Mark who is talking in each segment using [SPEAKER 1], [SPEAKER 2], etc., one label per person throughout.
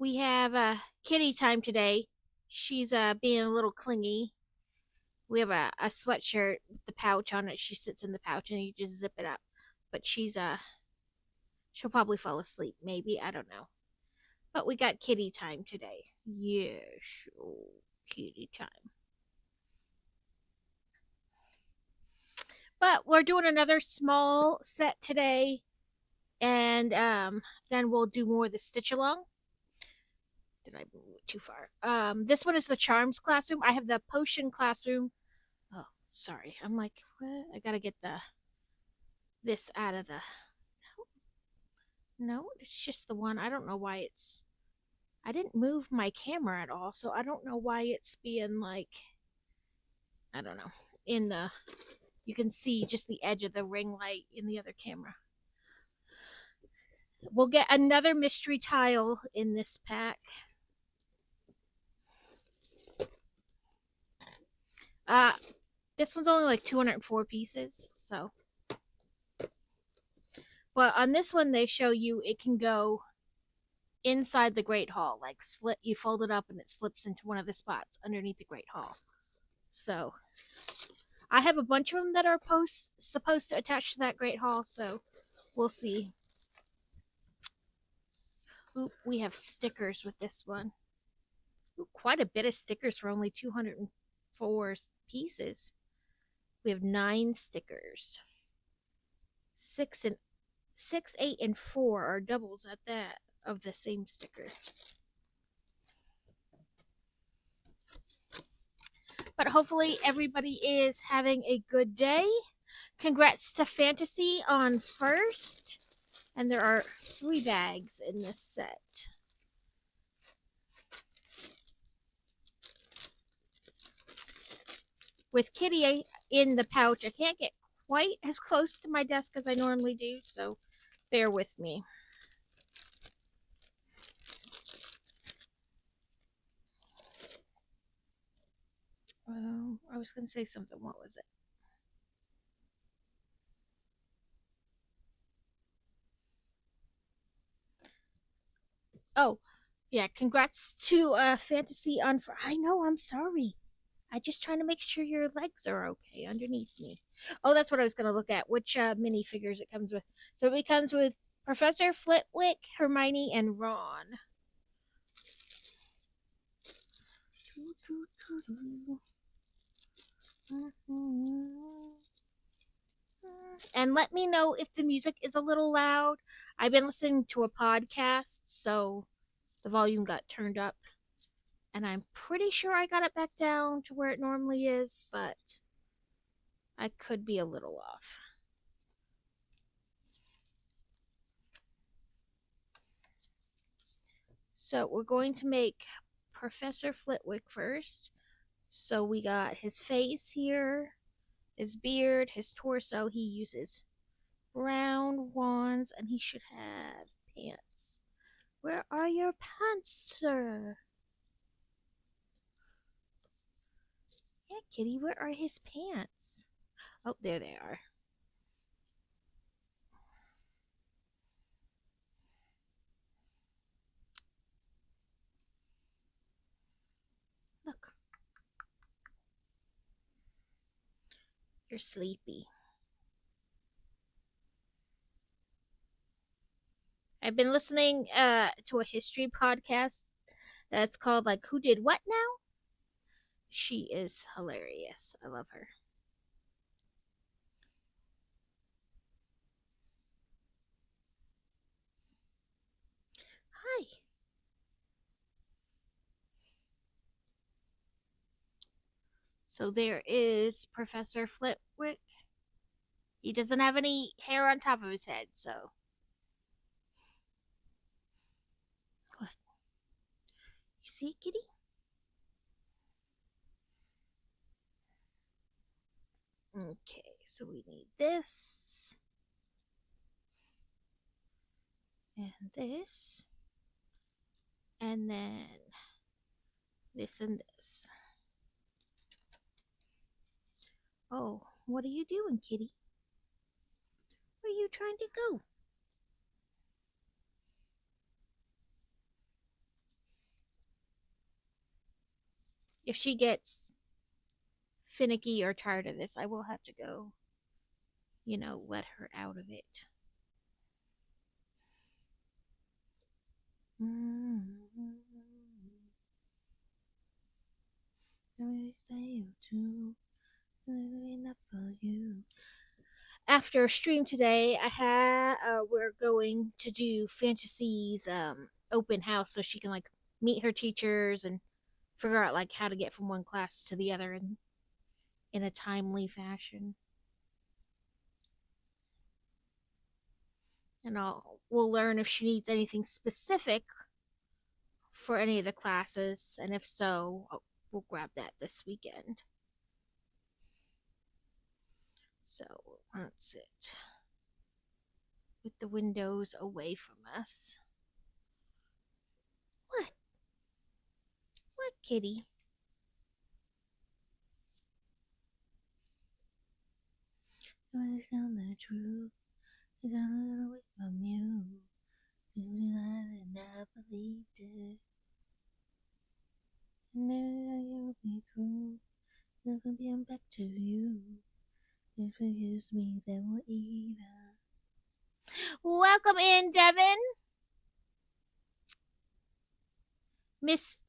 [SPEAKER 1] We have kitty time today. She's being a little clingy. We have a sweatshirt with the pouch on it. She sits in the pouch and you just zip it up. But she'll probably fall asleep, maybe. I don't know. But we got kitty time today. Yes, oh, kitty time. But we're doing another small set today, and then we'll do more of the stitch along. Did I move it too far? This one is the Charms Classroom. I have the Potion Classroom. Oh, sorry. I'm like, what? I gotta get this out of the. No, it's just the one. I don't know why it's. I didn't move my camera at all, so I don't know why it's being like. I don't know. In the. You can see just the edge of the ring light in the other camera. We'll get another mystery tile in this pack. Uh, this one's only like 204 pieces, so. But on this one, they show you it can go inside the Great Hall. Like, you fold it up and it slips into one of the spots underneath the Great Hall. So, I have a bunch of them that are supposed to attach to that Great Hall, so we'll see. Oop, we have stickers with this one. Ooh, quite a bit of stickers for only 204 pieces. We have 9 stickers. 6, 8, and 4 are doubles at that of the same sticker. But hopefully everybody is having a good day. Congrats to Fantasy on first. And there are 3 bags in this set. With Kitty in the pouch, I can't get quite as close to my desk as I normally do, so bear with me. I was going to say something. What was it? Oh, yeah. Congrats to Fantasy on. I know. I'm sorry. I'm just trying to make sure your legs are okay underneath me. Oh, that's what I was going to look at. Which minifigures it comes with. So it comes with Professor Flitwick, Hermione, and Ron. And let me know if the music is a little loud. I've been listening to a podcast, so the volume got turned up. And I'm pretty sure I got it back down to where it normally is, but I could be a little off. So we're going to make Professor Flitwick first. So we got his face here, his beard, his torso. He uses brown wands, and he should have pants. Where are your pants, sir? Yeah, Kitty, where are his pants? Oh, there they are. Look. You're sleepy. I've been listening to a history podcast that's called like Who Did What Now? She is hilarious. I love her. Hi. So there is Professor Flitwick. He doesn't have any hair on top of his head, so. What? You see, Kitty? Okay, so we need this. And this. And then this and this. Oh, what are you doing, Kitty? Where are you trying to go? If she gets finicky or tired of this, I will have to go, let her out of it. Enough for you. After a stream today, we're going to do Fantasy's open house so she can like meet her teachers and figure out like how to get from one class to the other in a timely fashion. And we'll learn if she needs anything specific for any of the classes, and if so, we'll grab that this weekend. So that's it. With the windows away from us. What? What, kitty? It's not the truth. It's a little away from you. You realize I never believed it. And then you'll be through. Never be back to you. If you use me, then we're even. Welcome in, Devin. Miss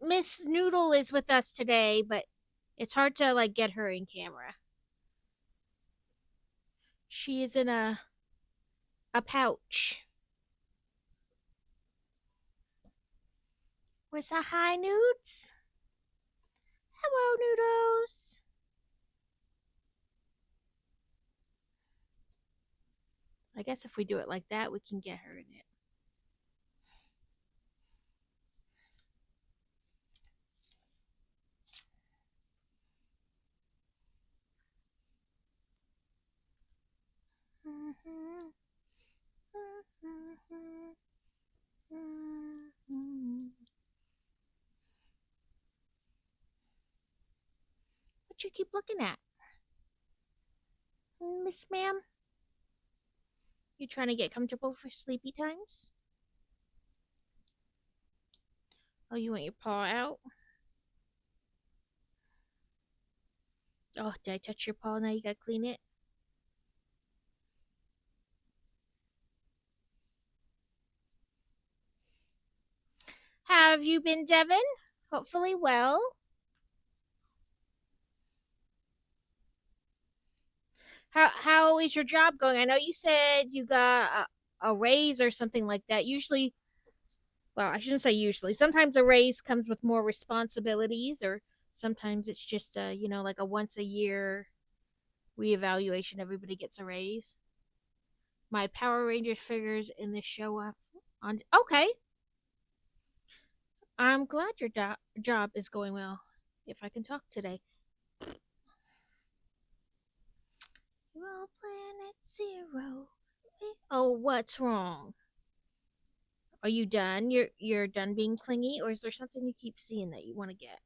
[SPEAKER 1] Noodle is with us today, but it's hard to like get her in camera. She is in a pouch. What's a hi, Nudes? Hello, Noodles. I guess if we do it like that, we can get her in it. What you keep looking at? Miss Ma'am? You trying to get comfortable for sleepy times? Oh, you want your paw out? Oh, did I touch your paw? Now you gotta clean it. Have you been, Devin? Hopefully well. How is your job going? I know you said you got a raise or something like that. Usually, well, I shouldn't say usually. Sometimes a raise comes with more responsibilities, or sometimes it's just like a once a year reevaluation. Everybody gets a raise. My Power Rangers figures in this show up on. Okay, I'm glad your job is going well. If I can talk today. Well, Planet Zero. Oh, what's wrong? Are you done? You're done being clingy, or is there something you keep seeing that you want to get?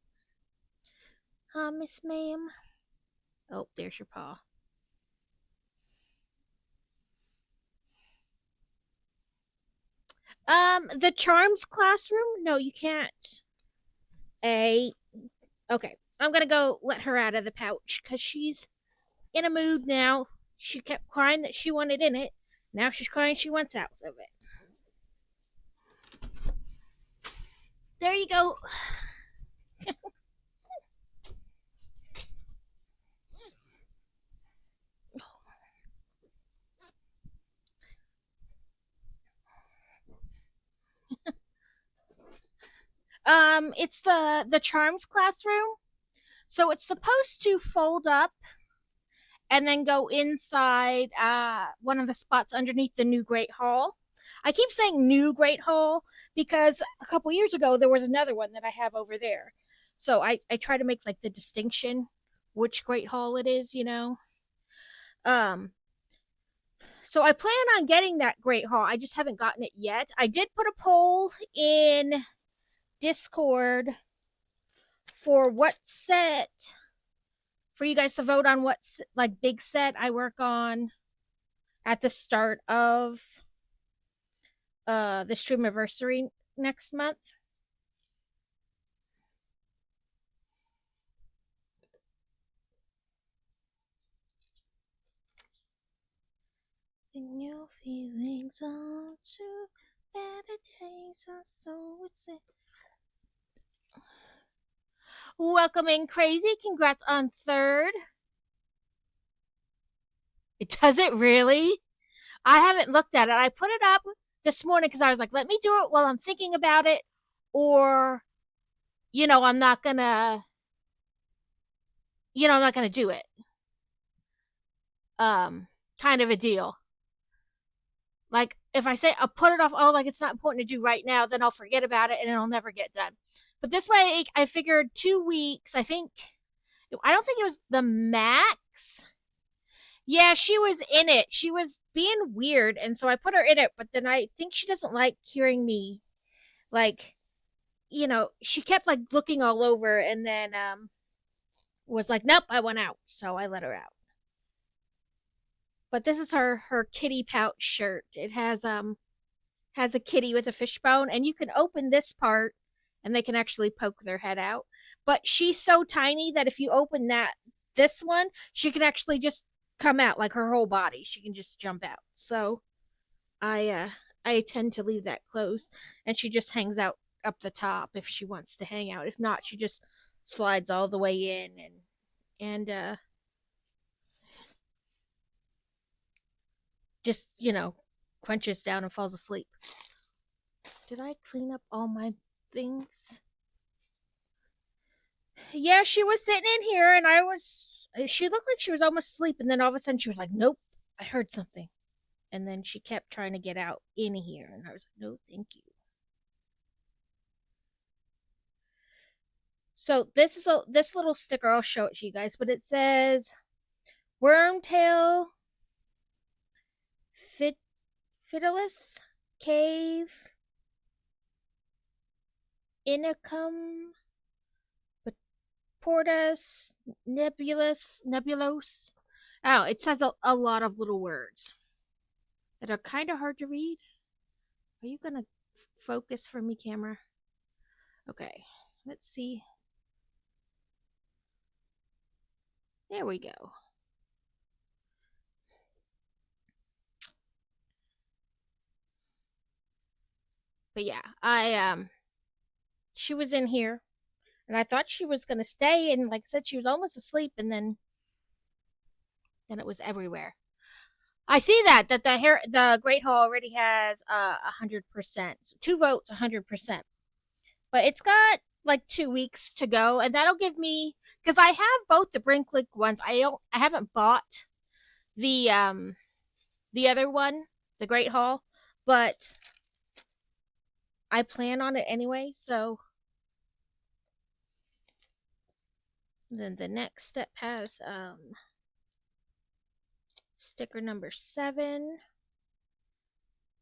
[SPEAKER 1] Miss Ma'am. Oh, there's your paw. The Charms Classroom? No, you can't. A. Okay, I'm gonna go let her out of the pouch because she's in a mood now. She kept crying that she wanted in it. Now she's crying she wants out of it. There you go. It's the Charms Classroom. So it's supposed to fold up and then go inside one of the spots underneath the new Great Hall. I keep saying new Great Hall because a couple years ago there was another one that I have over there. So I try to make like the distinction which Great Hall it is. Um so I plan on getting that Great Hall. I just haven't gotten it yet. I did put a poll in Discord for what set for you guys to vote on what like big set I work on at the start of the stream anniversary next month. Bring your feelings on to better days, so it's it. Welcome in, Crazy. Congrats on third. It does it really? I haven't looked at it. I put it up this morning because I was like, let me do it while I'm thinking about it, or I'm not gonna, I'm not gonna do it. Um, Kind of a deal. Like if I say I'll put it off, oh, like it's not important to do right now, then I'll forget about it and it'll never get done. But this way, I figured 2 weeks. I don't think it was the max. Yeah, she was in it. She was being weird, and so I put her in it. But then I think she doesn't like hearing me, like, she kept like looking all over, and then was like, nope, I want out. So I let her out. But this is her kitty pouch shirt. It has a kitty with a fishbone, and you can open this part and they can actually poke their head out. But she's so tiny that if you open this one, she can actually just come out, like her whole body. She can just jump out. So I tend to leave that closed, and she just hangs out up the top if she wants to hang out. If not, she just slides all the way in and just, crunches down and falls asleep. Did I clean up all my things? Yeah, she was sitting in here, and she looked like she was almost asleep, and then all of a sudden she was like, nope, I heard something. And then she kept trying to get out in here, and I was like, no, thank you. So this little sticker, I'll show it to you guys, but it says Wormtail Fidelis Cave Inicum Portus Nebulos. Oh, it says a lot of little words that are kind of hard to read. Are you gonna focus for me, camera? Okay, let's see. There we go. But yeah, she was in here, and I thought she was gonna stay, and like I said, she was almost asleep, and then it was everywhere. I see that the Great Hall already has 100%, 2 votes, 100%, but it's got like 2 weeks to go, and that'll give me, because I have both the Brinkley ones. I haven't bought the other one, the Great Hall, but I plan on it anyway. So then the next step has sticker number 7.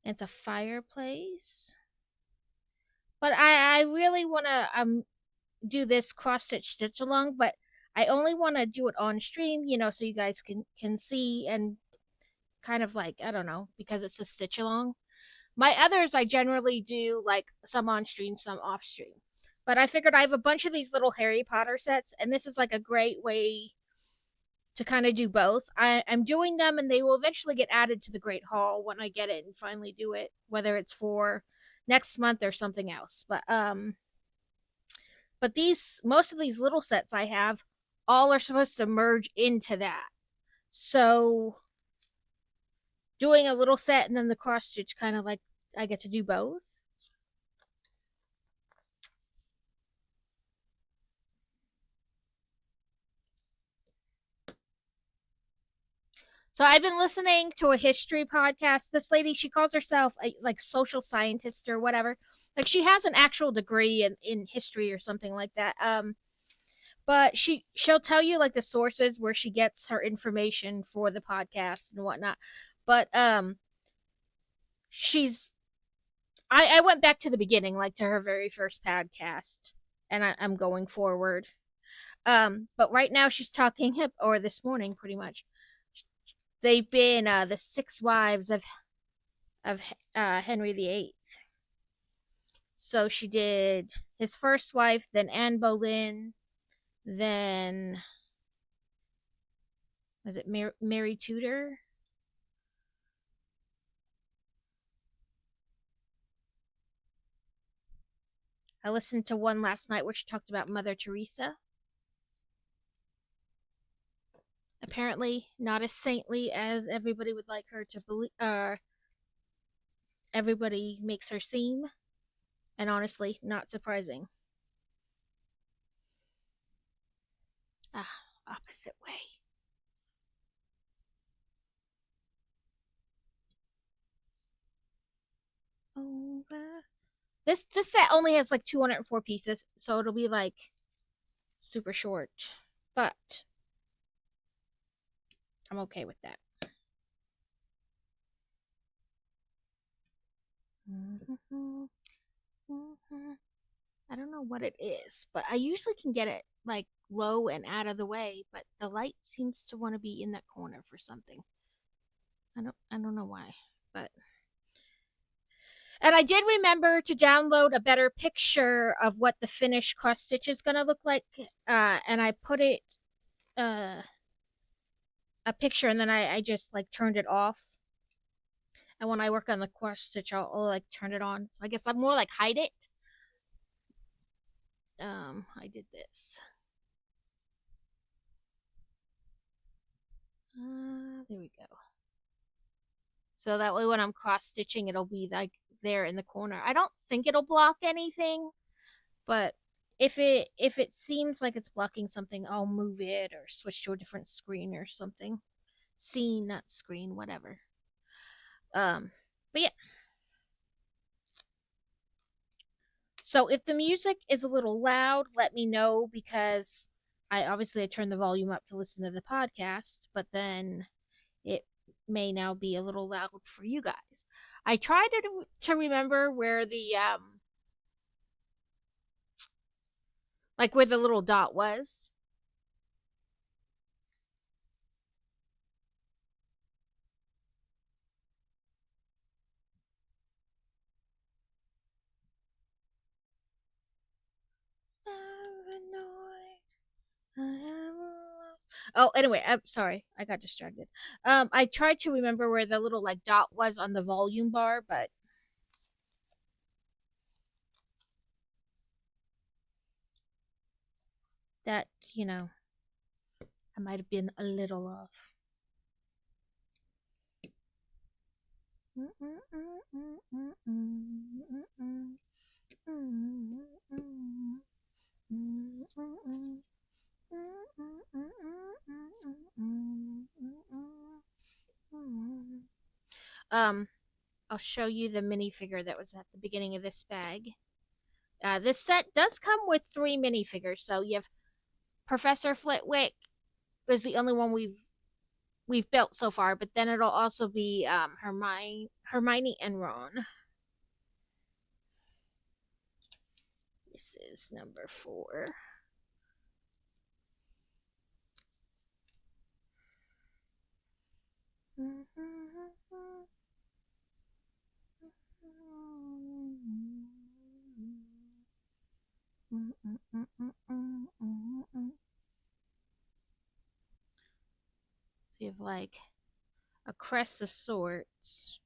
[SPEAKER 1] It's a fireplace. But I really want to do this cross stitch along, but I only want to do it on stream, so you guys can see, and kind of like, I don't know, because it's a stitch along. My others, I generally do like some on stream, some off stream. But I figured I have a bunch of these little Harry Potter sets, and this is like a great way to kind of do both. I'm doing them, and they will eventually get added to the Great Hall when I get it and finally do it, whether it's for next month or something else. But most of these little sets I have all are supposed to merge into that. So doing a little set and then the cross stitch, kind of like I get to do both. So I've been listening to a history podcast. This lady, she calls herself a like social scientist or whatever. Like she has an actual degree in history or something like that. But she'll tell you like the sources where she gets her information for the podcast and whatnot. But she's I went back to the beginning, like to her very first podcast, and I'm going forward. But right now she's talking, or this morning pretty much, they've been the 6 wives of Henry VIII. So she did his first wife, then Anne Boleyn, then was it Mary Tudor? I listened to one last night where she talked about Mother Teresa. Apparently, not as saintly as everybody would like her to believe. Everybody makes her seem, and honestly, not surprising. Ah, opposite way. Over. This set only has like 204 pieces, so it'll be like super short, but I'm okay with that. I don't know what it is, but I usually can get it like low and out of the way, but the light seems to want to be in that corner for something. I don't know why, but and I did remember to download a better picture of what the finished cross stitch is gonna look like, and I put it uh a picture, and then I just like turned it off. And when I work on the cross stitch, I'll like turn it on. So I guess I'm more like hide it. I did this. There we go. So that way when I'm cross stitching, it'll be like there in the corner. I don't think it'll block anything, but if it seems like it's blocking something, I'll move it or switch to a different screen or something. Scene, not screen, whatever. But yeah. So if the music is a little loud, let me know, because I obviously turned the volume up to listen to the podcast, but then it may now be a little loud for you guys. I tried to remember where the like where the little dot was. Oh, anyway, I'm sorry. I got distracted. I tried to remember where the little like dot was on the volume bar, but that, I might have been a little off. Um, I'll show you the minifigure that was at the beginning of this bag. This set does come with 3 minifigures, so you have Professor Flitwick is the only one we've built so far, but then it'll also be Hermione and Ron. This is number 4. So you have like a crest of sorts.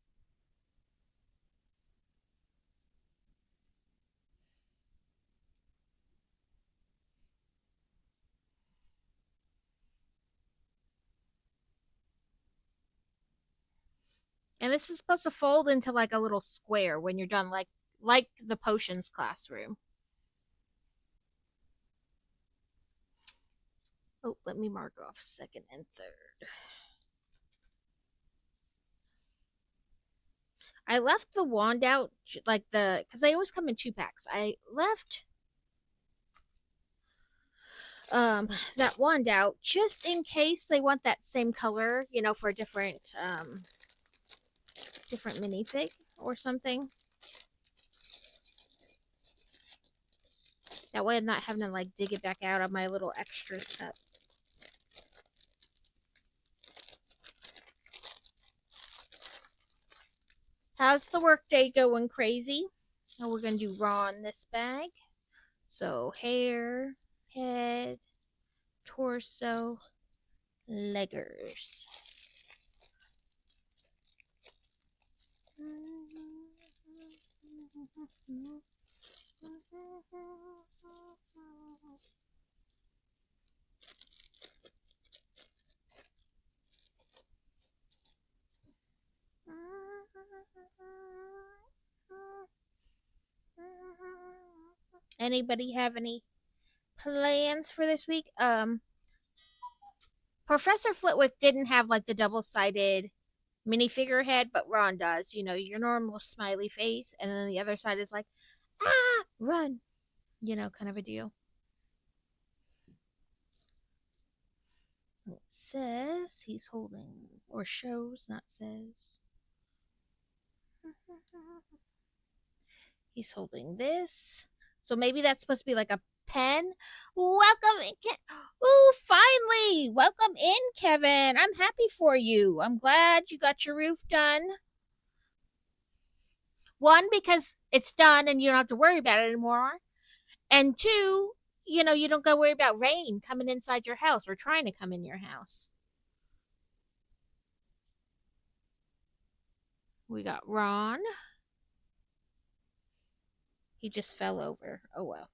[SPEAKER 1] And this is supposed to fold into like a little square when you're done, like the potions classroom. Oh, let me mark off 2nd and 3rd. I left the wand out, like because they always come in 2 packs. I left that wand out just in case they want that same color, for a different minifig or something. That way I'm not having to like dig it back out of my little extra cup. How's the workday going, crazy? Now we're gonna do Ron this bag. So hair, head, torso, leggers. Anybody have any plans for this week? Professor Flitwick didn't have like the double-sided minifigure head, but Ron does. You know, your normal smiley face, and then the other side is like, ah, run. You know, kind of a deal. It says he's holding, or shows, not says. He's holding this. So maybe that's supposed to be like a pen. Welcome in. Ooh, finally. Welcome in, Kevin. I'm happy for you. I'm glad you got your roof done. One, because it's done and you don't have to worry about it anymore. And two, you know, you don't go worry about rain coming inside your house or trying to come in your house. We got Ron. He just fell over. Oh well.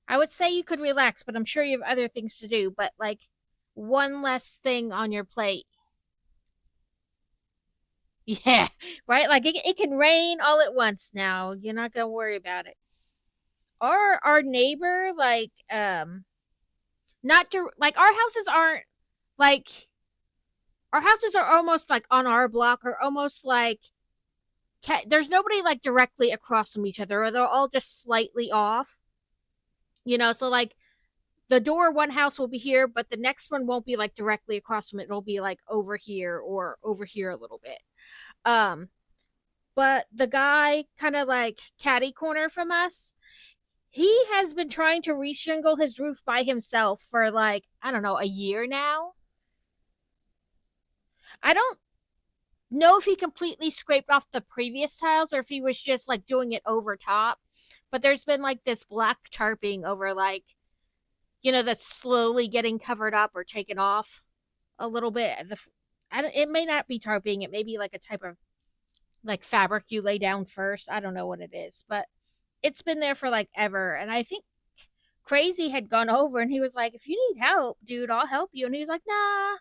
[SPEAKER 1] I would say you could relax, but I'm sure you have other things to do. But like one less thing on your plate. Yeah, right? Like it can rain all at once now. You're not going to worry about it. Our neighbor, like, not to, like, like, our houses are almost like on our block or almost like, there's nobody like directly across from each other, or they're all just slightly off. You know, so like the door one house will be here, but the next one won't be like directly across from it. It'll be like over here or over here a little bit. Um, but the guy kind of like catty corner from us, he has been trying to reshingle his roof by himself for like, I don't know, a year now. I don't know if he completely scraped off the previous tiles or if he was just like doing it over top. But there's been like this black tarping over like, you know, that's slowly getting covered up or taken off a little bit. It may not be tarping. It may be like a type of like fabric you lay down first. I don't know what it is, but it's been there for like ever. And I think Crazy had gone over and he was like, if you need help, dude, I'll help you. And he was like, nah,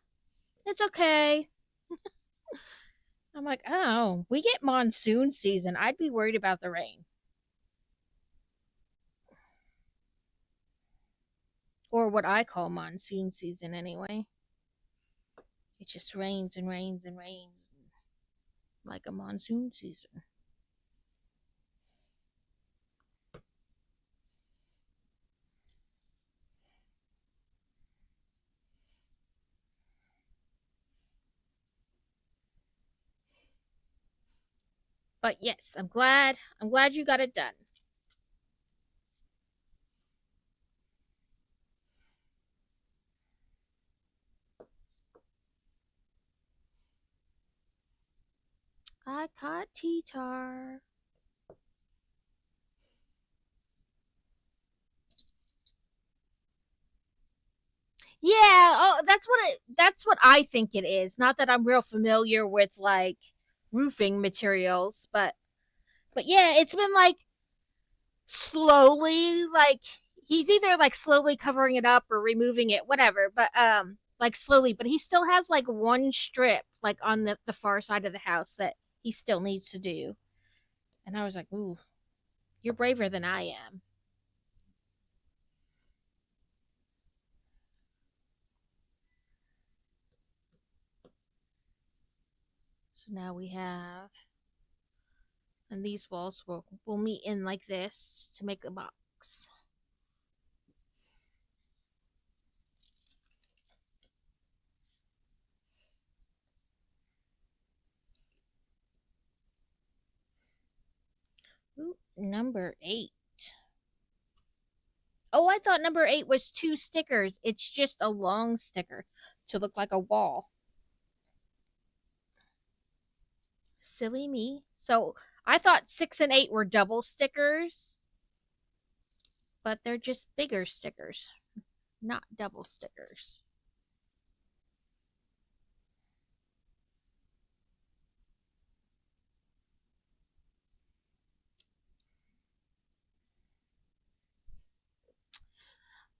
[SPEAKER 1] it's okay. I'm like, oh, we get monsoon season. I'd be worried about the rain. Or what I call monsoon season anyway. It just rains and rains and rains like a monsoon season. But yes, I'm glad. I'm glad you got it done. I caught T-Tar. Yeah, oh, that's what I think it is. Not that I'm real familiar with like roofing materials, but yeah, it's been like he's either like slowly covering it up or removing it, whatever, but like slowly, but he still has like one strip like on the far side of the house that he still needs to do. And I was like, "Ooh, you're braver than I am." So now we have, and these walls will meet in like this to make the box. Ooh, number 8. Oh, I thought number 8 was 2 stickers. It's just a long sticker to look like a wall. Silly me. So I thought 6 and 8 were double stickers, but they're just bigger stickers, not double stickers.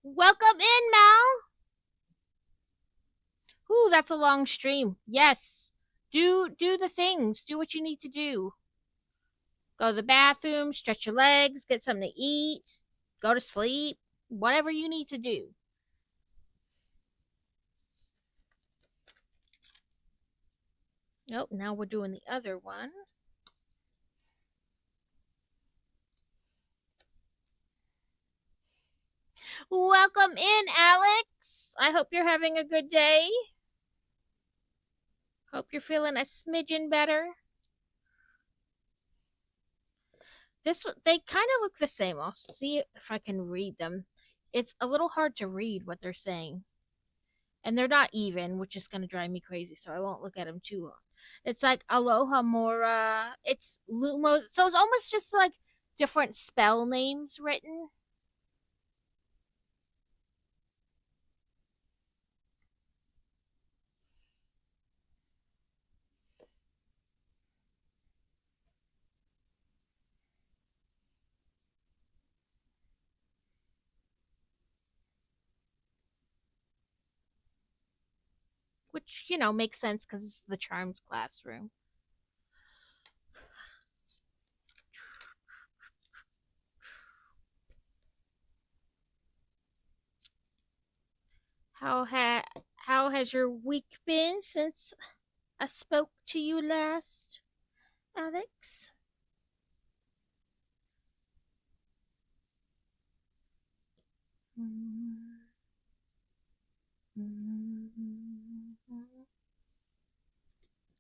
[SPEAKER 1] Welcome in, Mal. that's a long stream. Yes. Do the things. Do what you need to do. Go to the bathroom, stretch your legs, get something to eat, go to sleep, whatever you need to do. Oh, now we're doing the other one. Welcome in, Alex. I hope you're having a good day. Hope you're feeling a smidgen better. They kind of look the same. I'll see if I can read them. It's a little hard to read what they're saying. And they're not even, which is going to drive me crazy, so I won't look at them too long. It's like Aloha Mora. It's Lumo. So it's almost just like different spell names written. Which, makes sense because it's the Charms Classroom. How has your week been since I spoke to you last, Alex?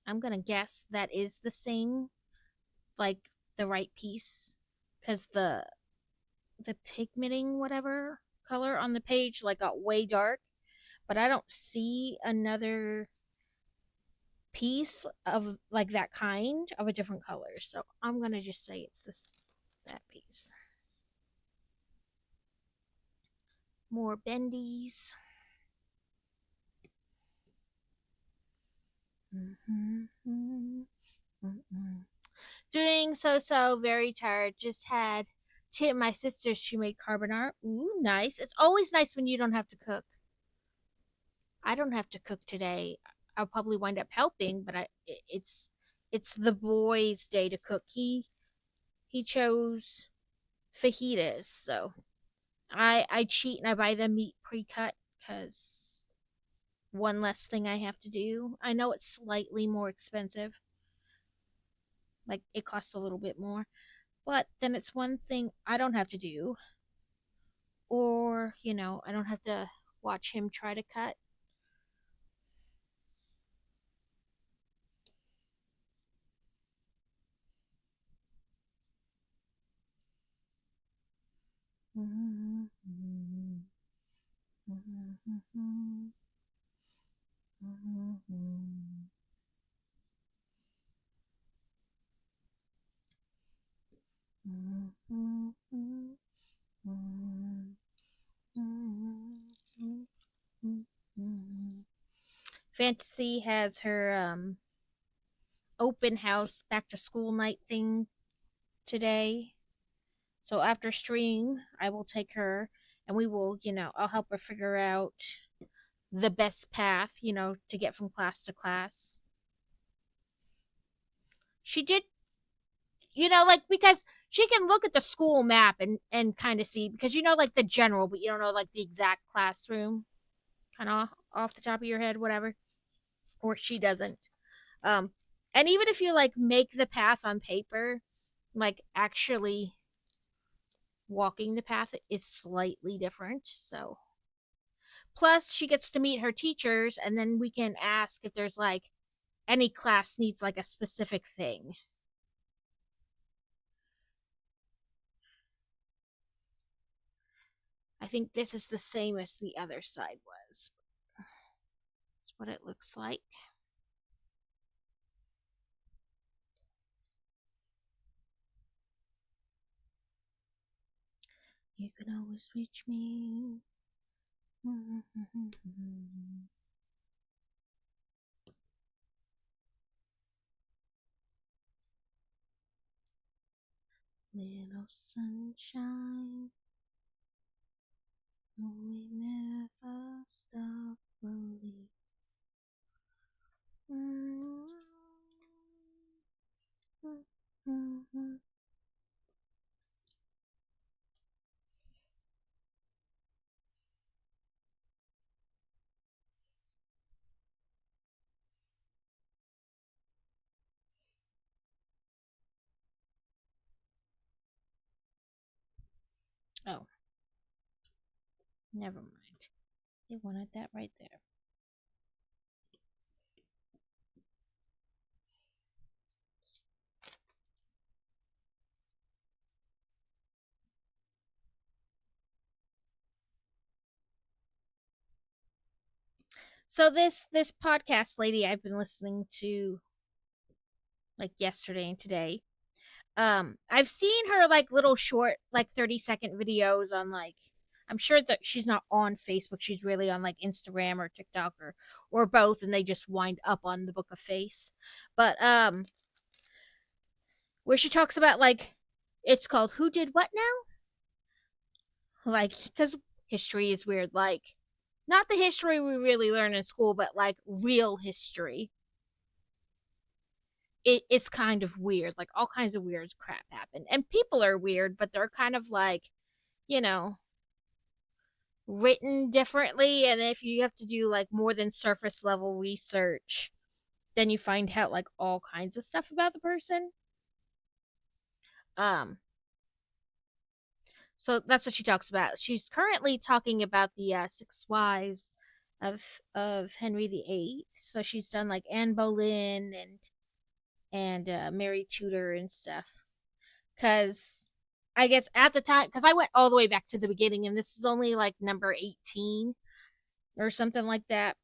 [SPEAKER 1] I'm gonna guess that is the same, like the right piece, because the pigmenting whatever color on the page like got way dark, but I don't see another piece of like that kind of a different color. So I'm gonna just say it's that piece. More bendies. Doing so very tired. Just had tip my sister. She made carbonara. Ooh, nice. It's always nice when you don't have to cook. I don't have to cook today. I'll probably wind up helping, but it's the boy's day to cook. He chose fajitas, so I cheat and I buy the meat pre-cut because one less thing I have to do. I know it's slightly more expensive, like it costs a little bit more, but then it's one thing I don't have to do, or I don't have to watch him try to cut. Fantasy has her open house back to school night thing today. So after stream, I will take her and we will, I'll help her figure out the best path, to get from class to class. She did, like because she can look at the school map and kind of see because like the general, but you don't know like the exact classroom, kind of off the top of your head, whatever. Or she doesn't. Um, and even if you like make the path on paper, like actually walking the path is slightly different. So plus she gets to meet her teachers and then we can ask if there's like any class needs like a specific thing. I think this is the same as the other side was. That's what it looks like. You can always reach me. Little sunshine, we never stop believing. Oh, never mind. They wanted that right there. So this podcast lady I've been listening to like yesterday and today. I've seen her like little short like 30-second videos on like, I'm sure that she's not on Facebook, she's really on like Instagram or TikTok or both, and they just wind up on the Book of Face. But where she talks about like, it's called Who Did What Now? Like, because history is weird, like not the history we really learn in school, but like real history. It's kind of weird. Like all kinds of weird crap happen, and people are weird, but they're kind of like, you know, written differently. And if you have to do like more than surface level research, then you find out like all kinds of stuff about the person. Um, so that's what she talks about. She's currently talking about the six wives of Henry VIII. So she's done like Anne Boleyn and Mary Tudor and stuff. Because I guess at the time, because I went all the way back to the beginning, and this is only like number 18 or something like that.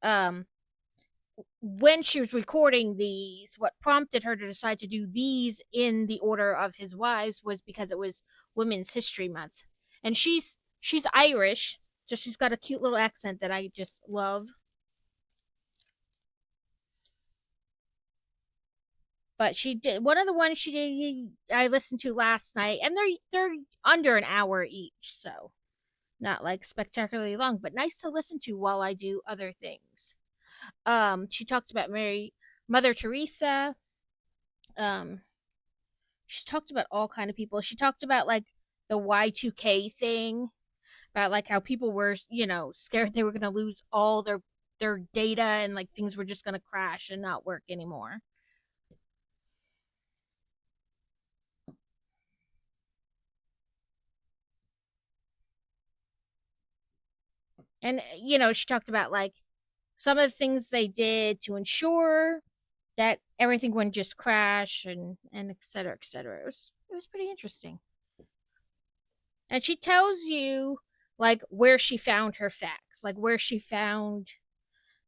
[SPEAKER 1] Um, when she was recording these, what prompted her to decide to do these in the order of his wives was because it was Women's History Month, and she's Irish, so she's got a cute little accent that I just love. But she did one of the ones she did I listened to last night, and they're under an hour each, so not like spectacularly long, but nice to listen to while I do other things. She talked about Mother Teresa. Um, she talked about all kind of people. She talked about like the Y2K thing, about like how people were, scared they were going to lose all their data, and like things were just going to crash and not work anymore. And she talked about like some of the things they did to ensure that everything wouldn't just crash, and et cetera, et cetera. It was pretty interesting. And she tells you like where she found her facts, like where she found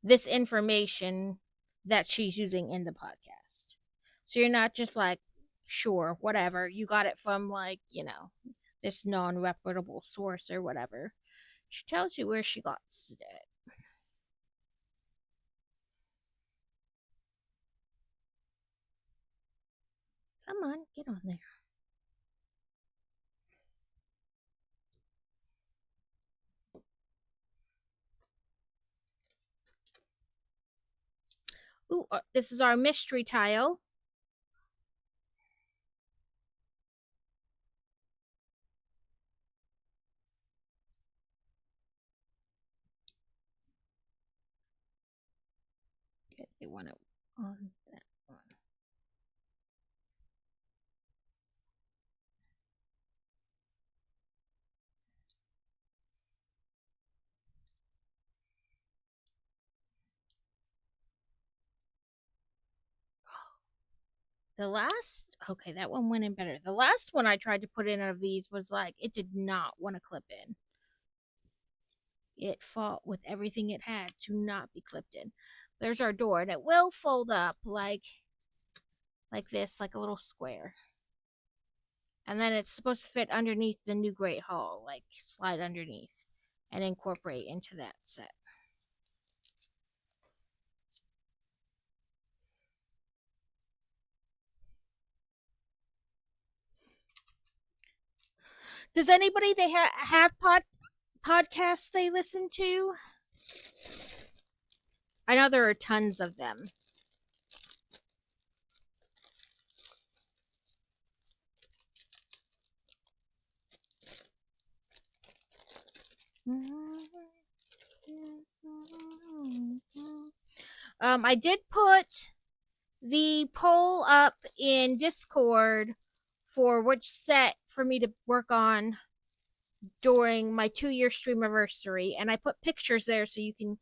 [SPEAKER 1] this information that she's using in the podcast. So you're not just like, sure, whatever, you got it from like, this non-reputable source or whatever. She tells you where she got it. Come on, get on there. Ooh, this is our mystery tile. Okay, they want it on that one. Okay, that one went in better. The last one I tried to put in of these was like, it did not want to clip in. It fought with everything it had to not be clipped in. There's our door, and it will fold up like this, like a little square. And then it's supposed to fit underneath the new Great Hall, like slide underneath and incorporate into that set. Does anybody they have podcasts they listen to? I know there are tons of them. I did put the poll up in Discord for which set for me to work on during my 2 year stream anniversary, and I put pictures there so you can,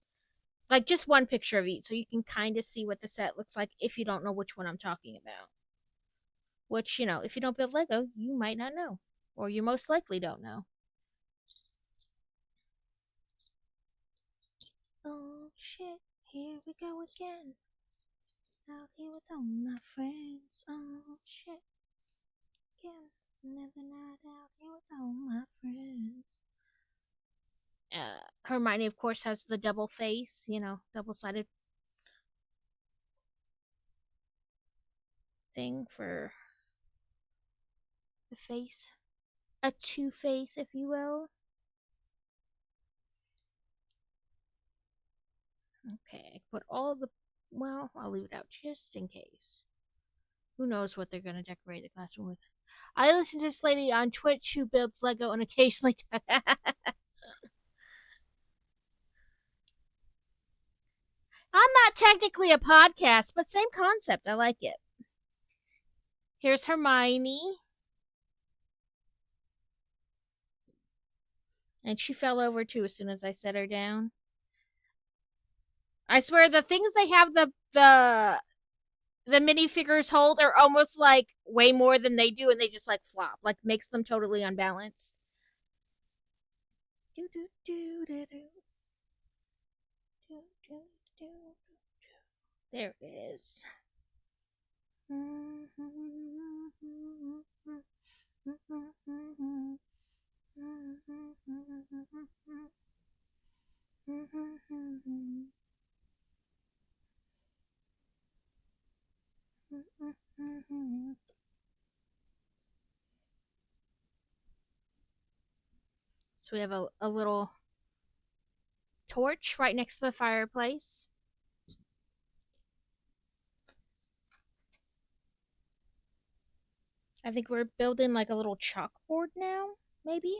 [SPEAKER 1] like, just one picture of each, so you can kind of see what the set looks like if you don't know which one I'm talking about. Which, if you don't build Lego, you might not know, or you most likely don't know. Oh shit, here we go again. Out here with all my friends. Oh shit, again. Another night out here with all my friends. Hermione, of course, has the double face, double-sided thing for the face. A two-face, if you will. Okay, I put all the. Well, I'll leave it out just in case. Who knows what they're going to decorate the classroom with. I listen to this lady on Twitch who builds Lego and occasionally. I'm not technically a podcast, but same concept. I like it. Here's Hermione. And she fell over too as soon as I set her down. I swear the things they have the minifigures hold are almost like way more than they do, and they just like flop, like makes them totally unbalanced. There it is. So we have a little torch right next to the fireplace. I think we're building like a little chalkboard now, maybe.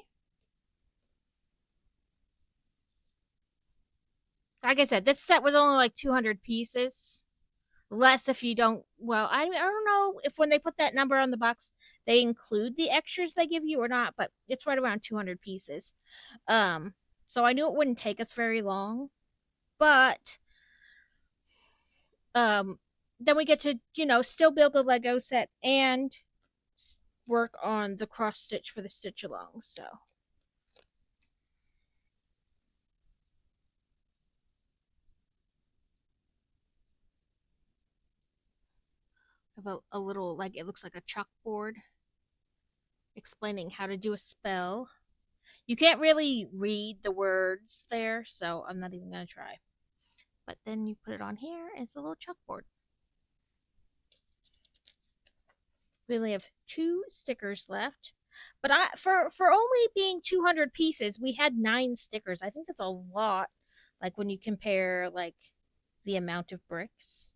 [SPEAKER 1] Like I said, this set was only like 200 pieces. Less if you don't. Well, I don't know if when they put that number on the box, they include the extras they give you or not, but it's right around 200 pieces. So I knew it wouldn't take us very long, but then we get to still build the Lego set and work on the cross stitch for the stitch along. So I have a little, like, it looks like a chalkboard explaining how to do a spell. You can't really read the words there, so I'm not even going to try. But then you put it on here, and it's a little chalkboard. We only have 2 stickers left. But for only being 200 pieces, we had 9 stickers. I think that's a lot, like when you compare like the amount of bricks.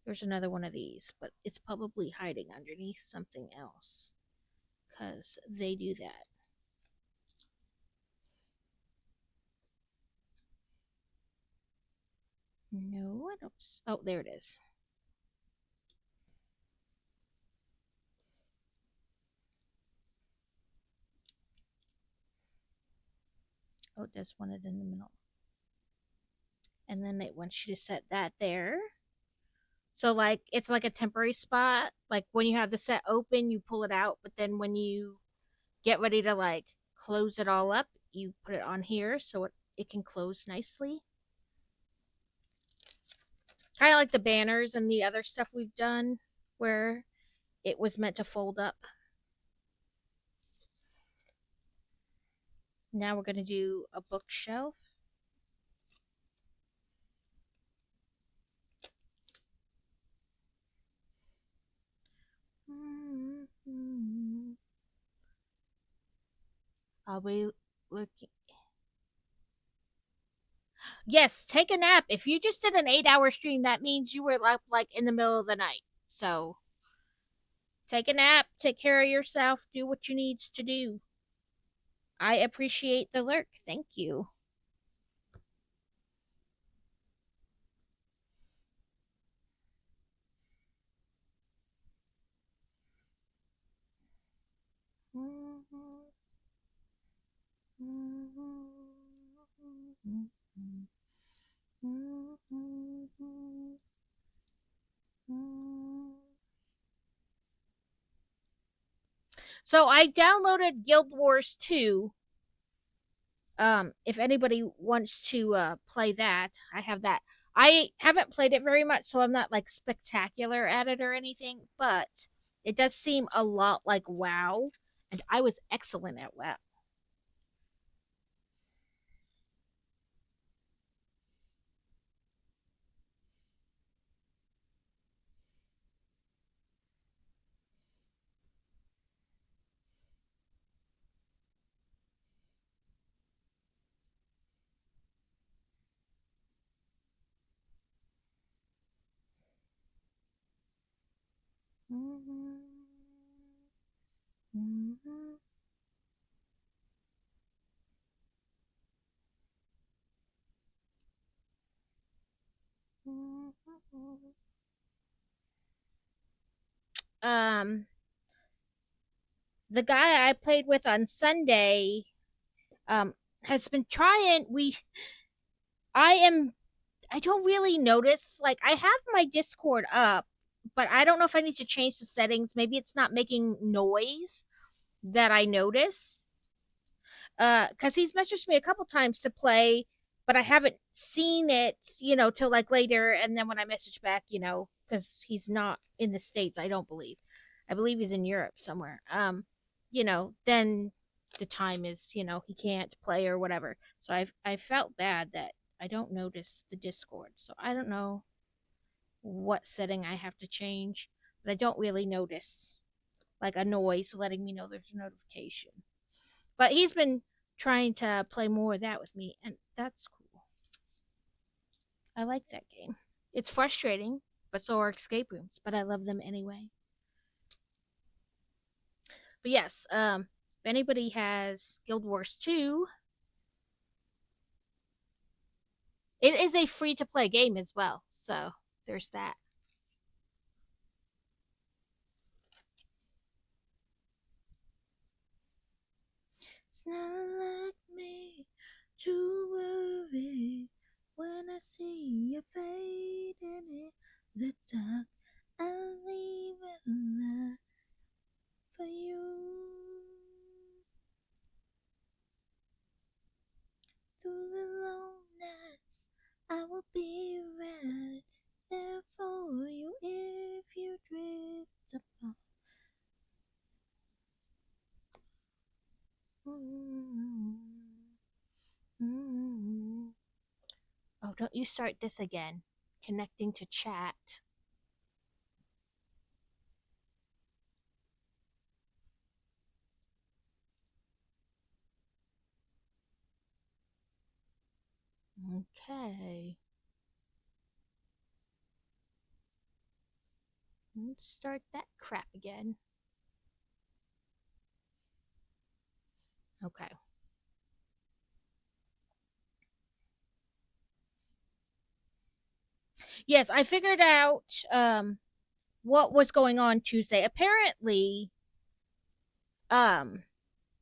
[SPEAKER 1] There's another one of these, but it's probably hiding underneath something else, because they do that. No, I don't. Oh, there it is. Oh, it does want it in the middle. And then it wants you to set that there. So, like, it's like a temporary spot. Like, when you have the set open, you pull it out. But then when you get ready to, like, close it all up, you put it on here so it can close nicely. Kind of like the banners and the other stuff we've done where it was meant to fold up. Now we're going to do a bookshelf. Are we looking? Yes, take a nap. If you just did an 8-hour stream, that means you were up like in the middle of the night. So take a nap, take care of yourself, do what you needs to do. I appreciate the lurk. Thank you. I downloaded Guild Wars 2. If anybody wants to play that, I have that. I haven't played it very much, so I'm not like spectacular at it or anything, but it does seem a lot like WoW, and I was excellent at WoW. Um, the guy I played with on Sunday has been trying. I am I don't really notice. Like, I have my Discord up, but I don't know if I need to change the settings. Maybe it's not making noise that I notice. Because he's messaged me a couple times to play, but I haven't seen it, till like later. And then when I message back, because he's not in the States, I don't believe. I believe he's in Europe somewhere. Then the time is, he can't play or whatever. So I felt bad that I don't notice the Discord. So I don't know what setting I have to change, but I don't really notice like a noise letting me know there's a notification. But he's been trying to play more of that with me, and that's cool. I like that game. It's frustrating, but so are escape rooms, but I love them anyway. But yes, if anybody has Guild Wars 2, it is a free to play game as well. So there's that. It's not like me to worry when I see you fading in the dark. I'll leave it there for you. Through the long nights, I will be right there for you if you drift apart. Mm-hmm. Oh, don't you start this again. Connecting to chat. Okay. Let's start that crap again. Okay. Yes, I figured out what was going on Tuesday. Apparently, um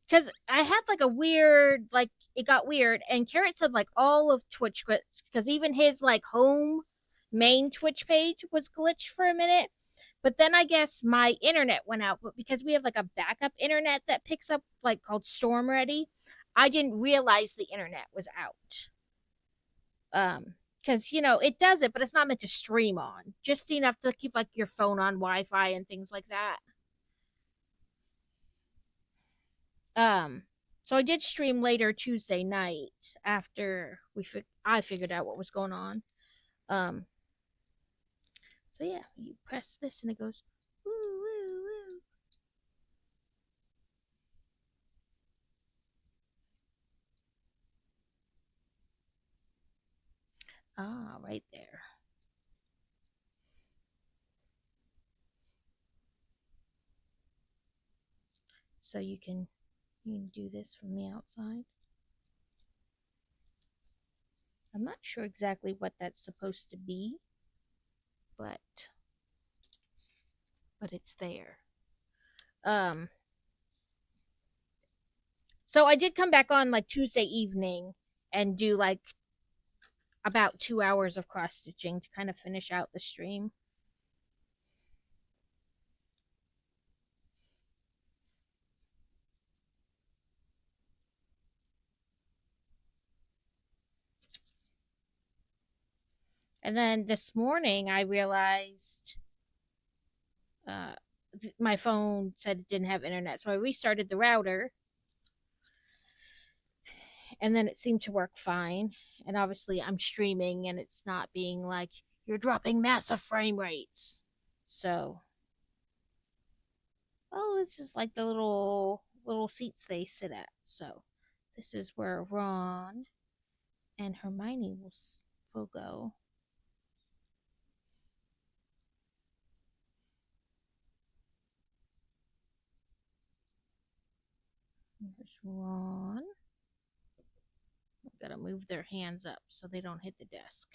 [SPEAKER 1] because I had like a weird, like, it got weird, and Carrot said like all of Twitch, because even his like home main Twitch page was glitched for a minute. But then I guess my internet went out, but because we have like a backup internet that picks up, like, called Storm Ready, I didn't realize the internet was out. Because it does it, but it's not meant to stream on. Just enough to keep like your phone on Wi-Fi and things like that. Um, so I did stream later Tuesday night after I figured out what was going on. Um, so yeah, you press this and it goes woo woo woo. Ah, right there. So you can do this from the outside. I'm not sure exactly what that's supposed to be, but it's there. Um, so I did come back on like Tuesday evening and do like about 2 hours of cross stitching to kind of finish out the stream. And then this morning I realized uh, my phone said it didn't have internet, so I restarted the router, and then it seemed to work fine. And obviously, I'm streaming, and it's not being like you're dropping massive frame rates. So, oh, this is like the little seats they sit at. So, this is where Ron and Hermione will go. There's Ron. I've got to move their hands up so they don't hit the desk.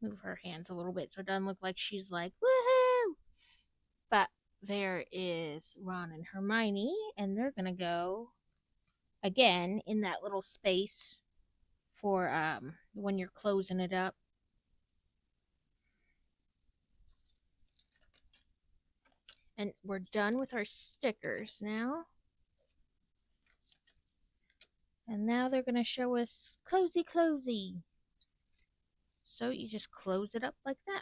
[SPEAKER 1] Move her hands a little bit so it doesn't look like she's like, woohoo! But there is Ron and Hermione, and they're going to go again in that little space for when you're closing it up. And we're done with our stickers now. And now they're going to show us closey closey. So you just close it up like that.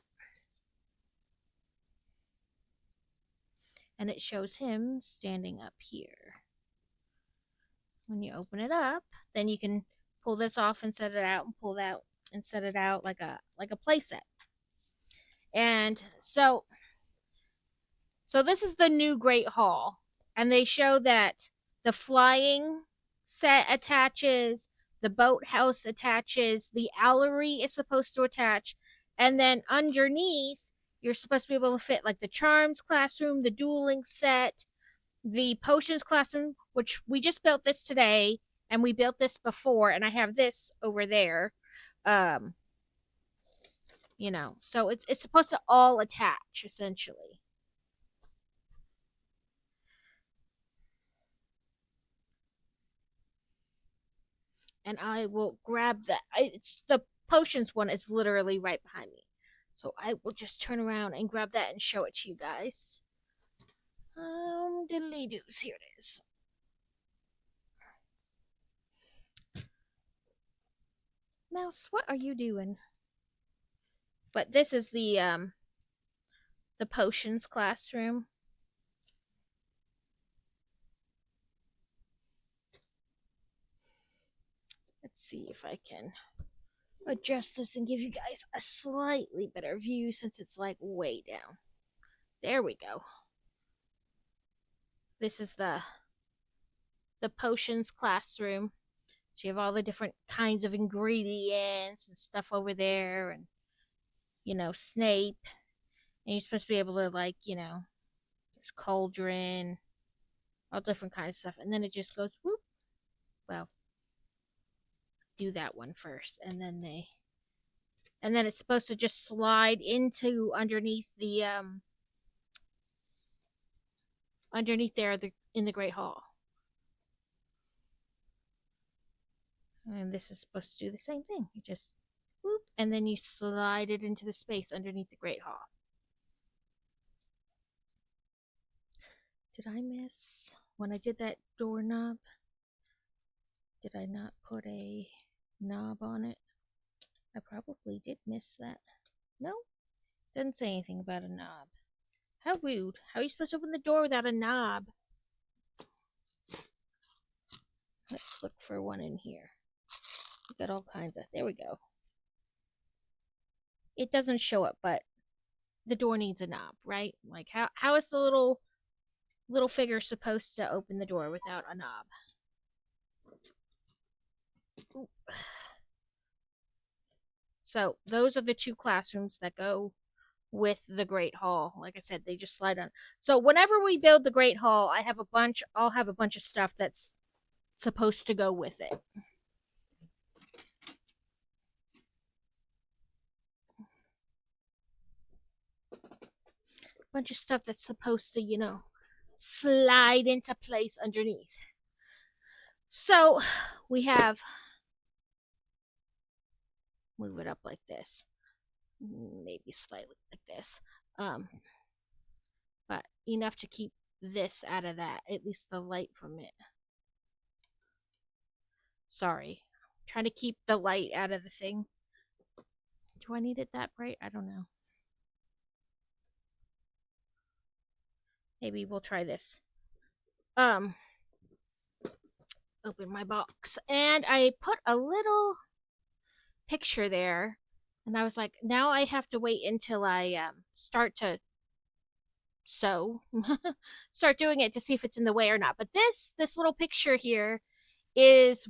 [SPEAKER 1] And it shows him standing up here. When you open it up, then you can pull this off and set it out, and pull that and set it out like a play set. And so this is the new Great Hall, and they show that the flying set attaches, the boathouse attaches, the owlery is supposed to attach, and then underneath you're supposed to be able to fit like the Charms Classroom, the dueling set, the Potions Classroom, which we just built this today, and we built this before, and I have this over there. So it's supposed to all attach essentially. And I will grab that. It's the potions one is literally right behind me, so I will just turn around and grab that and show it to you guys. Diddly doos, here it is. Mouse, what are you doing? But this is the Potions Classroom. Let's see if I can adjust this and give you guys a slightly better view since it's like way down. There we go. This is the Potions Classroom. So you have all the different kinds of ingredients and stuff over there, and Snape. And you're supposed to be able to there's cauldron, all different kinds of stuff, and then it just goes whoop. Well, do that one first, and then it's supposed to just slide into underneath the underneath there in the Great Hall. And this is supposed to do the same thing. You just whoop, and then you slide it into the space underneath the Great Hall. Did I miss when I did that doorknob? Did I not put a knob on it? I probably did miss that. No, doesn't say anything about a knob. How rude. How are you supposed to open the door without a knob? Let's look for one in here. We got all kinds of. There we go. It doesn't show up, but the door needs a knob, right? Like how is the little figure supposed to open the door without a knob? Ooh. So those are the two classrooms that go with the Great Hall. Like I said, they just slide on. So whenever we build the Great Hall, I'll have a bunch of stuff that's supposed to go with it. A bunch of stuff that's supposed to, slide into place underneath. So we have, move it up like this, maybe slightly like this, but enough to keep this out of that, at least the light from it. Sorry. I'm trying to keep the light out of the thing. Do I need it that bright? I don't know. Maybe we'll try this. Open my box. And I put a little picture there. And I was like, now I have to wait until I start to sew. Start doing it to see if it's in the way or not. But this little picture here is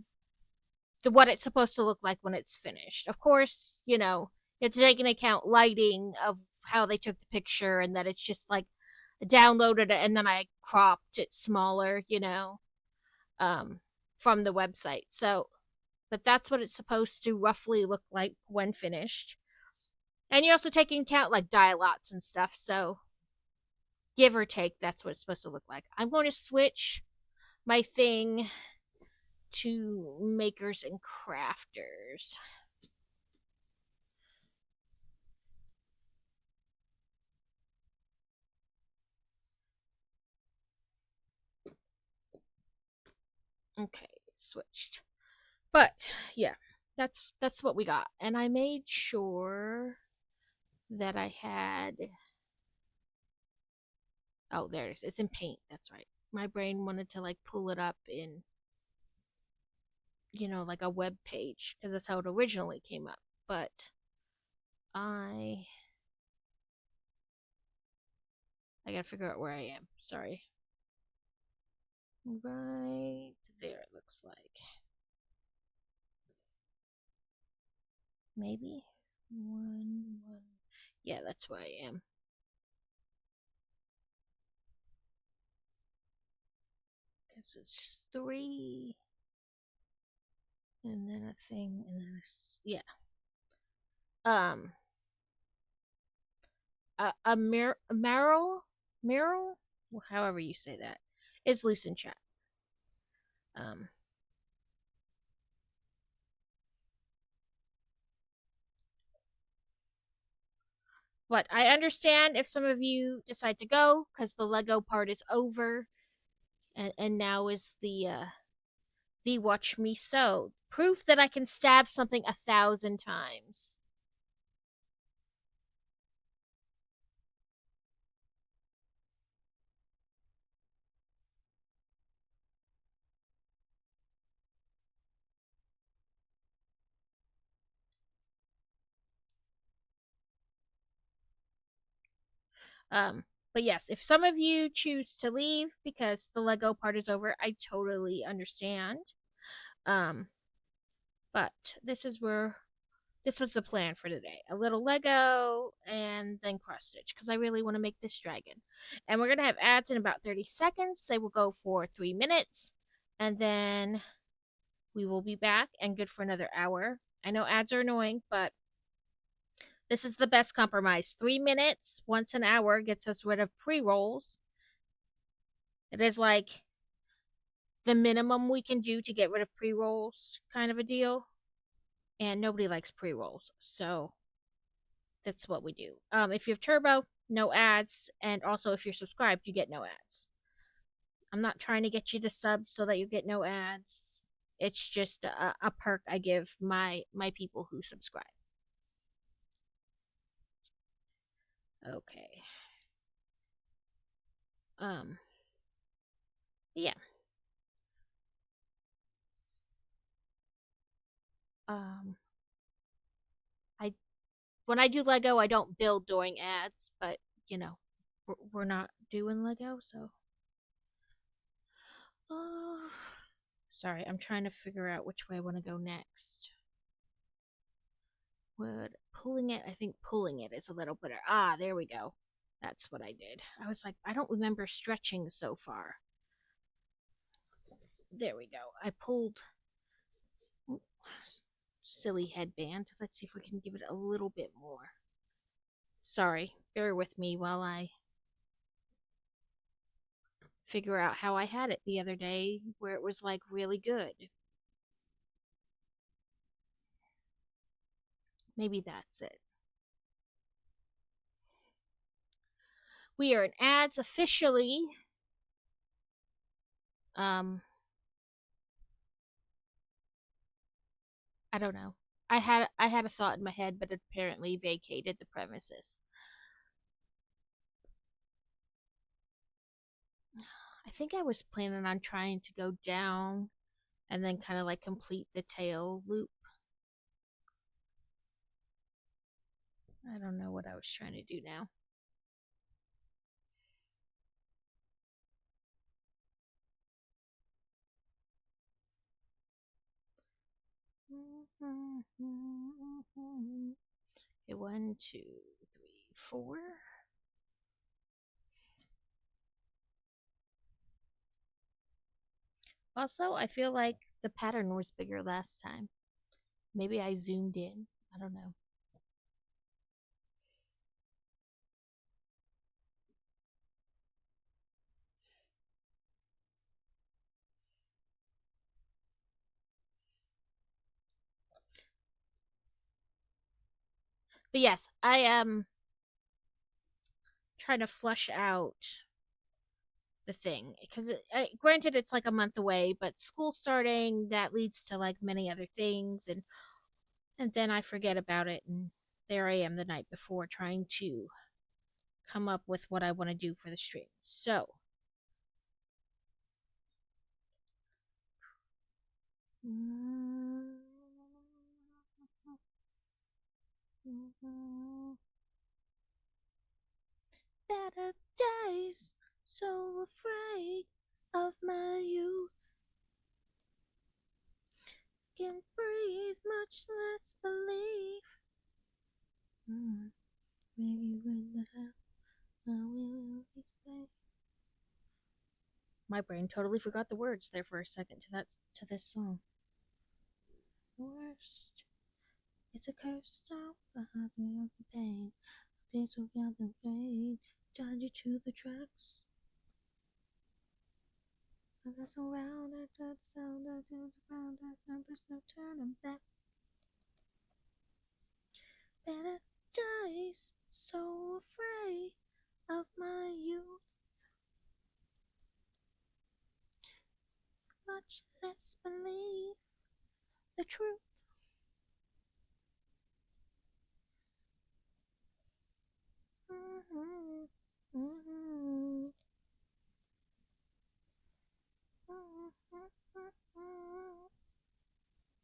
[SPEAKER 1] what it's supposed to look like when it's finished. Of course, you have to take into account lighting of how they took the picture and that it's just like downloaded it and then I cropped it smaller, from the website. So, but that's what it's supposed to roughly look like when finished. And you also take into account like dye lots and stuff. So, give or take, that's what it's supposed to look like. I'm going to switch my thing to makers and crafters. Okay, switched. But yeah, that's what we got. And I made sure that I had. Oh, there it is. It's in paint. That's right. My brain wanted to like pull it up in, like a web page because that's how it originally came up. But I gotta figure out where I am. Sorry. Right there, it looks like. Maybe one. Yeah, that's where I am. Because it's 3, and then a thing, and then yeah. A Meryl, however you say that, is loose in chat. Um, but I understand if some of you decide to go because the Lego part is over, and now is the watch me sew proof that I can stab something 1,000 times. But yes, if some of you choose to leave because the Lego part is over, I totally understand. Um, but this was the plan for today. A little Lego and then cross stitch because I really want to make this dragon. And we're going to have ads in about 30 seconds. They will go for 3 minutes. And then we will be back and good for another hour. I know ads are annoying, but this is the best compromise. 3 minutes once an hour gets us rid of pre-rolls. It is like the minimum we can do to get rid of pre-rolls kind of a deal. And nobody likes pre-rolls. So that's what we do. If you have Turbo, no ads. And also if you're subscribed, you get no ads. I'm not trying to get you to sub so that you get no ads. It's just a perk I give my people who subscribe. Okay. Yeah. I when I do Lego, I don't build during ads, but we're not doing Lego, so. Oh, sorry, I'm trying to figure out which way I want to go next. I think pulling it is a little better. Ah, there we go. That's what I did. I was like, I don't remember stretching so far. There we go. I pulled. Silly headband. Let's see if we can give it a little bit more. Sorry, bear with me while I figure out how I had it the other day where it was like really good. Maybe that's it. We are in ads officially. Um, I don't know. I had a thought in my head, but it apparently vacated the premises. I think I was planning on trying to go down and then kind of like complete the tail loop. I don't know what I was trying to do now. Okay, 1, 2, 3, 4. Also, I feel like the pattern was bigger last time. Maybe I zoomed in. I don't know. But yes, I am trying to flush out the thing because granted it's like a month away, but school starting that leads to like many other things, and then I forget about it, and there I am the night before trying to come up with what I want to do for the stream. So, better days, so afraid of my youth. Can't breathe, much less believe. Maybe when that I will be safe. My brain totally forgot the words there for a second to this song. Worst, it's a curse. Stop the happening of the pain. Things will not the rain. Tied you to the tracks. I was around, I heard the sound, I turned around, I know there's no turning back. Better days, so afraid of my youth. Much less believe the truth. Mm-hmm. Mm-hmm.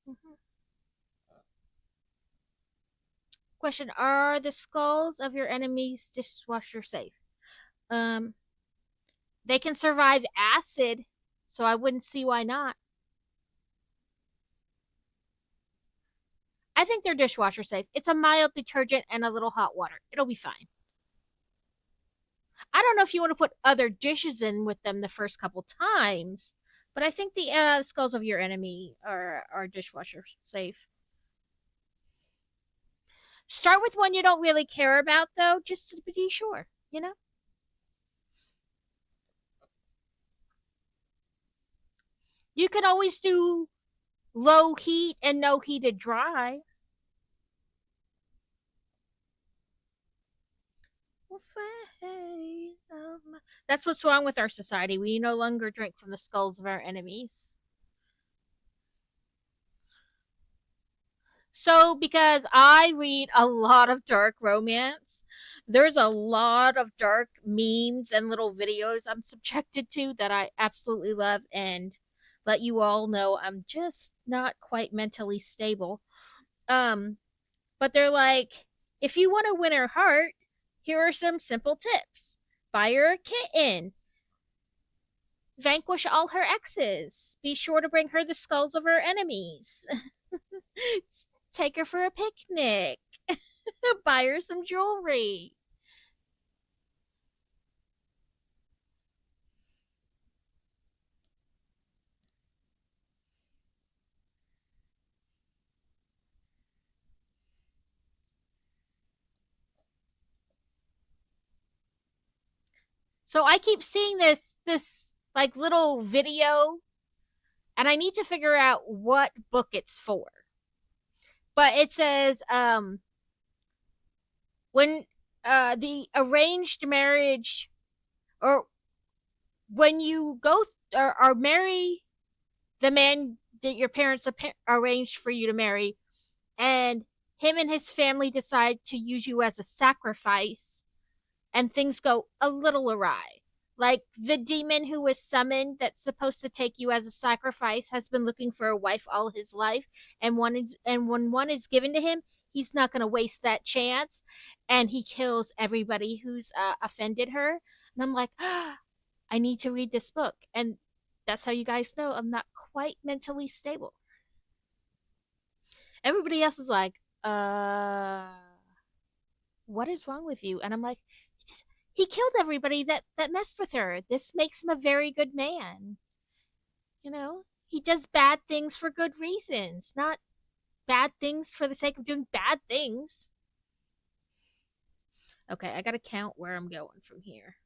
[SPEAKER 1] Mm-hmm. Question: are the skulls of your enemies dishwasher safe? Um, they can survive acid, so I wouldn't see why not. I think they're dishwasher safe. It's a mild detergent and a little hot water. It'll be fine. I don't know if you want to put other dishes in with them the first couple times, but I think the skulls of your enemy are dishwasher safe. Start with one you don't really care about, though, just to be sure, you know? You can always do low heat and no heated dry. That's what's wrong with our society. We no longer drink from the skulls of our enemies. So, because I read a lot of dark romance, there's a lot of dark memes and little videos I'm subjected to that I absolutely love, and let you all know I'm just not quite mentally stable. Um, but they're like, if you want to win her heart, here are some simple tips. Buy her a kitten. Vanquish all her exes. Be sure to bring her the skulls of her enemies. Take her for a picnic. Buy her some jewelry. So I keep seeing this like little video, and I need to figure out what book it's for. But it says when the arranged marriage, or when you go or marry the man that your parents arranged for you to marry, and him and his family decide to use you as a sacrifice, and things go a little awry. Like the demon who was summoned that's supposed to take you as a sacrifice has been looking for a wife all his life, and when one is given to him, he's not going to waste that chance, and he kills everybody who's offended her. And I'm like, I need to read this book, and that's how you guys know I'm not quite mentally stable. Everybody else is like, what is wrong with you? And I'm like, just, he killed everybody that messed with her. This makes him a very good man. You know, he does bad things for good reasons, not bad things for the sake of doing bad things. Okay, I gotta count where I'm going from here.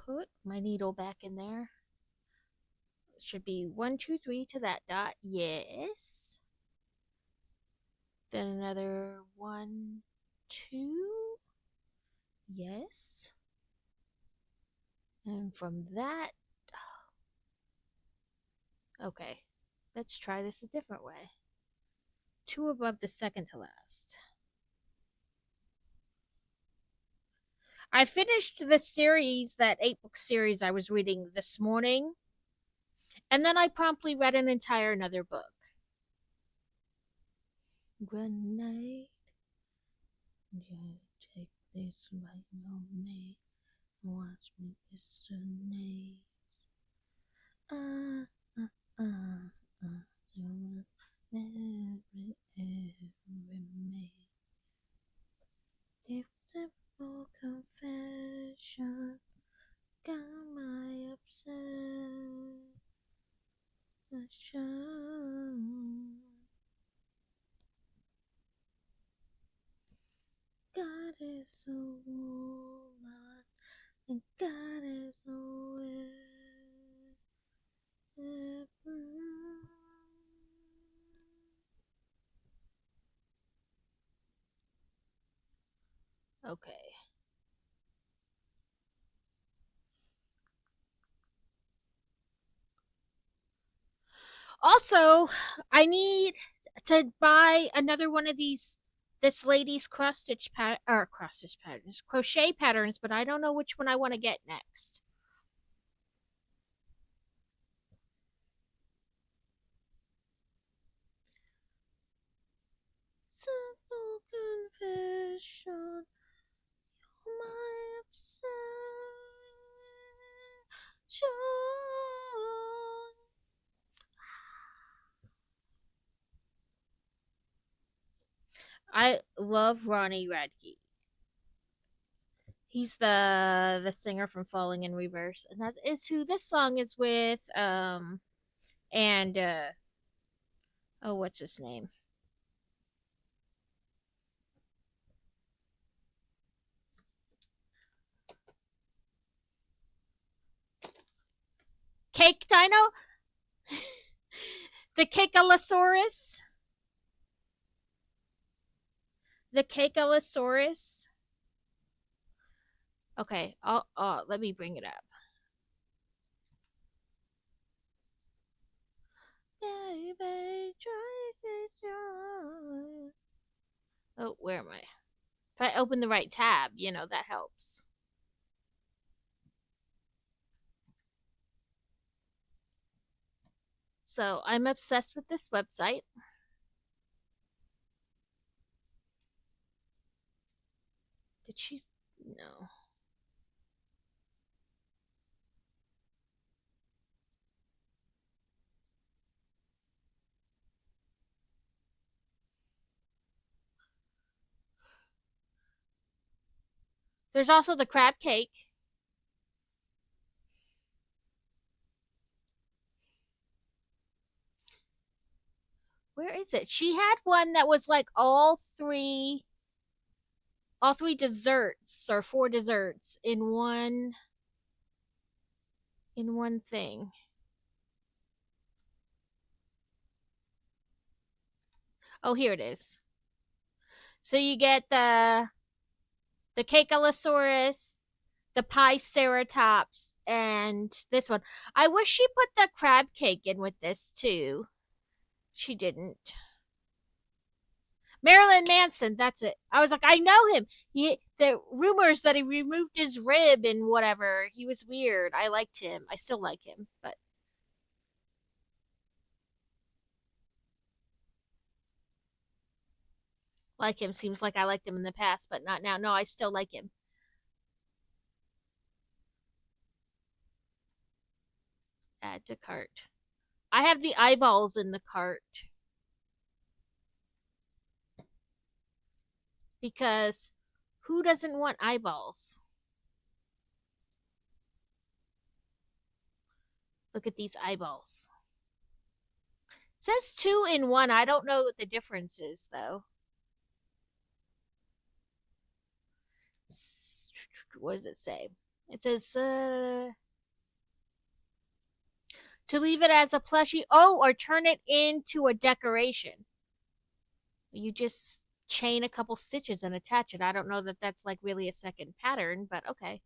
[SPEAKER 1] Put my needle back in there. It should be 1, 2, 3 to that dot. Yes. Then another 1, 2. Yes. And from that, okay, let's try this a different way. 2 above the second to last. I finished the series, that 8-book series I was reading this morning, and then I promptly read an entire another book. Good night. You take this right on me. Watch me destiny. Every me. If the full confession got my obsession. God is a woman, and God is a will. Okay. Also, I need to buy another one of these, this lady's cross stitch patterns, crochet patterns, but I don't know which one I want to get next. Simple confession, you're my obsession. I love Ronnie Radke. He's the singer from Falling in Reverse, and that is who this song is with. And oh, what's his name? Cake Dino, the Cakealosaurus, the Cakealosaurus. Okay, let me bring it up. Baby, try to try. Oh, where am I? If I open the right tab, that helps. So I'm obsessed with this website. Did she? No. There's also the crab cake. Where is it? She had one that was like all three desserts, or 4 desserts in one thing. Oh, here it is. So you get the Cakealosaurus, the Piceratops and this one. I wish she put the crab cake in with this too. She didn't. Marilyn Manson, that's it. I was like, I know him. The rumors that he removed his rib and whatever. He was weird. I liked him. I still like him, but like him seems like I liked him in the past, but not now. No, I still like him. Add to cart. I have the eyeballs in the cart because who doesn't want eyeballs? Look at these eyeballs. It says 2 in 1. I don't know what the difference is though. What does it say? It says to leave it as a plushie. Oh, or turn it into a decoration. You just chain a couple stitches and attach it. I don't know that that's like really a second pattern, but okay.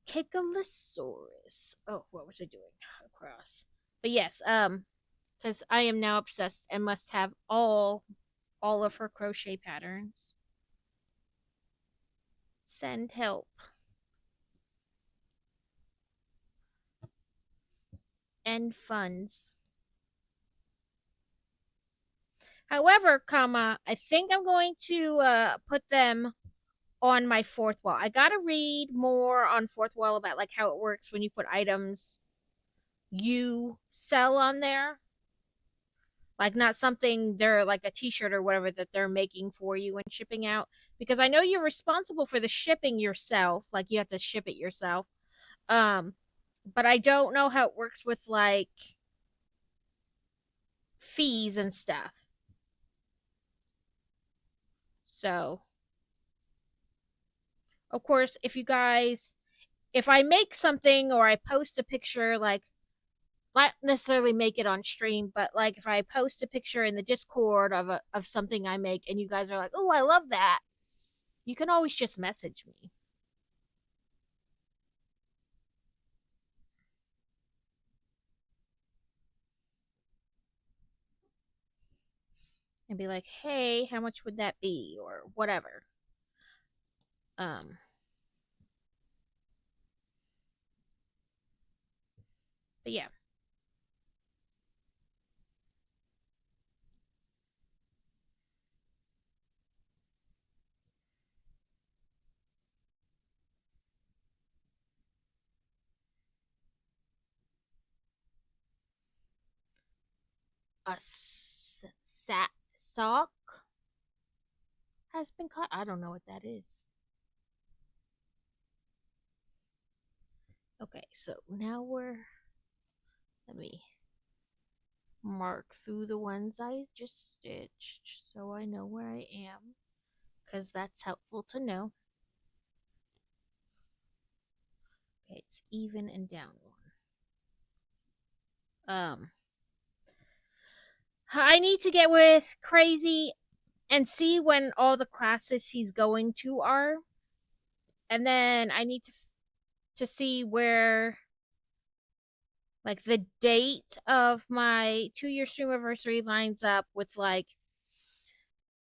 [SPEAKER 1] Kekalosaurus. Oh, what was I doing? Across. But yes, because I am now obsessed and must have all of her crochet patterns. Send help. End funds. However, comma, I think I'm going to put them on my fourth wall. I gotta read more on fourth wall about like how it works when you put items you sell on there. Like not something they're like a t-shirt or whatever that they're making for you and shipping out. Because I know you're responsible for the shipping yourself. Like you have to ship it yourself. Um, but I don't know how it works with like fees and stuff. So of course, if I make something or I post a picture, like not necessarily make it on stream, but like if I post a picture in the Discord of something I make and you guys are like, "Oh, I love that." You can always just message me and be like, "Hey, how much would that be?" or whatever. Um but yeah. A sock has been cut. I don't know what that is. Okay, so now let me mark through the ones I just stitched so I know where I am because that's helpful to know. Okay, it's even and down one. I need to get with Crazy and see when all the classes he's going to are, and then I need to see where like the date of my 2 year stream anniversary lines up with like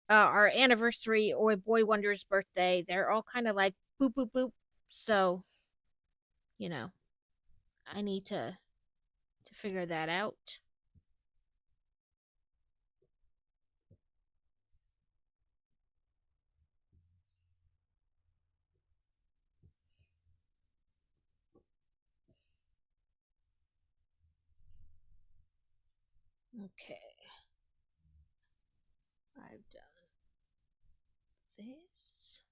[SPEAKER 1] our anniversary or Boy Wonder's birthday. They're all kind of like boop boop boop. So, you know, I need to figure that out. Okay. I've done this.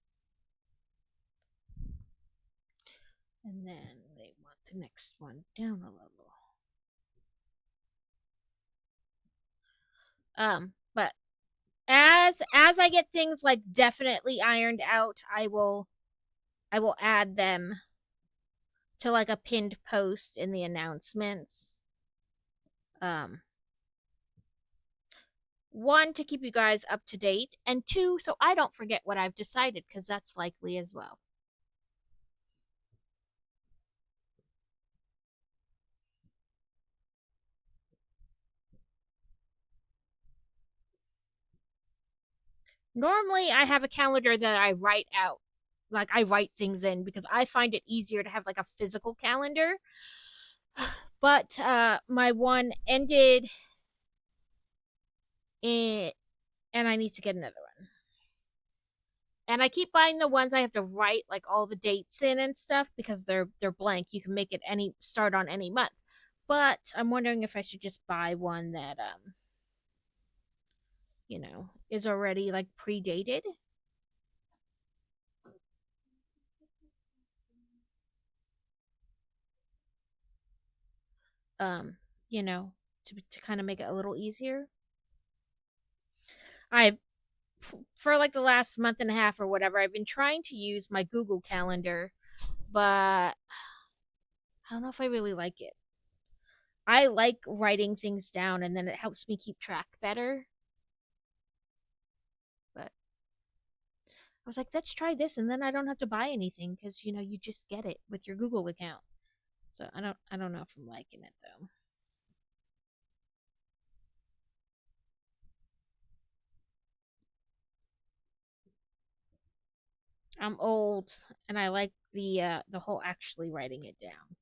[SPEAKER 1] And then they want the next one down a level. But as I get things like definitely ironed out, I will add them to like a pinned post in the announcements. Um one, to keep you guys up to date, and two, so I don't forget what I've decided, because that's likely as well. Normally, I have a calendar that I write out. Like, I write things in because I find it easier to have like a physical calendar. But my one ended in, and I need to get another one. And I keep buying the ones I have to write like all the dates in and stuff because they're blank. You can make it any start on any month. But I'm wondering if I should just buy one that is already like predated. Um, to kind of make it a little easier. I For like the last month and a half or whatever, I've been trying to use my Google Calendar, but I don't know if I really like it. I like writing things down and then it helps me keep track better. But I was like, let's try this and then I don't have to buy anything because you just get it with your Google account. So I don't know if I'm liking it though. I'm old and I like the whole actually writing it down.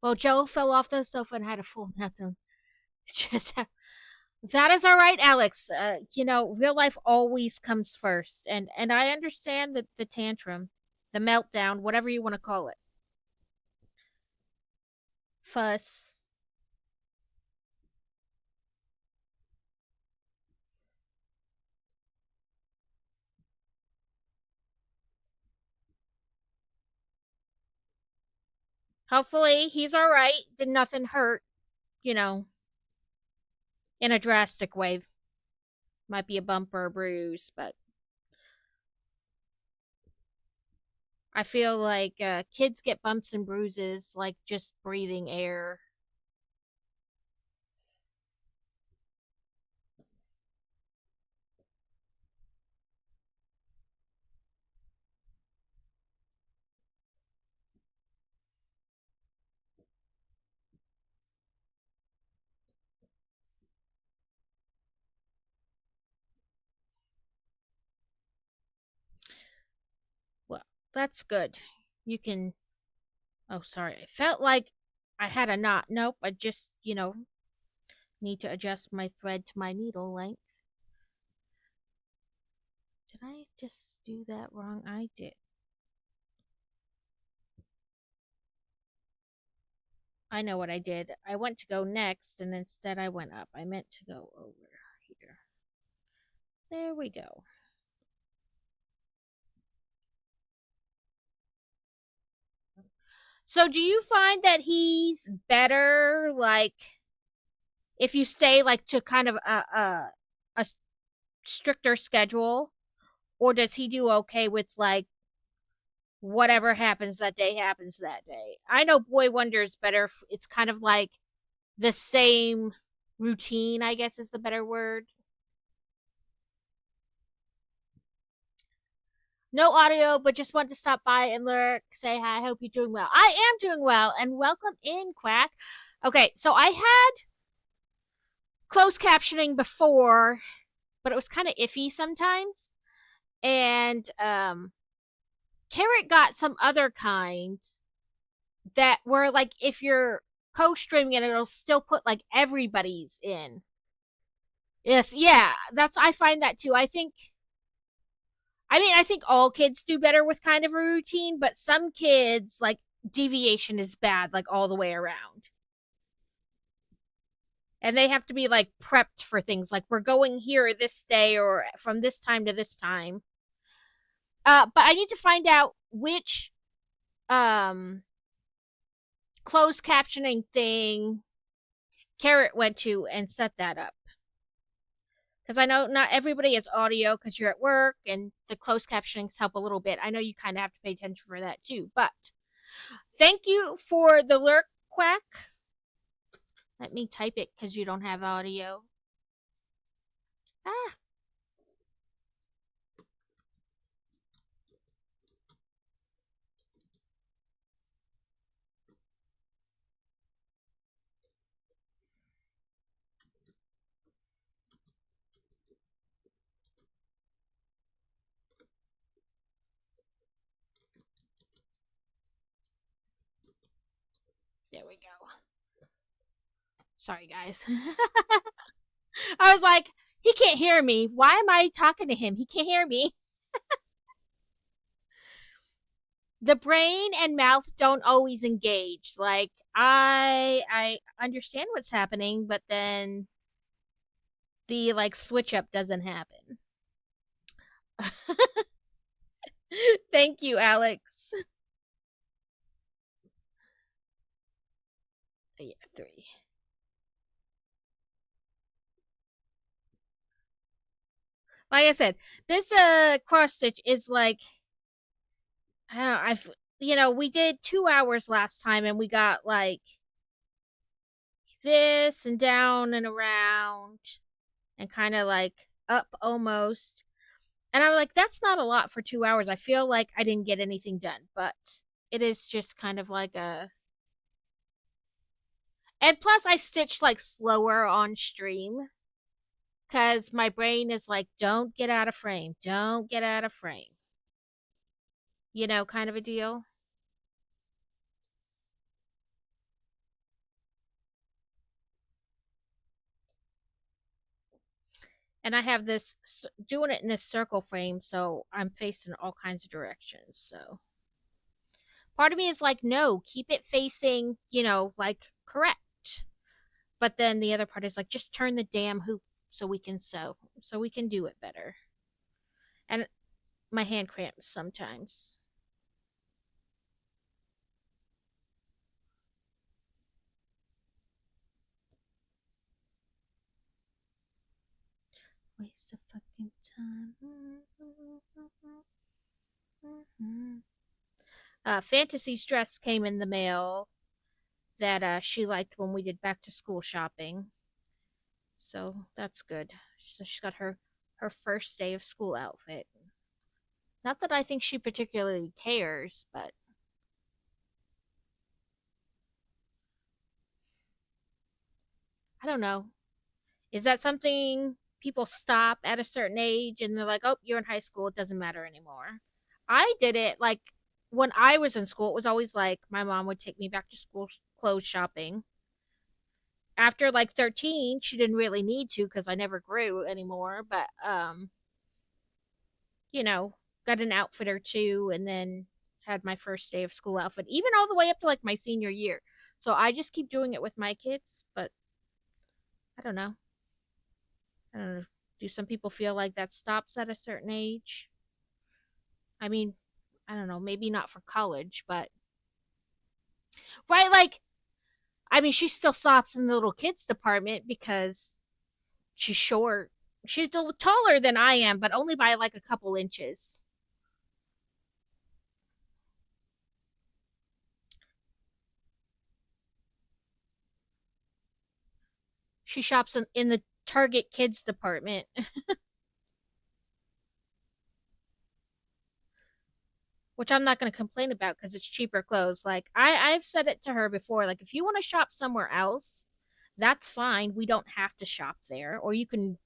[SPEAKER 1] Well, Joe fell off the sofa and had a full meltdown. Just that is all right, Alex. Real life always comes first, and I understand the tantrum, the meltdown, whatever you want to call it, fuss. Hopefully, he's all right. Did nothing hurt, you know, in a drastic way. Might be a bump or a bruise, but I feel like kids get bumps and bruises like just breathing air. Well, that's good. You can. Oh, sorry. I felt like I had a knot. Nope. I just, need to adjust my thread to my needle length. Did I just do that wrong? I did. I know what I did. I went to go next and instead I went up. I meant to go over here. There we go. So do you find that he's better like if you stay like to kind of a stricter schedule, or does he do okay with like whatever happens that day? I know Boy Wonder is better if it's kind of like the same routine, I guess is the better word. No audio, but just want to stop by and lurk, say hi. I hope you're doing well. I am doing well, and welcome in, Quack. Okay, so I had closed captioning before, but it was kind of iffy sometimes. And Carrot got some other kind that were like if you're co-streaming it, it'll still put like everybody's in. Yes, yeah, that's I find that too. I think all kids do better with kind of a routine, but some kids like deviation is bad like all the way around. And they have to be like prepped for things like we're going here this day or from this time to this time. But I need to find out which um closed captioning thing Carrot went to and set that up. Because I know not everybody has audio because you're at work and the closed captionings help a little bit. I know you kind of have to pay attention for that too. But thank you for the lurk, Quack. Let me type it because you don't have audio. Ah, there we go. Sorry, guys. I was like, he can't hear me. Why am I talking to him? He can't hear me. The brain and mouth don't always engage. Like I understand what's happening, but then the like switch up doesn't happen. Thank you, Alex. Yeah, 3. Like I said, this cross stitch is like I don't know, we did 2 hours last time and we got like this and down and around and kind of like up almost. And I'm like, that's not a lot for 2 hours. I feel like I didn't get anything done, but it is just kind of like a. And plus, I stitched like slower on stream because my brain is like, don't get out of frame. Don't get out of frame. Kind of a deal. And I have this doing it in this circle frame, so I'm facing all kinds of directions. So part of me is like, no, keep it facing, like correct. But then the other part is like, just turn the damn hoop so we can sew, so we can do it better. And my hand cramps sometimes. Waste of fucking time. Fantasy's dress came in the mail that she liked when we did back to school shopping. So that's good. So she's got her first day of school outfit. Not that I think she particularly cares, but I don't know. Is that something people stop at a certain age and they're like, "Oh, you're in high school, it doesn't matter anymore." I did it like when I was in school, it was always like my mom would take me back to school clothes shopping. After like 13, she didn't really need to cuz I never grew anymore, but you know, got an outfit or two and then had my first day of school outfit, even all the way up to like my senior year. So I just keep doing it with my kids, but I don't know. I don't know. Do some people feel like that stops at a certain age? I mean, I don't know, maybe not for college, but right, like I mean, she still stops in the little kids department because she's short. She's a little taller than I am, but only by like a couple inches. She shops in the Target kids department. Which I'm not going to complain about because it's cheaper clothes. Like I've said it to her before. Like if you want to shop somewhere else, that's fine. We don't have to shop there, or you can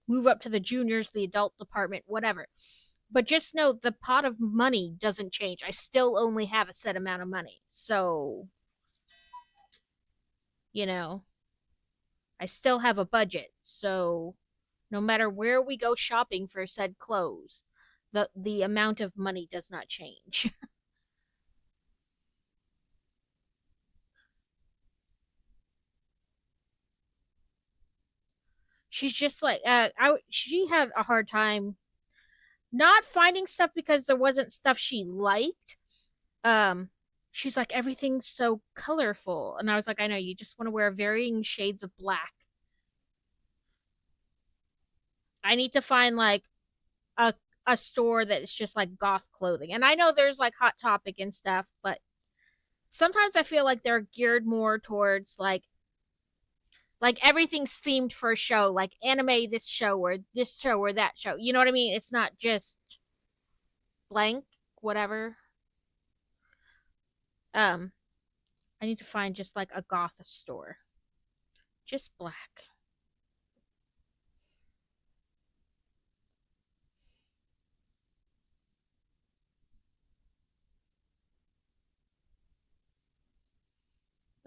[SPEAKER 1] move up to the juniors, the adult department, whatever. But just know the pot of money doesn't change. I still only have a set amount of money, so you know I still have a budget. So no matter where we go shopping for said clothes, the amount of money does not change. She's just like she had a hard time not finding stuff because there wasn't stuff she liked. um she's like, everything's so colorful, and I was like, I know, you just want to wear varying shades of black. I need to find like a store that is just like goth clothing, and I know there's like Hot Topic and stuff, but sometimes I feel like they're geared more towards like Like everything's themed for a show, like anime this show or that show. You know what I mean? It's not just blank, whatever. Um, I need to find just like a goth store. Just black.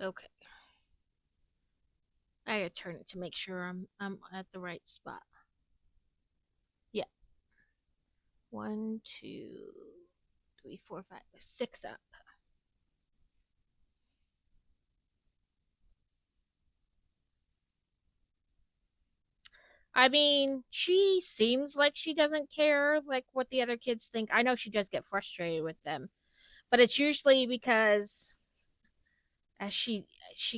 [SPEAKER 1] Okay. I gotta turn it to make sure I'm at the right spot. Yeah. One, two, three, four, five, six up. I mean, she seems like she doesn't care like what the other kids think. I know she does get frustrated with them, but it's usually because as she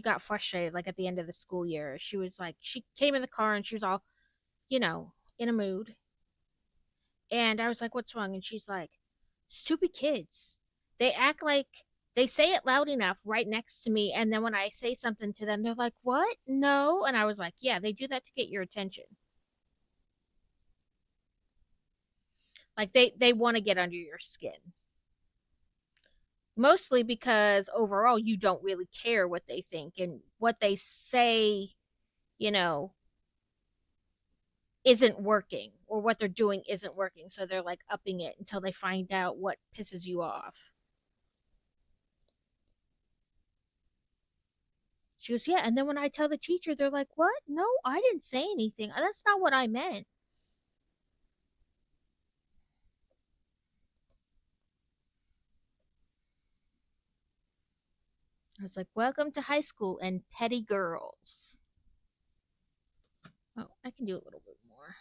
[SPEAKER 1] got frustrated like at the end of the school year. She was like she came in the car and she was all, in a mood. And I was like, "What's wrong?" And she's like, "Stupid kids. They act like they say it loud enough right next to me, and then when I say something to them, they're like, 'What? No.'" And I was like, "Yeah, they do that to get your attention. Like they want to get under your skin. Mostly because overall you don't really care what they think and what they say, you know, isn't working or what they're doing isn't working. So they're like upping it until they find out what pisses you off." She goes, "Yeah." And then when I tell the teacher, they're like, "What? No, I didn't say anything. That's not what I meant." I was like, "Welcome to high school and petty girls." Oh, I can do a little bit more.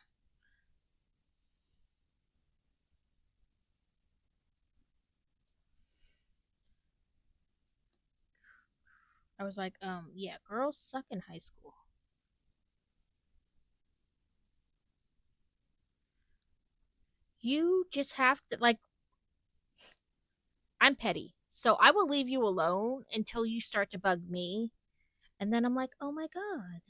[SPEAKER 1] I was like, yeah, girls suck in high school. You just have to, like, I'm petty. So I will leave you alone until you start to bug me. And then I'm like, "Oh my God,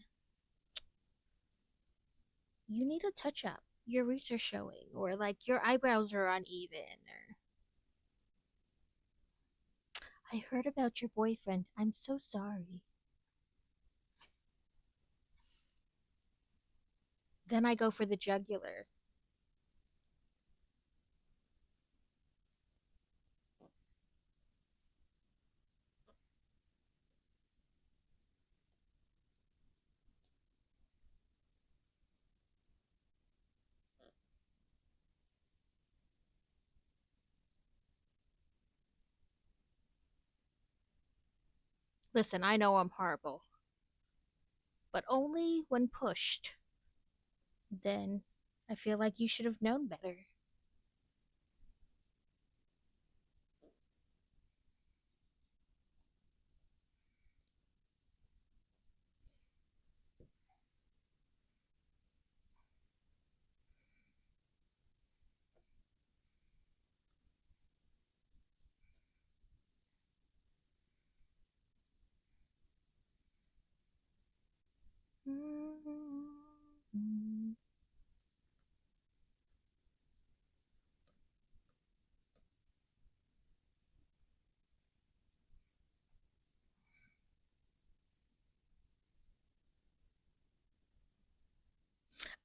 [SPEAKER 1] you need a touch up. Your roots are showing, or like your eyebrows are uneven, or I heard about your boyfriend. I'm so sorry." Then I go for the jugular. Listen, I know I'm horrible, but only when pushed. Then I feel like you should have known better.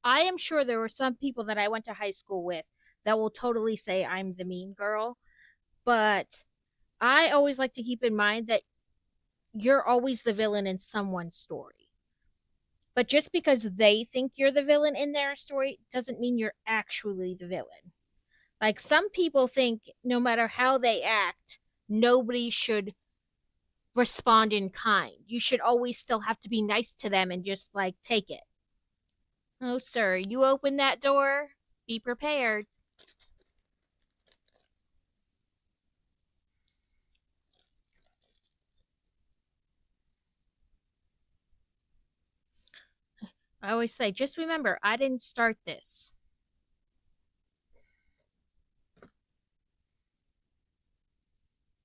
[SPEAKER 1] I am sure there were some people that I went to high school with that will totally say I'm the mean girl, but I always like to keep in mind that you're always the villain in someone's story. But just because they think you're the villain in their story doesn't mean you're actually the villain. Like some people think no matter how they act, nobody should respond in kind. You should always still have to be nice to them and just like take it. Oh, sir, you open that door, be prepared. I always say, just remember, I didn't start this.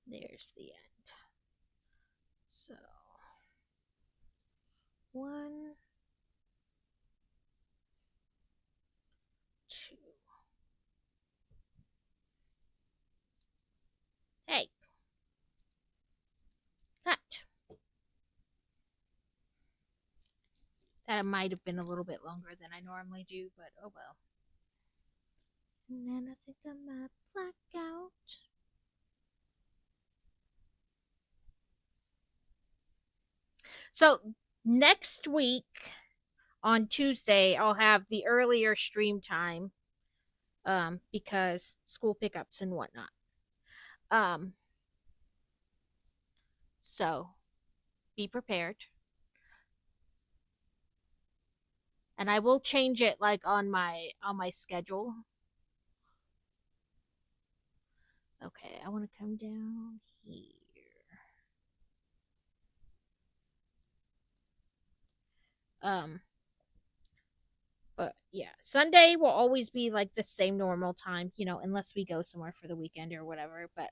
[SPEAKER 1] There's the end. So, One, two. Hey, that. That might have been a little bit longer than I normally do, but oh well. And then I think I might black out. So next week on Tuesday, I'll have the earlier stream time, because school pickups and whatnot. Um, so be prepared, and I will change it like on my schedule. Okay, I want to come down here. Um, but yeah, Sunday will always be like the same normal time, unless we go somewhere for the weekend or whatever. But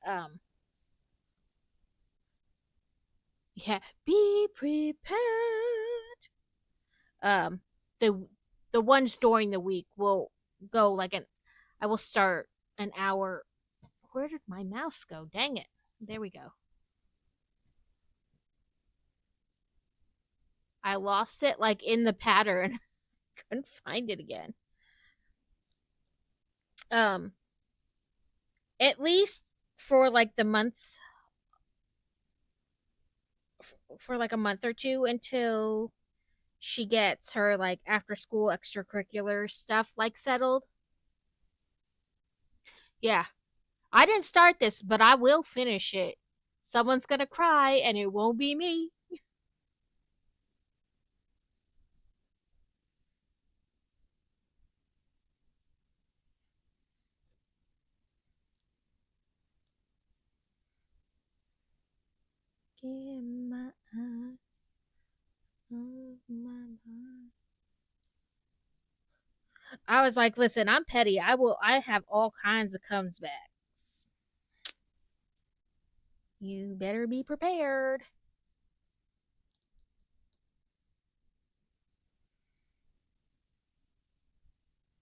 [SPEAKER 1] yeah, be prepared. Um, the the ones during the week will go like an. I will start an hour. Where did my mouse go? Dang it! There we go. I lost it like in the pattern. Couldn't find it again. Um, at least for like the month, for like a month or two until she gets her like after school extracurricular stuff like settled. Yeah, I didn't start this, but I will finish it. Someone's gonna cry, and it won't be me. Get my eyes on my mind. I was like, listen, I'm petty. I have all kinds of comes backs. You better be prepared.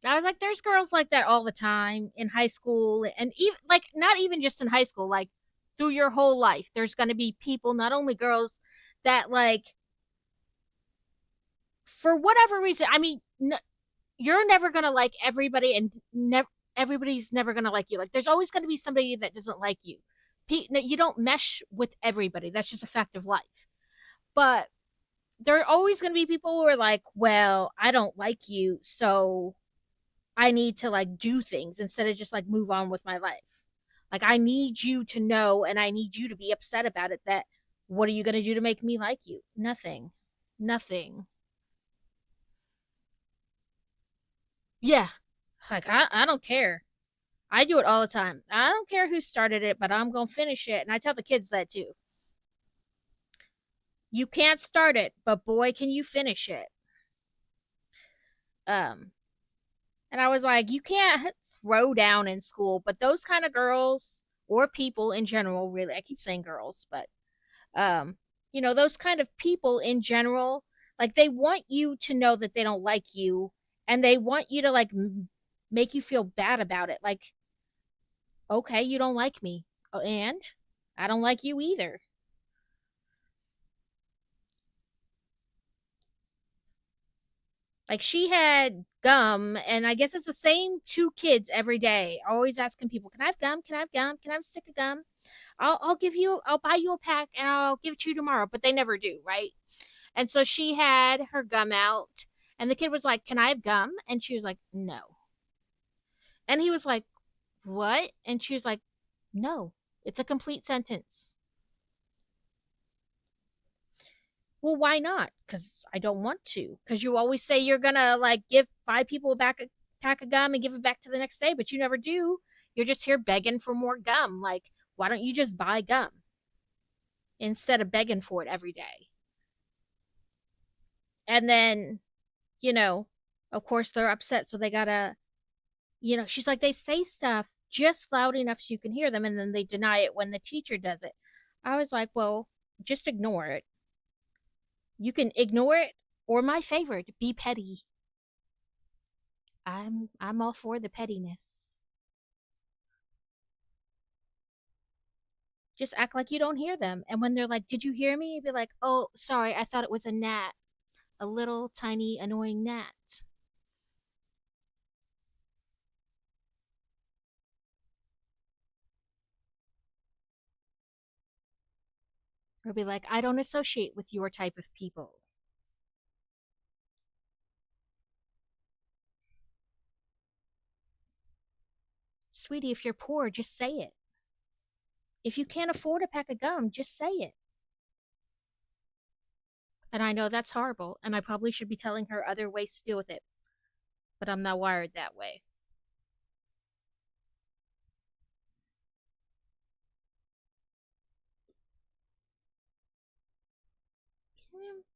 [SPEAKER 1] I was like, there's girls like that all the time in high school, and even like not even just in high school, like through your whole life. There's going to be people, not only girls, that like for whatever reason. I mean, you're never going to like everybody, and everybody's never going to like you. Like, there's always going to be somebody that doesn't like you. You don't mesh with everybody. That's just a fact of life. But there are always going to be people who are like, well, I don't like you, so I need to like do things instead of just like move on with my life. Like, I need you to know, and I need you to be upset about it, that what are you going to do to make me like you? Nothing. Nothing. Yeah. Like, I don't care. I do it all the time. I don't care who started it, but I'm going to finish it. And I tell the kids that too. You can't start it, but boy, can you finish it. Um, and I was like, you can't throw down in school, but those kind of girls or people in general, really, I keep saying girls, but um, those kind of people in general, like they want you to know that they don't like you, and they want you to like make you feel bad about it. Like, okay, you don't like me, and I don't like you either. Like, she had gum, and I guess it's the same two kids every day, always asking people, "Can I have gum? Can I have gum? Can I have a stick of gum? I'll buy you a pack, and I'll give it to you tomorrow." But they never do, right? And so she had her gum out, and the kid was like, "Can I have gum?" And she was like, "No." And he was like, "What?" And she was like, "No. It's a complete sentence." Well, why not? Because I don't want to. Because you always say you're gonna like buy people back a pack of gum and give it back to the next day, but you never do. You're just here begging for more gum. Like, why don't you just buy gum instead of begging for it every day? And then, you know, of course they're upset, so they gotta, she's like, they say stuff just loud enough so you can hear them, and then they deny it when the teacher does it. I was like, well, just ignore it. You can ignore it, Or my favorite, be petty. I'm all for the pettiness. Just act like you don't hear them. And when they're like, "Did you hear me?" You'd be like, "Oh, sorry, I thought it was a gnat. A little tiny annoying gnat." Or be like, "I don't associate with your type of people." Sweetie, if you're poor, just say it. If you can't afford a pack of gum, just say it. And I know that's horrible, and I probably should be telling her other ways to deal with it, but I'm not wired that way.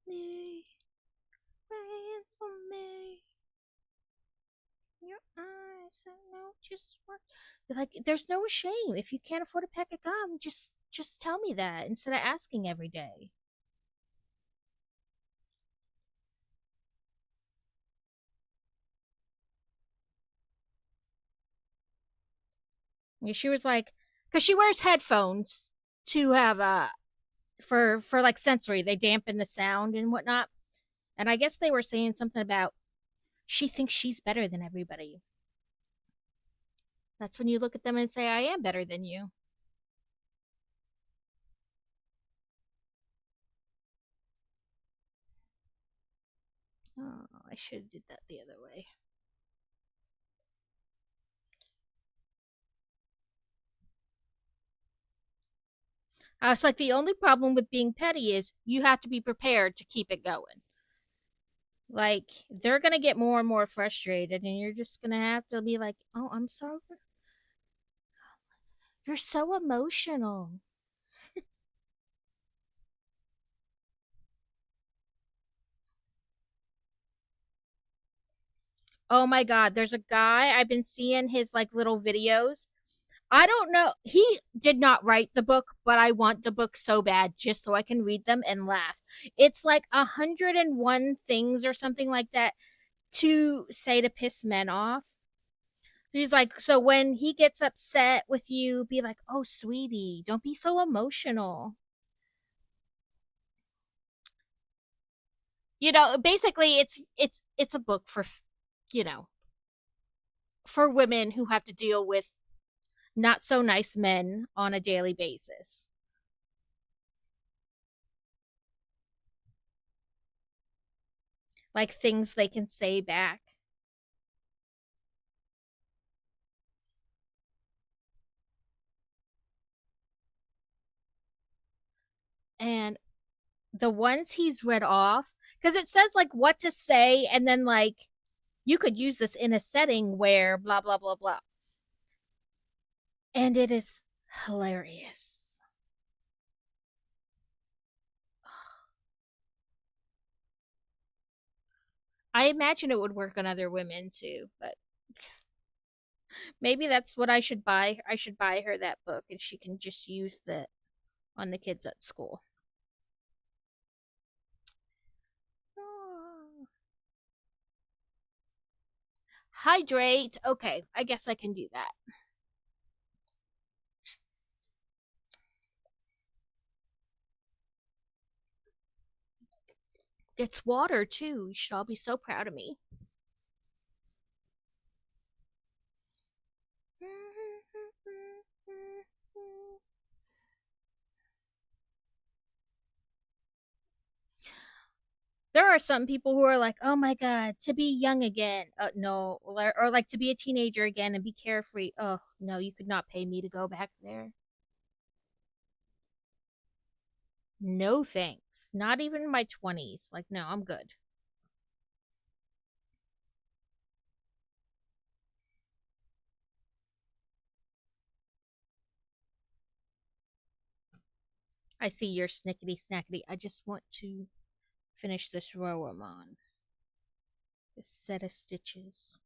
[SPEAKER 1] Me, praying for me. Your eyes, I know just what. Like, there's no shame. If you can't afford a pack of gum, just tell me that instead of asking every day. She was like, because she wears headphones to have for like sensory, they dampen the sound and whatnot. And I guess they were saying something about she thinks she's better than everybody. That's when you look at them and say, I am better than you. Oh, I should have did that the other way. I was like, the only problem with being petty is you have to be prepared to keep it going. Like, they're going to get more and more frustrated, and you're just going to have to be like, oh, I'm sorry. You're so emotional. Oh my God, there's a guy, I've been seeing his like little videos. I don't know. He did not write the book, but I want the book so bad just so I can read them and laugh. It's like 101 things or something like that to say to piss men off. He's like, so when he gets upset with you, be like, "Oh, sweetie, don't be so emotional." Basically, it's a book for, you know, for women who have to deal with not so nice men on a daily basis. Like things they can say back. And the ones he's read off, because it says like what to say, and then like you could use this in a setting where blah blah blah blah. And it is hilarious. I imagine it would work on other women too, but maybe that's what I should buy. I should buy her that book and she can just use that on the kids at school. Oh. Hydrate. Okay, I guess I can do that. It's water too. You should all be so proud of me. There are some people who are like, "Oh my god, to be young again." No, or like to be a teenager again and be carefree. Oh no, you could not pay me to go back there. No thanks. Not even in my 20s. Like, no, I'm good. I see your snickety snackety. I just want to finish this row I'm on. This set of stitches.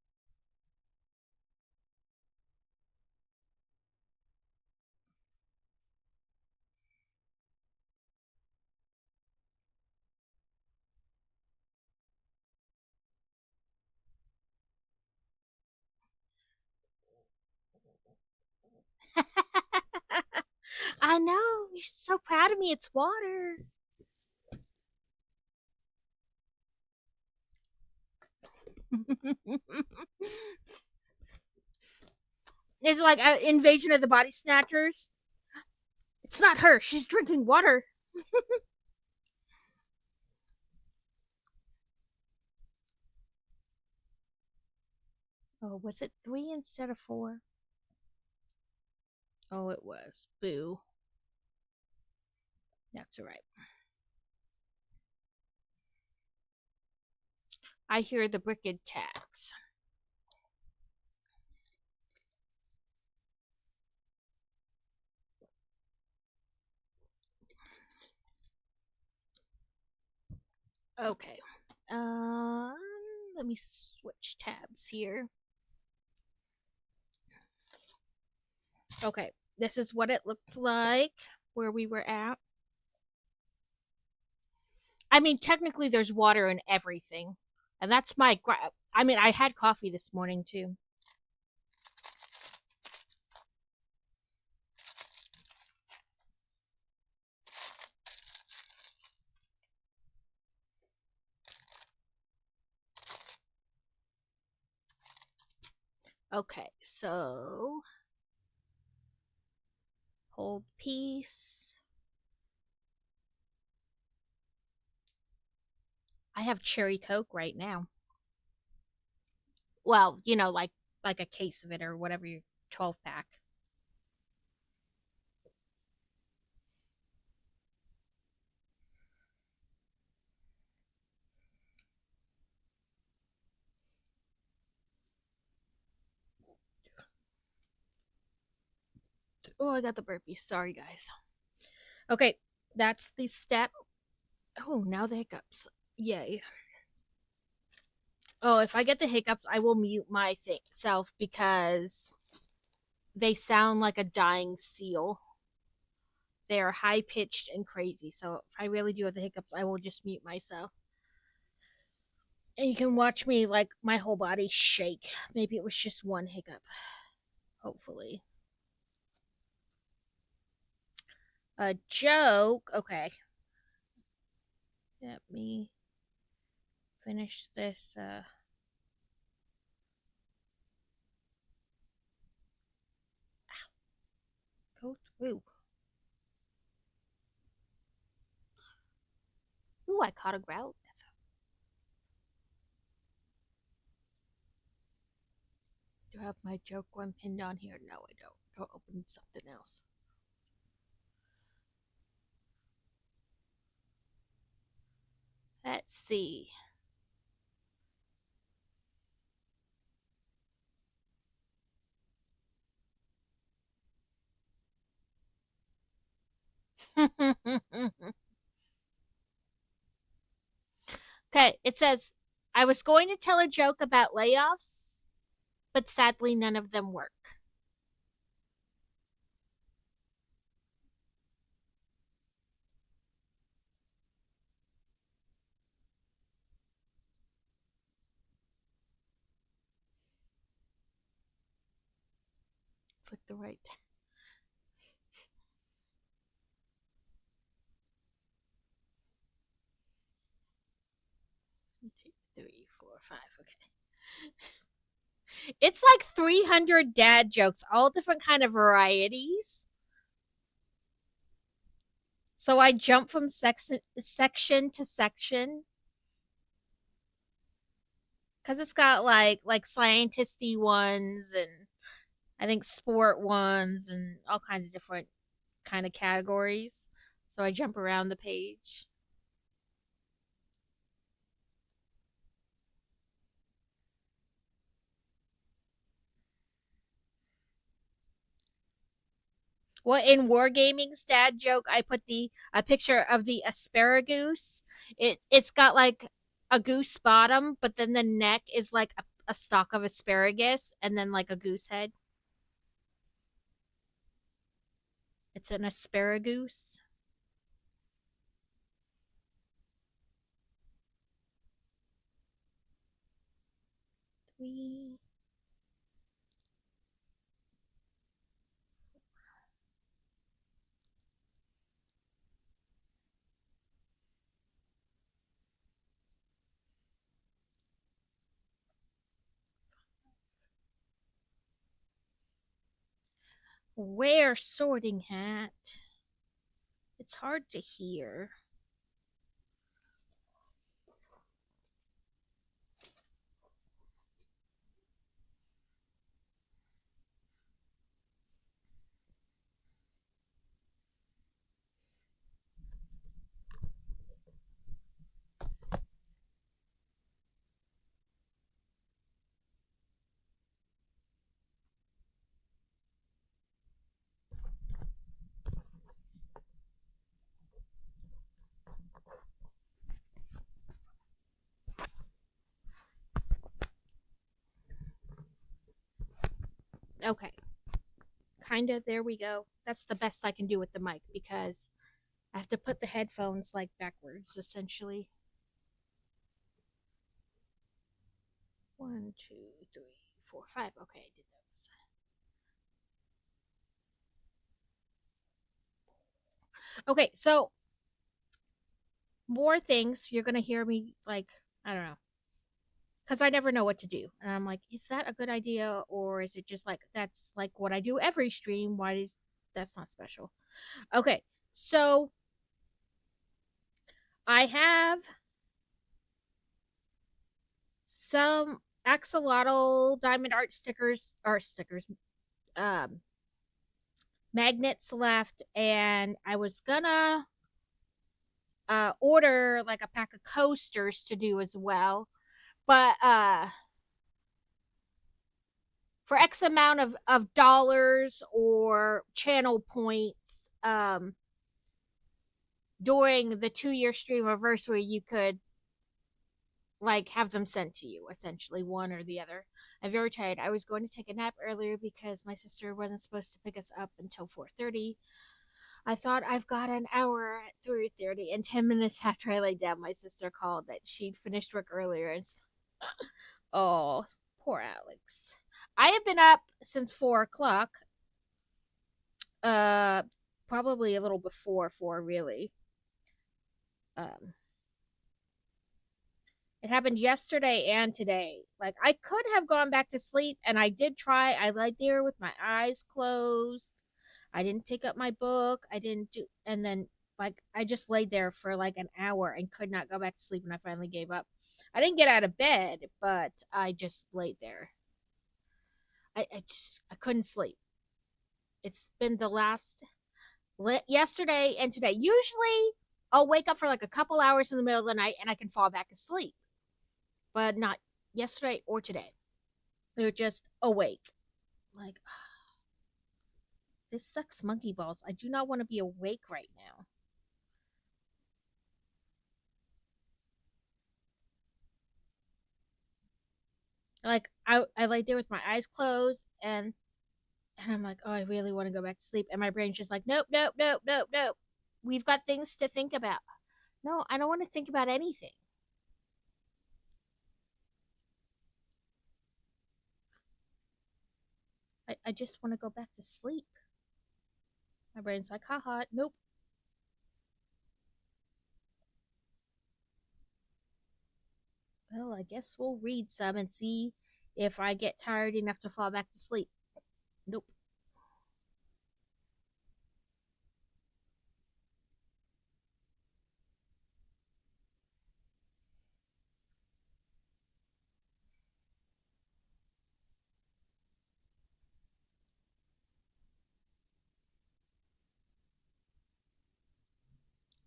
[SPEAKER 1] I know. You're so proud of me. It's water. It's like an invasion of the body snatchers. It's not her. She's drinking water. Oh, was it 3 instead of 4? Oh, it was. Boo. That's all right. I hear the bricked tax. Okay. Um, Let me switch tabs here. Okay, this is what it looked like where we were at. I mean, technically, there's water in everything, and that's my. I mean, I had coffee this morning too. Okay, so hold peace. I have cherry coke right now. Well, like a case of it or whatever your 12 pack. Oh, I got the burpees. Sorry, guys. Okay, that's the step. Oh, now the hiccups. Yay. Oh, if I get the hiccups, I will mute my self because they sound like a dying seal. They are high pitched and crazy. So if I really do have the hiccups, I will just mute myself. And you can watch me like my whole body shake. Maybe it was just one hiccup. Hopefully. A joke. Okay. Let me finish this. Go through. Ooh, I caught a grout. Do I have my joke one pinned on here? No, I don't. Go open something else. Let's see. Okay, it says, I was going to tell a joke about layoffs, but sadly none of them work. Click the right. 1, 2, 3, 4, 5. Okay. It's like 300 dad jokes, all different kind of varieties. So I jump from section to section because it's got like scientisty ones and I think sport ones and all kinds of different kind of categories. So I jump around the page. Well, in Wargaming's dad joke, I put a picture of the asparagus. It's got like a goose bottom, but then the neck is like a stalk of asparagus, and then like a goose head. It's an asparagus. Three. Wear sorting hat. It's hard to hear. Okay. Kind of. There we go. That's the best I can do with the mic because I have to put the headphones like backwards, essentially. 1, 2, 3, 4, 5. Okay, I did those. Okay, so more things. You're gonna hear me like, I don't know, because I never know what to do, and I'm like, is that a good idea, or is it just like that's like what I do every stream? Why is that's not special? Okay, so I have some axolotl diamond art stickers, um, magnets left, and I was gonna order like a pack of coasters to do as well, but for X amount of dollars or channel points, during the 2 year stream anniversary, you could like have them sent to you, essentially one or the other. I'm very tired. I was going to take a nap earlier because my sister wasn't supposed to pick us up until 4:30. I thought I've got an hour at 3:30, and 10 minutes after I laid down, my sister called that she'd finished work earlier. And oh, poor Alex. I have been up since 4 o'clock. Uh, Probably a little before 4, really. Um, it happened yesterday and today. Like I could have gone back to sleep, and I did try. I laid there with my eyes closed. I didn't pick up my book. I didn't do, and then like I just laid there for like an hour and could not go back to sleep, and I finally gave up. I didn't get out of bed, but I just laid there. I couldn't sleep. It's been the last yesterday and today. Usually I'll wake up for like a couple hours in the middle of the night and I can fall back asleep, but not yesterday or today. They're just awake. Like, this sucks monkey balls. I do not want to be awake right now. Like I lay there with my eyes closed, and I'm like, oh, I really want to go back to sleep. And my brain's just like, nope, nope, nope, nope, nope. We've got things to think about. No, I don't want to think about anything. I just want to go back to sleep. My brain's like, haha, nope. Well, I guess we'll read some and see if I get tired enough to fall back to sleep. Nope.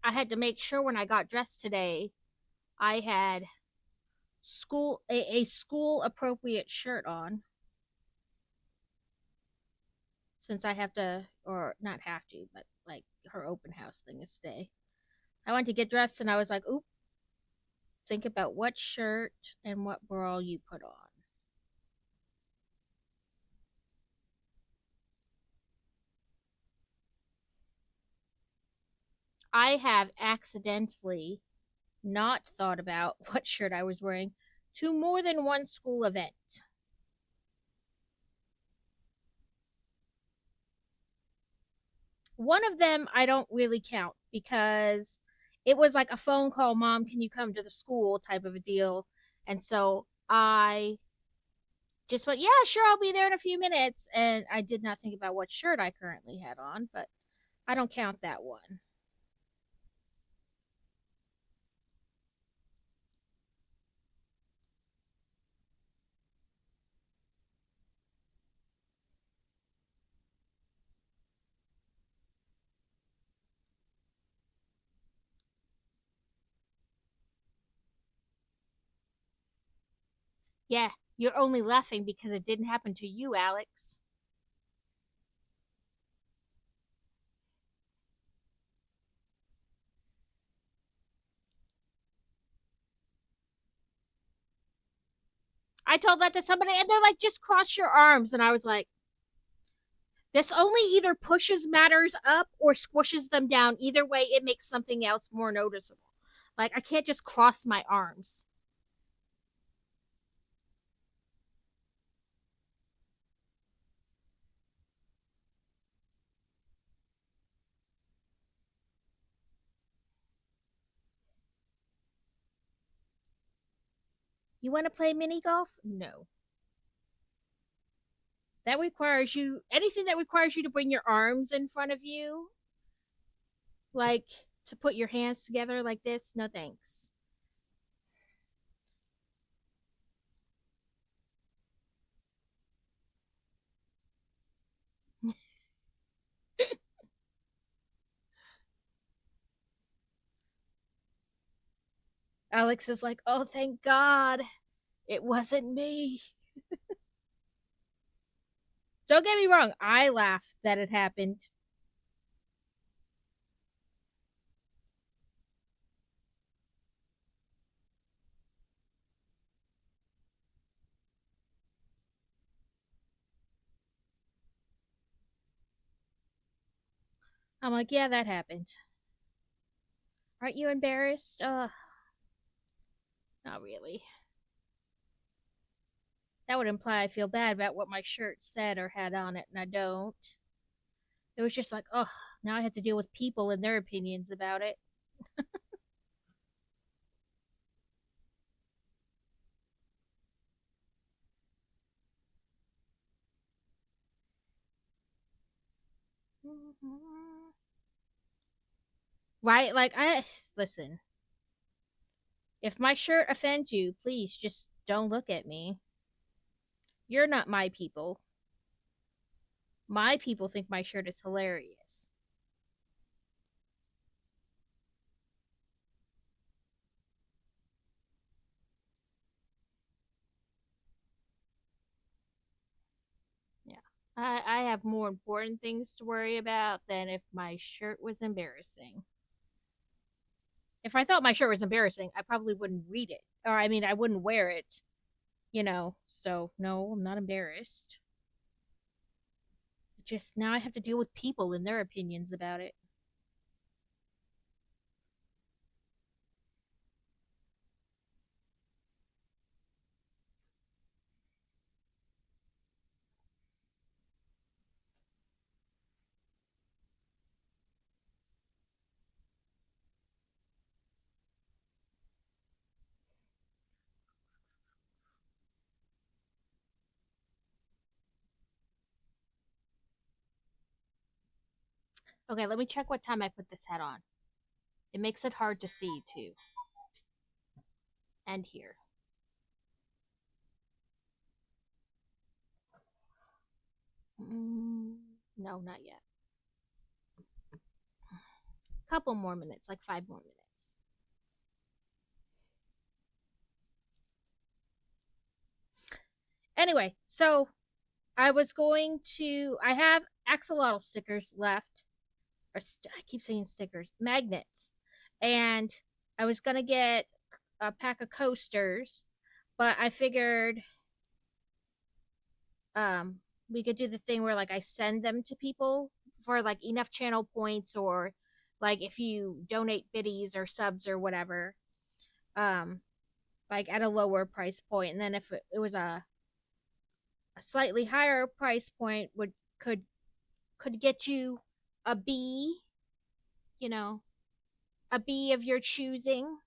[SPEAKER 1] I had to make sure when I got dressed today, I had a school appropriate shirt on, since I have to, or not have to, but like her open house thing is today. I went to get dressed and I was like, oop, think about what shirt and what bra you put on. I have accidentally not thought about what shirt I was wearing to more than one school event. One of them I don't really count because it was like a phone call, Mom, can you come to the school type of a deal. And so I Just went, yeah, sure, I'll be there in a few minutes. And I did not think about what shirt I currently had on, but I don't count that one. Yeah, you're only laughing because it didn't happen to you, Alex. I told that to somebody and they're like, just cross your arms. And I was like, this only either pushes matters up or squishes them down. Either way, it makes something else more noticeable. Like, I can't just cross my arms. You want to play mini golf? No. That requires you, anything that requires you to bring your arms in front of you, like to put your hands together like this, no thanks. Alex is like, oh, thank God it wasn't me. Don't get me wrong, I laughed that it happened. I'm like, yeah, that happened. Aren't you embarrassed? Not really. That would imply I feel bad about what my shirt said or had on it, and I don't. It was just like, oh, now I have to deal with people and their opinions about it. Right? Like, I listen. If my shirt offends you, please just don't look at me. You're not my people. My people think my shirt is hilarious. Yeah. I have more important things to worry about than if my shirt was embarrassing. If I thought my shirt was embarrassing, I probably wouldn't read it. Or, I mean, I wouldn't wear it, you know. So, no, I'm not embarrassed. Just now I have to deal with people and their opinions about it. Okay, let me check what time I put this hat on. It makes it hard to see, too. And here. No, not yet. Couple more minutes, like 5 more minutes. Anyway, so I was going to. I have axolotl stickers left. I keep saying stickers, magnets, and I was gonna get a pack of coasters, but I figured um we could do the thing where like I send them to people for like enough channel points or like if you donate biddies or subs or whatever, um like at a lower price point, and then if it was a slightly higher price point would could get you a bee, you know, a bee of your choosing.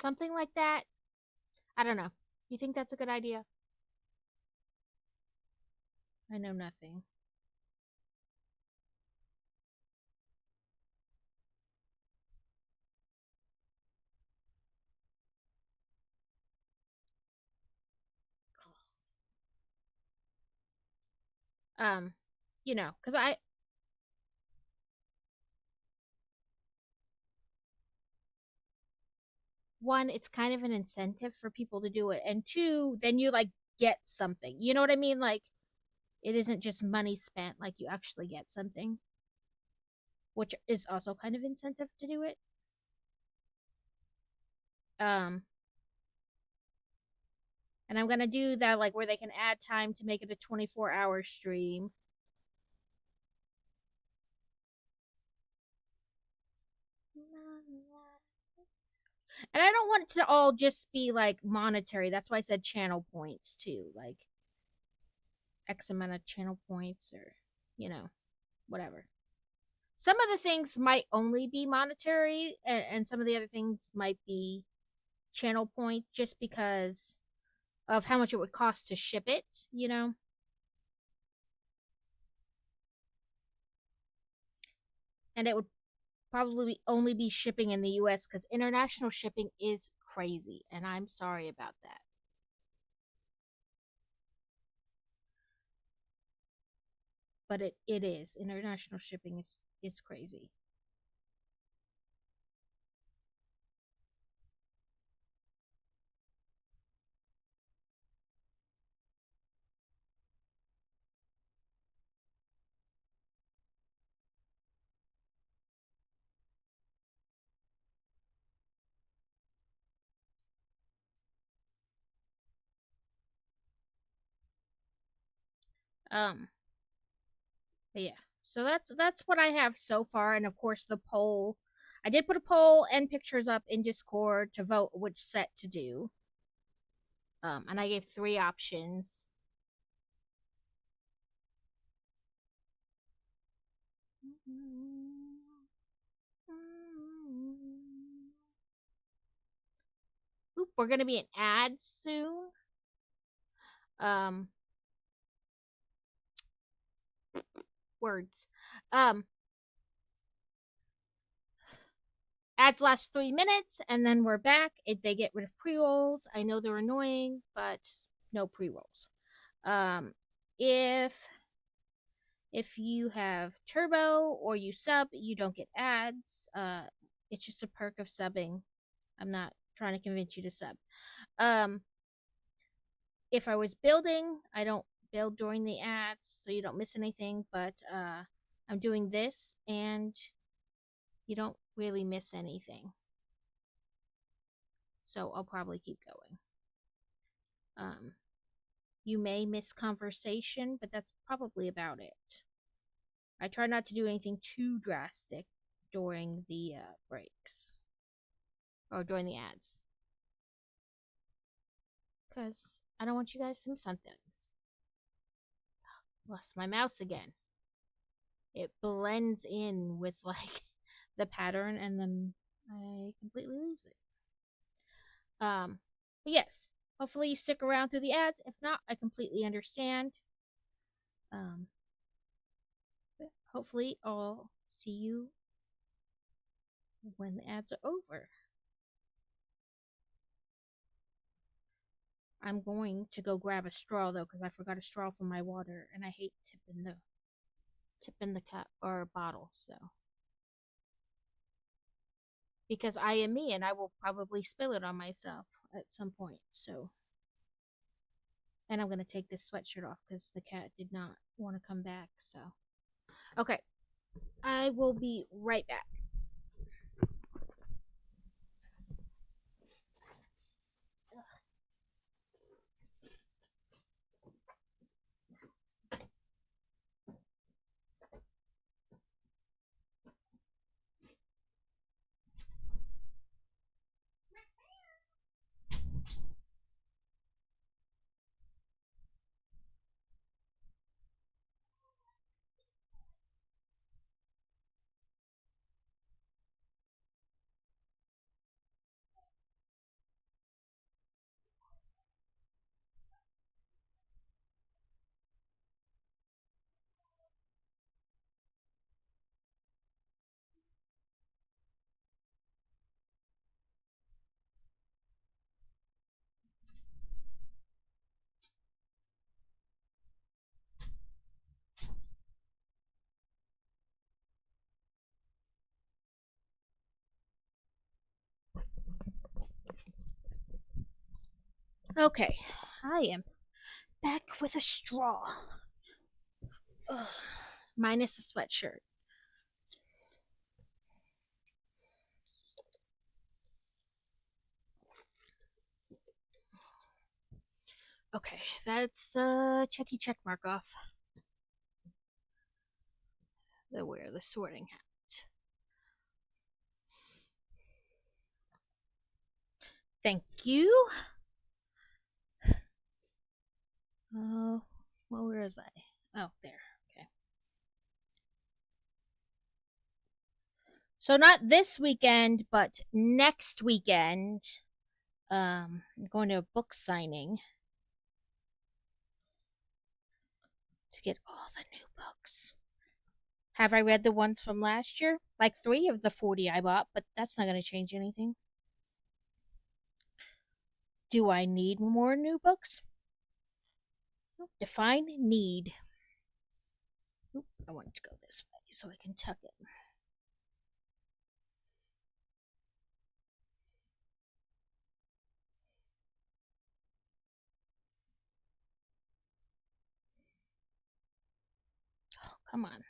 [SPEAKER 1] Something like that. I don't know. You think that's a good idea? I know nothing. Um, because one, it's kind of an incentive for people to do it, and two, then you like get something. You know what I mean? Like it isn't just money spent; like you actually get something, which is also kind of incentive to do it. Um, and I'm gonna do that like where they can add time to make it a 24-hour stream. And I don't want it to all just be like monetary. That's why I said channel points too, like X amount of channel points or, you know, whatever. Some of the things might only be monetary, and some of the other things might be channel point just because of how much it would cost to ship it. And it would probably only be shipping in the US because international shipping is crazy. And I'm sorry about that. But it is. International shipping is crazy. Um, but yeah. So that's what I have so far, and of course the poll. I did put a poll and pictures up in Discord to vote which set to do. And I gave three options. Oop, we're gonna be in ads soon. Um, words. Um, ads last 3 minutes, and then we're back. They get rid of pre rolls. I know they're annoying, but no pre rolls. Um, if if you have turbo or you sub, you don't get ads. It's just a perk of subbing. I'm not trying to convince you to sub. Um, if I was building, I don't build during the ads, so you don't miss anything. But I'm doing this, and you don't really miss anything. So I'll probably keep going. You may miss conversation, but that's probably about it. I try not to do anything too drastic during the breaks or during the ads because I don't want you guys to miss on things. Lost my mouse again. It blends in with like the pattern, and then I completely lose it. But yes, hopefully you stick around through the ads. If not, I completely understand. Um, hopefully I'll see you when the ads are over. I'm going to go grab a straw though because I forgot a straw for my water, and I hate tipping the cup or bottle. So because I am me, and I will probably spill it on myself at some point. So, and I'm gonna take this sweatshirt off because the cat did not want to come back. So, okay, I will be right back. Okay, I am back with a straw. Ugh. Minus a sweatshirt. Okay, that's checky check mark off. The wear the sorting hat. Thank you. Oh, well, where is I? Oh, there. Okay. So not this weekend, but next weekend. I'm going to a book signing to get all the new books. Have I read the ones from last year? Like 3 of the 40 I bought, but that's not going to change anything. Do I need more new books? Define need. Oop, I want it to go this way so I can tuck it. Oh, come on.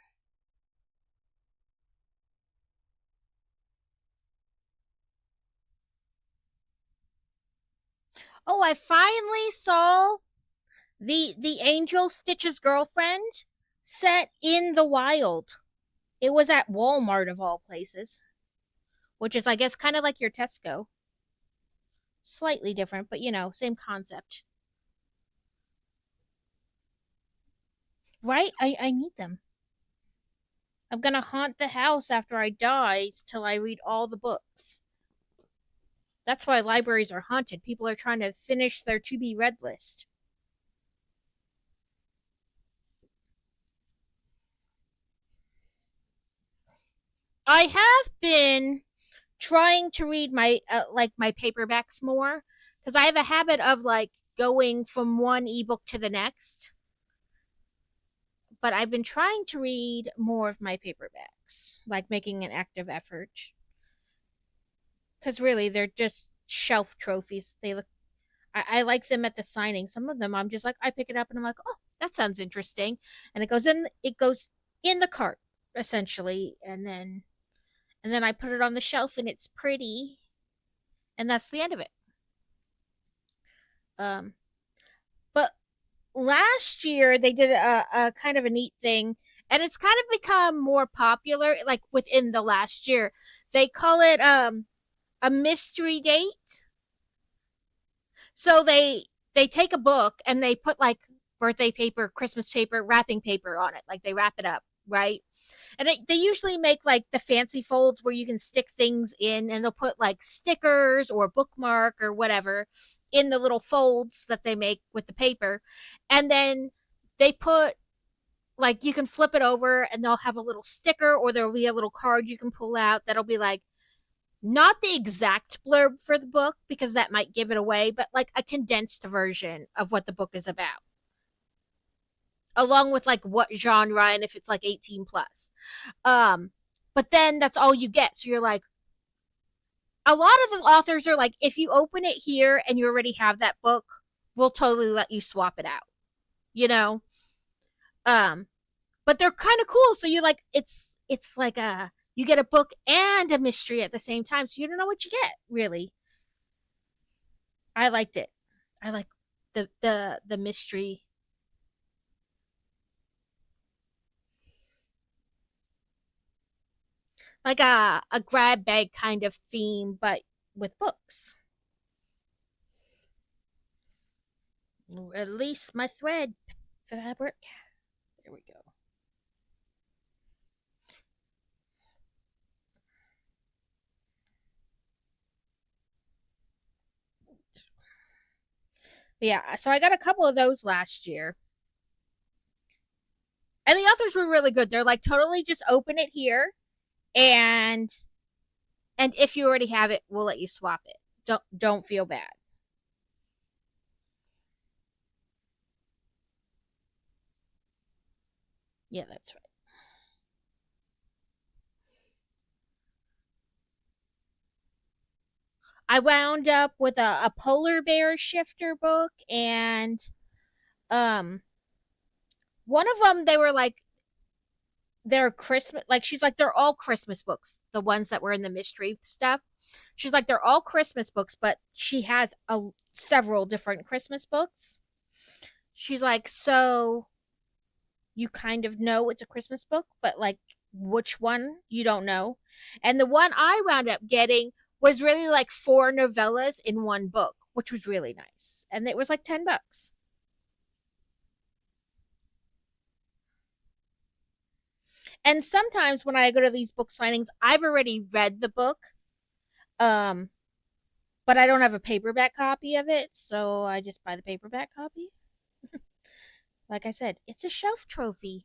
[SPEAKER 1] Oh, I finally saw the Angel Stitch's girlfriend set in the wild. It was at Walmart of all places, which is I guess kind of like your Tesco. Slightly different, but same concept. Right? I need them. I'm gonna haunt the house after I die till I read all the books. That's why libraries are haunted. People are trying to finish their to be read list. I have been trying to read my like my paperbacks more because I have a habit of like going from one ebook to the next. But I've been trying to read more of my paperbacks, like making an active effort. Because really, they're just shelf trophies. They look. I like them at the signing. Some of them, I'm just like, I pick it up and I'm like, oh, that sounds interesting, and it goes in. It goes in the cart essentially, and then I put it on the shelf and it's pretty, and that's the end of it. Um, but last year they did a kind of a neat thing, and it's kind of become more popular like within the last year. They call it a mystery date. So they take a book and they put like birthday paper, Christmas paper, wrapping paper on it. Like they wrap it up, right? And they usually make like the fancy folds where you can stick things in, and they'll put like stickers or bookmark or whatever in the little folds that they make with the paper. And then they put like you can flip it over and they'll have a little sticker, or there'll be a little card you can pull out that'll be like not the exact blurb for the book because that might give it away, but like a condensed version of what the book is about, along with like what genre and if it's like 18 plus. Um, but then that's all you get. So you're like, a lot of the authors are like, if you open it here and you already have that book, we'll totally let you swap it out, you know? Um, but they're kind of cool. So you like, it's like you get a book and a mystery at the same time. So you don't know what you get really. I liked it. I like the mystery, like a grab bag kind of theme, but with books. Release my thread fabric. There we go. But yeah, so I got a couple of those last year. And the authors were really good. They're like totally just open it here, and if you already have it, we'll let you swap it. Don't feel bad. Yeah, that's right. I wound up with a polar bear shifter book, and um one of them, they were like, they're Christmas, like she's like, they're all Christmas books, the ones that were in the mystery stuff. She's like, they're all Christmas books, but she has several different Christmas books. She's like, so you kind of know it's a Christmas book, but like which one you don't know. And the one I wound up getting was really like four novellas in one book, which was really nice. And it was like $10. And sometimes when I go to these book signings, I've already read the book, um, but I don't have a paperback copy of it, so I just buy the paperback copy. Like I said, it's a shelf trophy.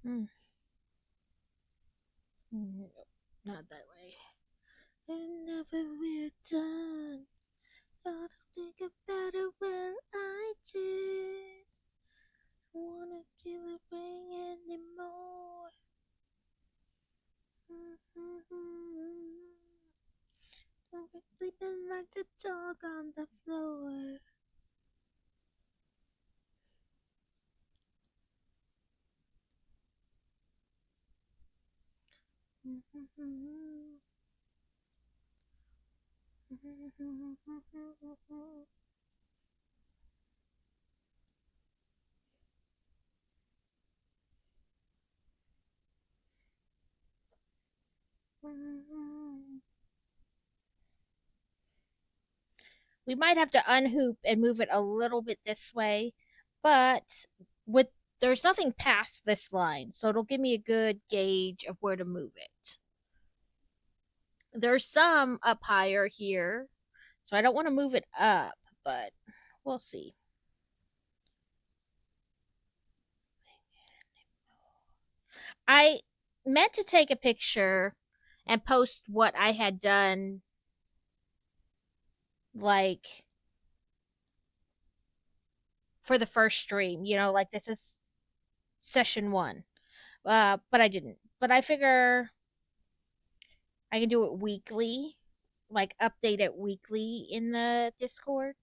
[SPEAKER 1] Mm. Mm, not that way. And never we're done. Gotta think about it when I did. Wanna feel it ring anymore. Mm-hmm. Don't be sleeping like a dog on the floor. Mm-hmm. We might have to unhoop and move it a little bit this way, but with there's nothing past this line, so it'll give me a good gauge of where to move it. There's some up higher here, so I don't want to move it up, but we'll see. I meant to take a picture and post what I had done, like for the first stream, like this is session one. But I didn't. But I figure I can do it weekly, like update it weekly in the Discord.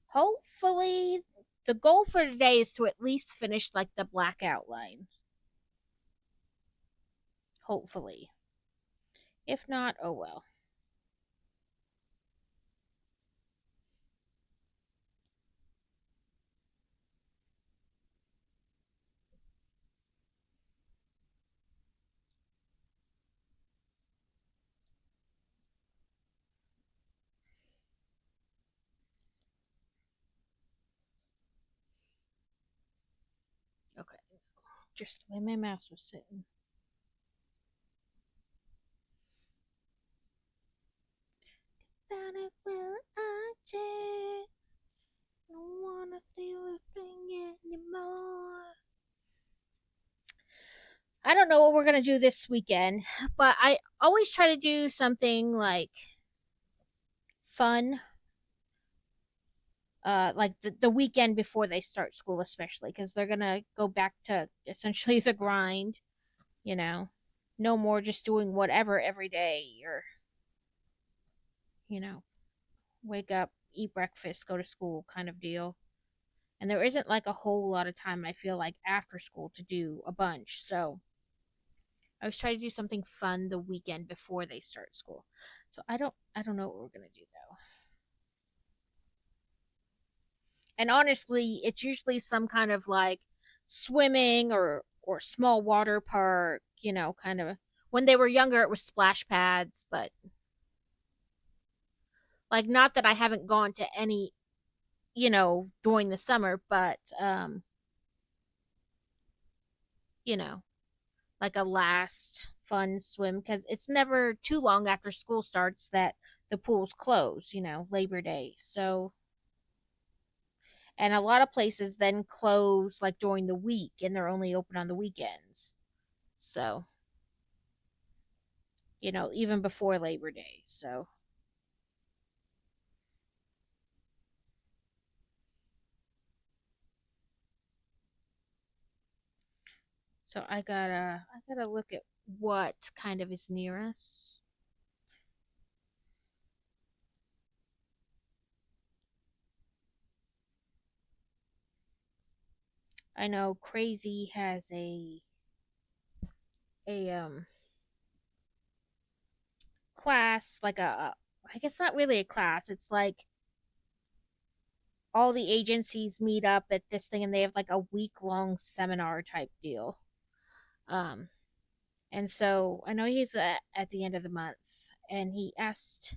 [SPEAKER 1] Hopefully, the goal for today is to at least finish like the black outline. Hopefully. If not, oh well. Okay. Just the way my mouse was sitting. That it will I did. Don't wanna feel a thing anymore. I don't know what we're gonna do this weekend, but I always try to do something like fun, like the weekend before they start school, especially because they're gonna go back to essentially the grind. You know, no more just doing whatever every day, or you know, wake up, eat breakfast, go to school kind of deal. And there isn't like a whole lot of time I feel like after school to do a bunch, so I was trying to do something fun the weekend before they start school. So I don't know what we're gonna do though. And honestly, it's usually some kind of like swimming or small water park, kind of. When they were younger, it was splash pads, but like not that I haven't gone to any, during the summer, but you know, like a last fun swim because it's never too long after school starts that the pools close, Labor Day. So, and a lot of places then close like during the week and they're only open on the weekends. So, even before Labor Day. So I gotta look at what kind of is near us. I know Crazy has a class, like I guess not really a class. It's like all the agencies meet up at this thing and they have like a week long seminar type deal. Um and so I know he's at the end of the month and he asked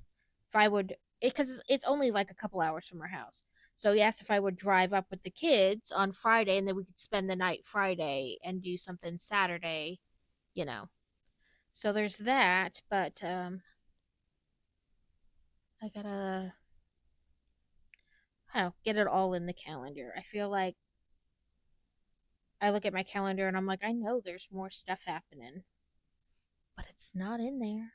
[SPEAKER 1] if I would, because it's only like a couple hours from our house. So he asked if I would drive up with the kids on Friday and then we could spend the night Friday and do something Saturday, you know. So there's that, but I gotta, I don't know, get it all in the calendar. I feel like I look at my calendar and I'm like, I know there's more stuff happening, but it's not in there.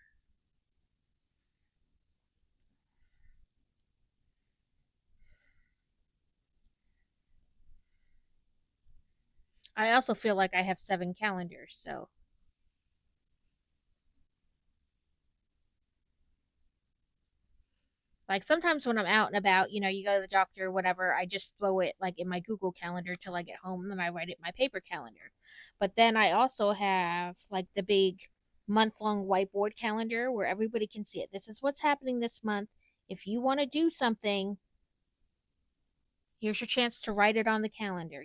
[SPEAKER 1] I also feel like I have 7 calendars, so like sometimes when I'm out and about, you go to the doctor or whatever, I just throw it like in my Google calendar till I get home, and then I write it in my paper calendar. But then I also have like the big month-long whiteboard calendar where everybody can see it. This is what's happening this month. If you want to do something, here's your chance to write it on the calendar.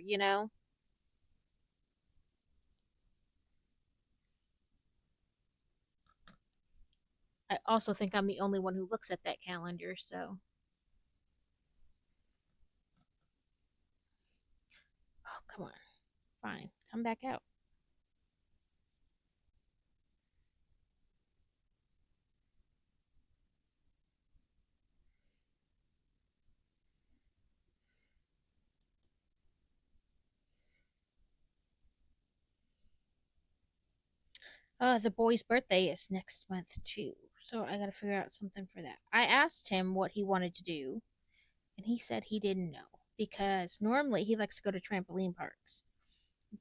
[SPEAKER 1] I also think I'm the only one who looks at that calendar, so oh, come on. Fine. Come back out. The boy's birthday is next month too, so I gotta figure out something for that. I asked him what he wanted to do, and he said he didn't know because normally he likes to go to trampoline parks.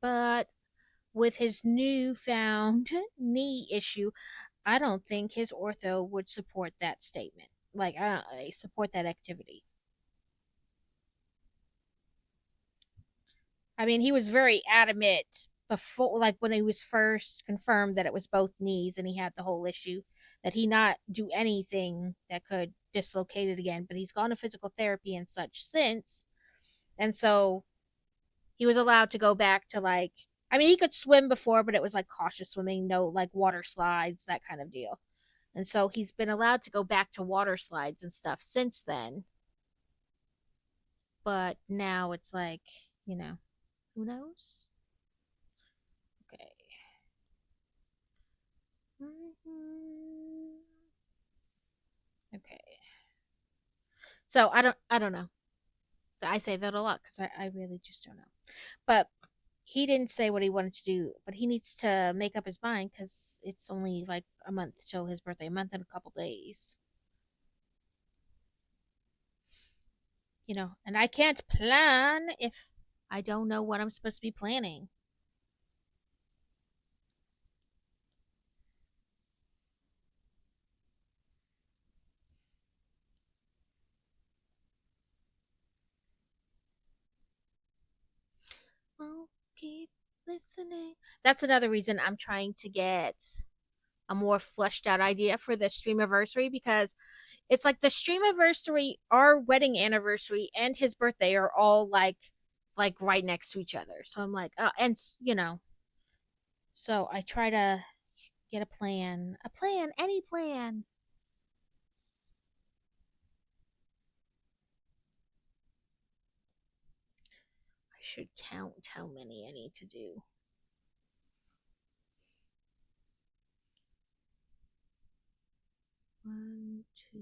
[SPEAKER 1] But with his newfound knee issue, I don't think his ortho would support that statement. Like, I support that activity. I mean, he was very adamant before, like when he was first confirmed that it was both knees and he had the whole issue, that he not do anything that could dislocate it again. But he's gone to physical therapy and such since, and so he was allowed to go back to like. I mean, he could swim before, but it was like cautious swimming, no like water slides, that kind of deal. And so he's been allowed to go back to water slides and stuff since then. But now it's like, you know, who knows? Okay. Mhm. Okay. So I don't know. I say that a lot because I really just don't know. But he didn't say what he wanted to do, but he needs to make up his mind because it's only like a month till his birthday, a month and a couple days. And I can't plan if I don't know what I'm supposed to be planning. Well, keep listening. That's another reason I'm trying to get a more fleshed out idea for the stream anniversary, because it's like the stream anniversary, our wedding anniversary, and his birthday are all like right next to each other. So I'm like, and so I try to get any plan. I should count how many I need to do. 1, 2,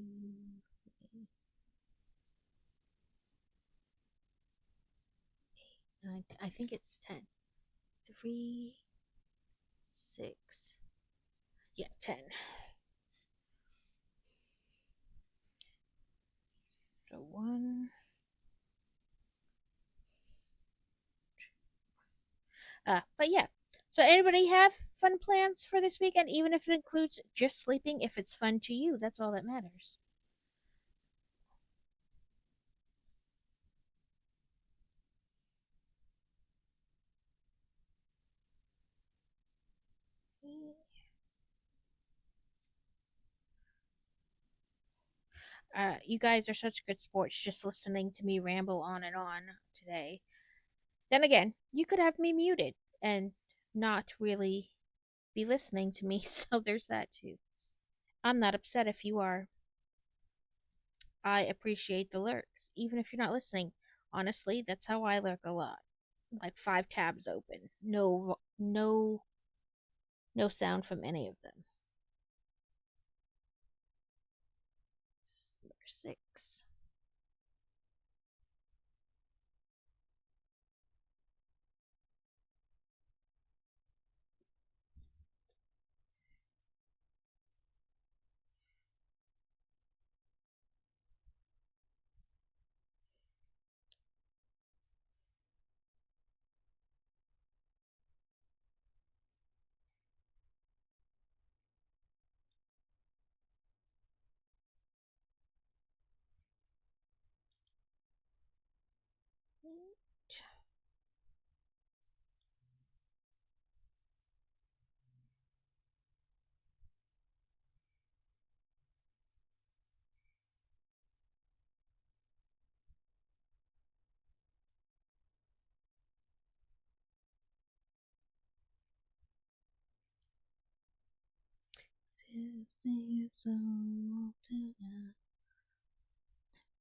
[SPEAKER 1] 3, 9. I think it's 10. 3, 6. Yeah, 10. So 1. But yeah. So anybody have fun plans for this weekend, even if it includes just sleeping? If it's fun to you, that's all that matters. You guys are such good sports just listening to me ramble on and on today. Then again, you could have me muted and not really be listening to me, so there's that too. I'm not upset if you are. I appreciate the lurks, even if you're not listening. Honestly, that's how I lurk a lot. Like 5 tabs open. No sound from any of them. Number 6.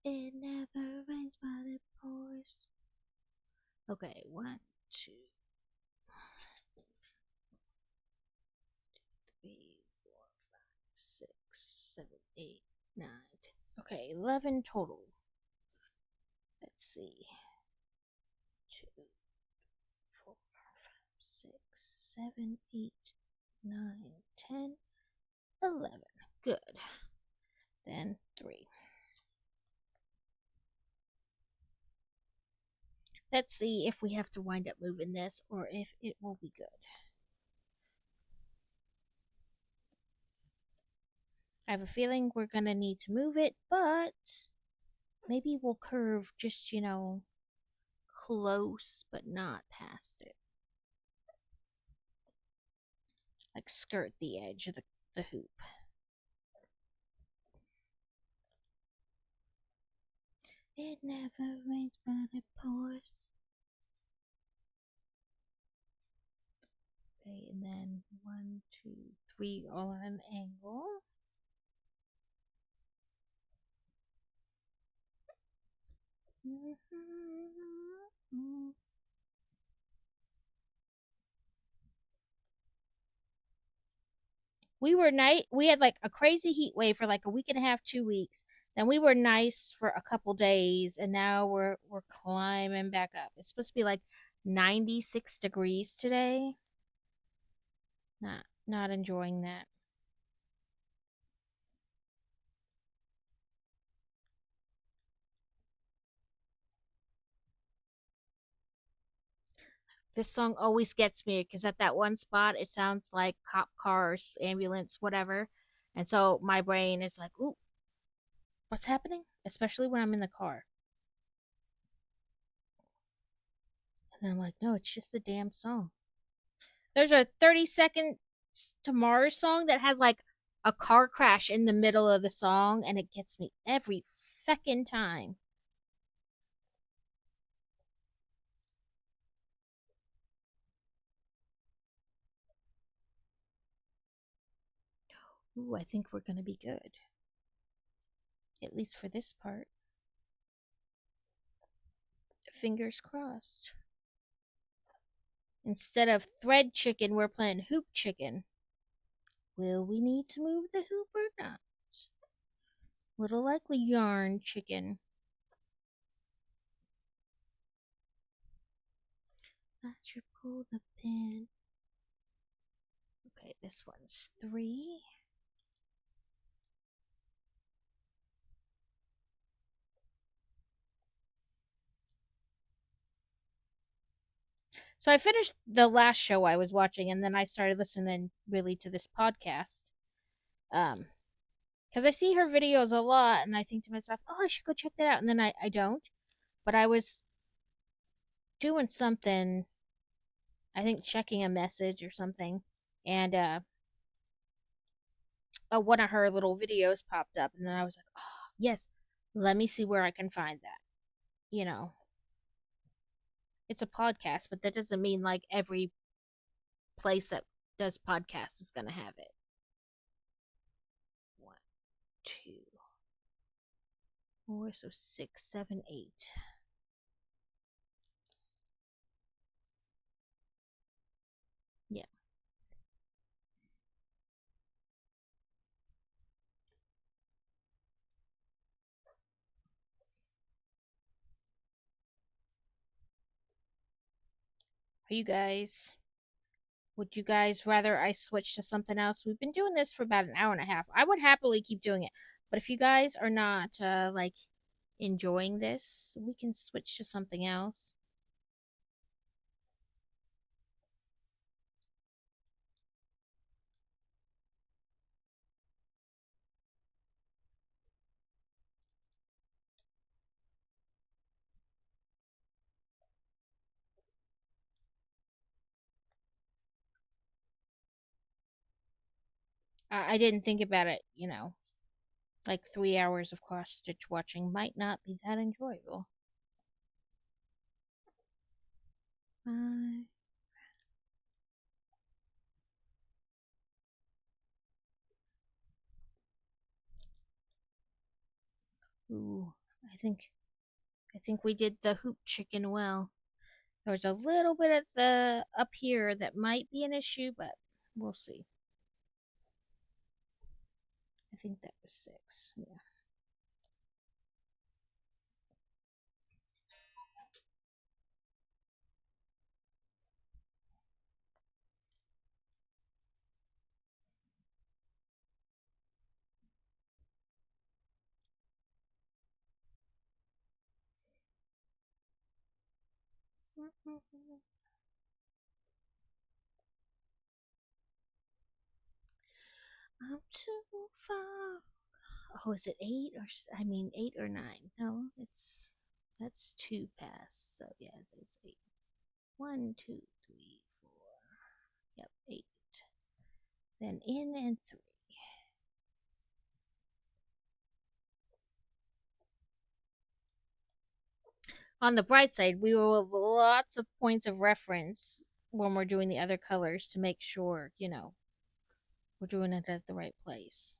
[SPEAKER 1] It never rains but it pours. Okay, 1, 2, 3, 4, 5, 6, 7, 8, 9, 10. Okay, 11 total. Let's see. 2, 4, 5, 6, 7, 8, 9, 10, 11. Good. Then 3. Let's see if we have to wind up moving this or if it will be good. I have a feeling we're going to need to move it, but maybe we'll curve just, close but not past it. Like skirt the edge of the hoop. It never rains but it pours. Okay, and then 1, 2, 3 all on an angle. We had like a crazy heat wave for like a week and a half, 2 weeks. Then we were nice for a couple days, and now we're climbing back up. It's supposed to be like 96 degrees today. Not enjoying that. This song always gets me because at that one spot it sounds like cop cars, ambulance, whatever. And so my brain is like, ooh, what's happening? Especially when I'm in the car. And then I'm like, no, it's just the damn song. There's a 30-second Tomorrow's song that has like a car crash in the middle of the song, and it gets me every feckin' time. Ooh, I think we're gonna be good. At least for this part. Fingers crossed. Instead of thread chicken, we're playing hoop chicken. Will we need to move the hoop or not? Little likely yarn chicken. I should pull the pin. Okay, this one's 3. So I finished the last show I was watching, and then I started listening really to this podcast. Because I see her videos a lot, and I think to myself, oh, I should go check that out, and then I don't. But I was doing something, I think checking a message or something, and one of her little videos popped up, and then I was like, oh, yes, let me see where I can find that. You know, it's a podcast, but that doesn't mean like every place that does podcasts is going to have it. 1, 2, 4, so 6, 7, 8. Yeah. Are you guys? Would you guys rather I switch to something else? We've been doing this for about an hour and a half. I would happily keep doing it. But if you guys are not like enjoying this, we can switch to something else. I didn't think about it, like 3 hours of cross stitch watching might not be that enjoyable. Uh, ooh, I think we did the hoop chicken well. There's a little bit at the up here that might be an issue, but we'll see. I think that was 6. Yeah. I'm too far. Oh, is it 8 or I mean 8 or 9? No, that's 2 past. So yeah, there's 8. 1, 2, 3, 4. Yep, 8. Then in and 3. On the bright side, we will have lots of points of reference when we're doing the other colors to make sure, we're doing it at the right place.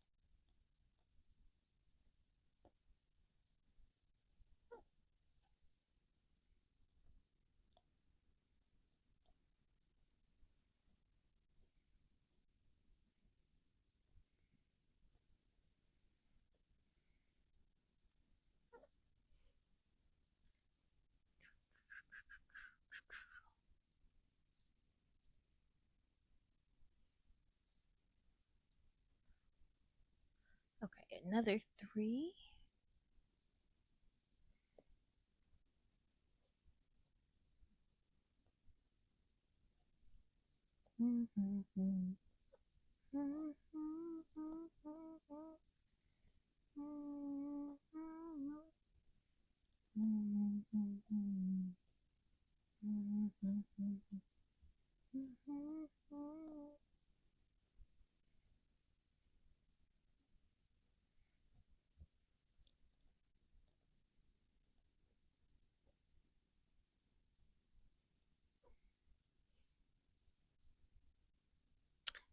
[SPEAKER 1] Okay, another 3.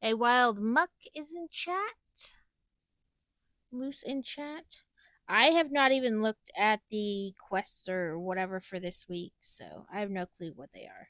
[SPEAKER 1] A wild muck is in chat. Loose in chat. I have not even looked at the quests or whatever for this week, so I have no clue what they are.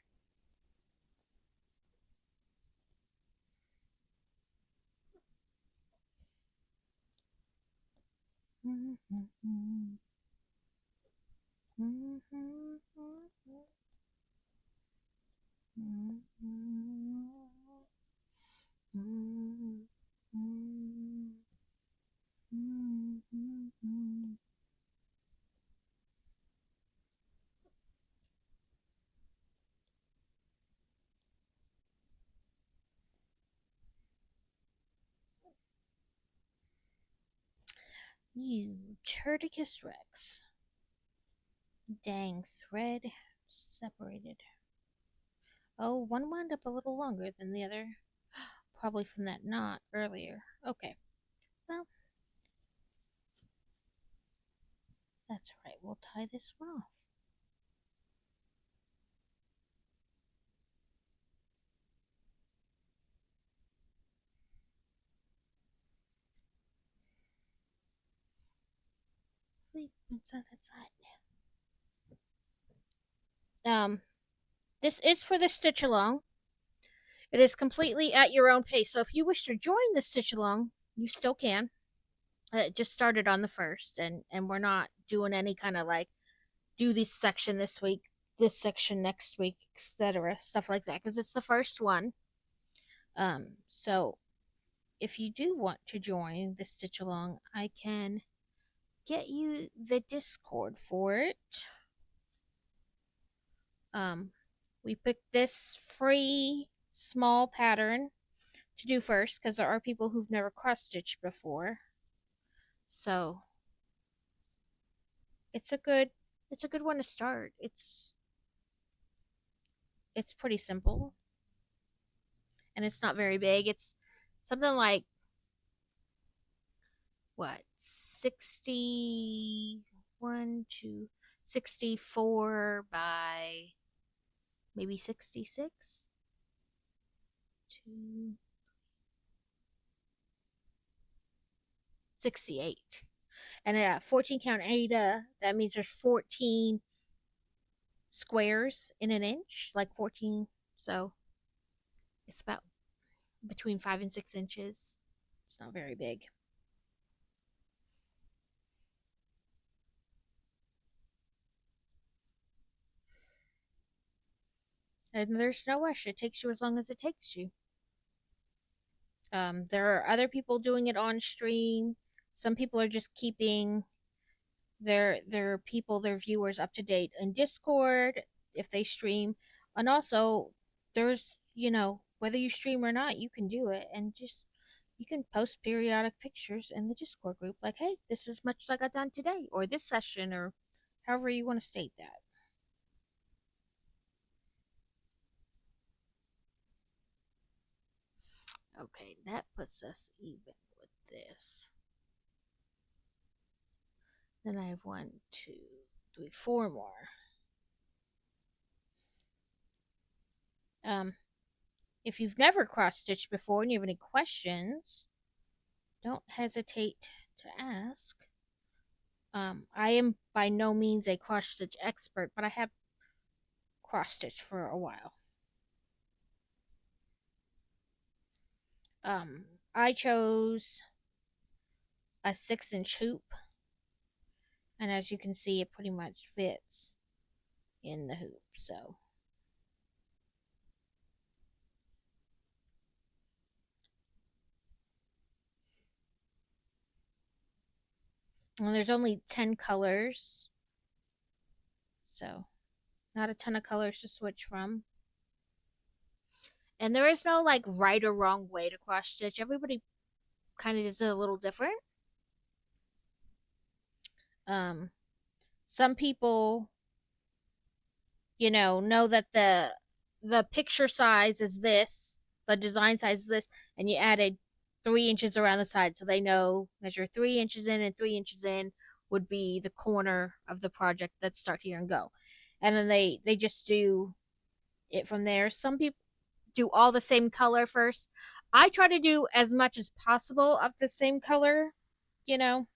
[SPEAKER 1] You Turticus Rex. Dang, thread separated. Oh, one wound up a little longer than the other. Probably from that knot earlier. Okay. Well, that's alright. We'll tie this one off. Sleep inside that side. This is for the stitch along. It is completely at your own pace. So if you wish to join the stitch along, you still can. It just started on the first, and we're not doing any kind of like do this section this week, this section next week, etc. Stuff like that because it's the first one. So if you do want to join the stitch along, I can get you the Discord for it. We picked this free small pattern to do first because there are people who've never cross stitched before. So it's a good one to start. It's pretty simple and it's not very big. It's something like what 61 to 64 by maybe 66 to 68. And a 14 count Ada, that means there's 14 squares in an inch, like 14. So it's about between 5 and 6 inches. It's not very big. And there's no rush. It takes you as long as it takes you. There are other people doing it on stream. Some people are just keeping their people, their viewers up to date in Discord if they stream. And also there's, whether you stream or not, you can do it and just you can post periodic pictures in the Discord group like, hey, this is much like I got done today or this session or however you want to state that. Okay, that puts us even with this. Then I have 1, 2, 3, 4 more. If you've never cross stitched before and you have any questions, don't hesitate to ask. I am by no means a cross stitch expert, but I have cross stitched for a while. I chose a 6-inch hoop, and as you can see, it pretty much fits in the hoop. So and there's only 10 colors, so not a ton of colors to switch from. And there is no like right or wrong way to cross stitch. Everybody kind of does it a little different. Some people, know that the picture size is this, the design size is this, and you added 3 inches around the side, so they know measure 3 inches in and 3 inches in would be the corner of the project. Let's start here and go, and then they just do it from there. Some people do all the same color first. I try to do as much as possible of the same color, you know.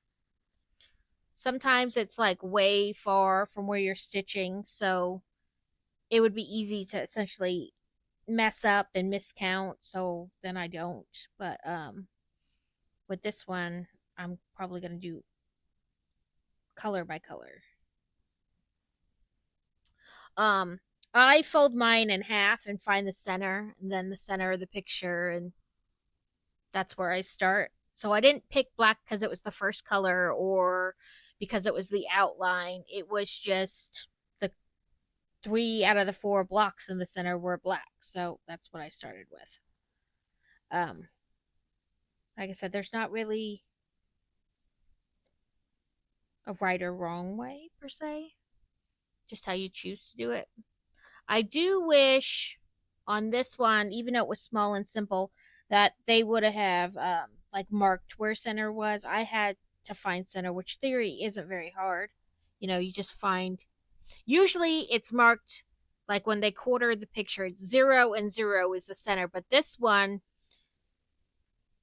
[SPEAKER 1] Sometimes it's like way far from where you're stitching, so it would be easy to essentially mess up and miscount, so then I don't. But with this one, I'm probably going to do color by color. Um I fold mine in half and find the center, and then the center of the picture, and that's where I start. So I didn't pick black because it was the first color or because it was the outline. It was just the 3 out of the 4 blocks in the center were black. So that's what I started with. Um, like I said, there's not really a right or wrong way per se, just how you choose to do it. I do wish on this one, even though it was small and simple, that they would have like marked where center was. I had to find center, which theory isn't very hard. You know, you just find. Usually, it's marked like when they quarter the picture, it's 0 and 0 is the center. But this one,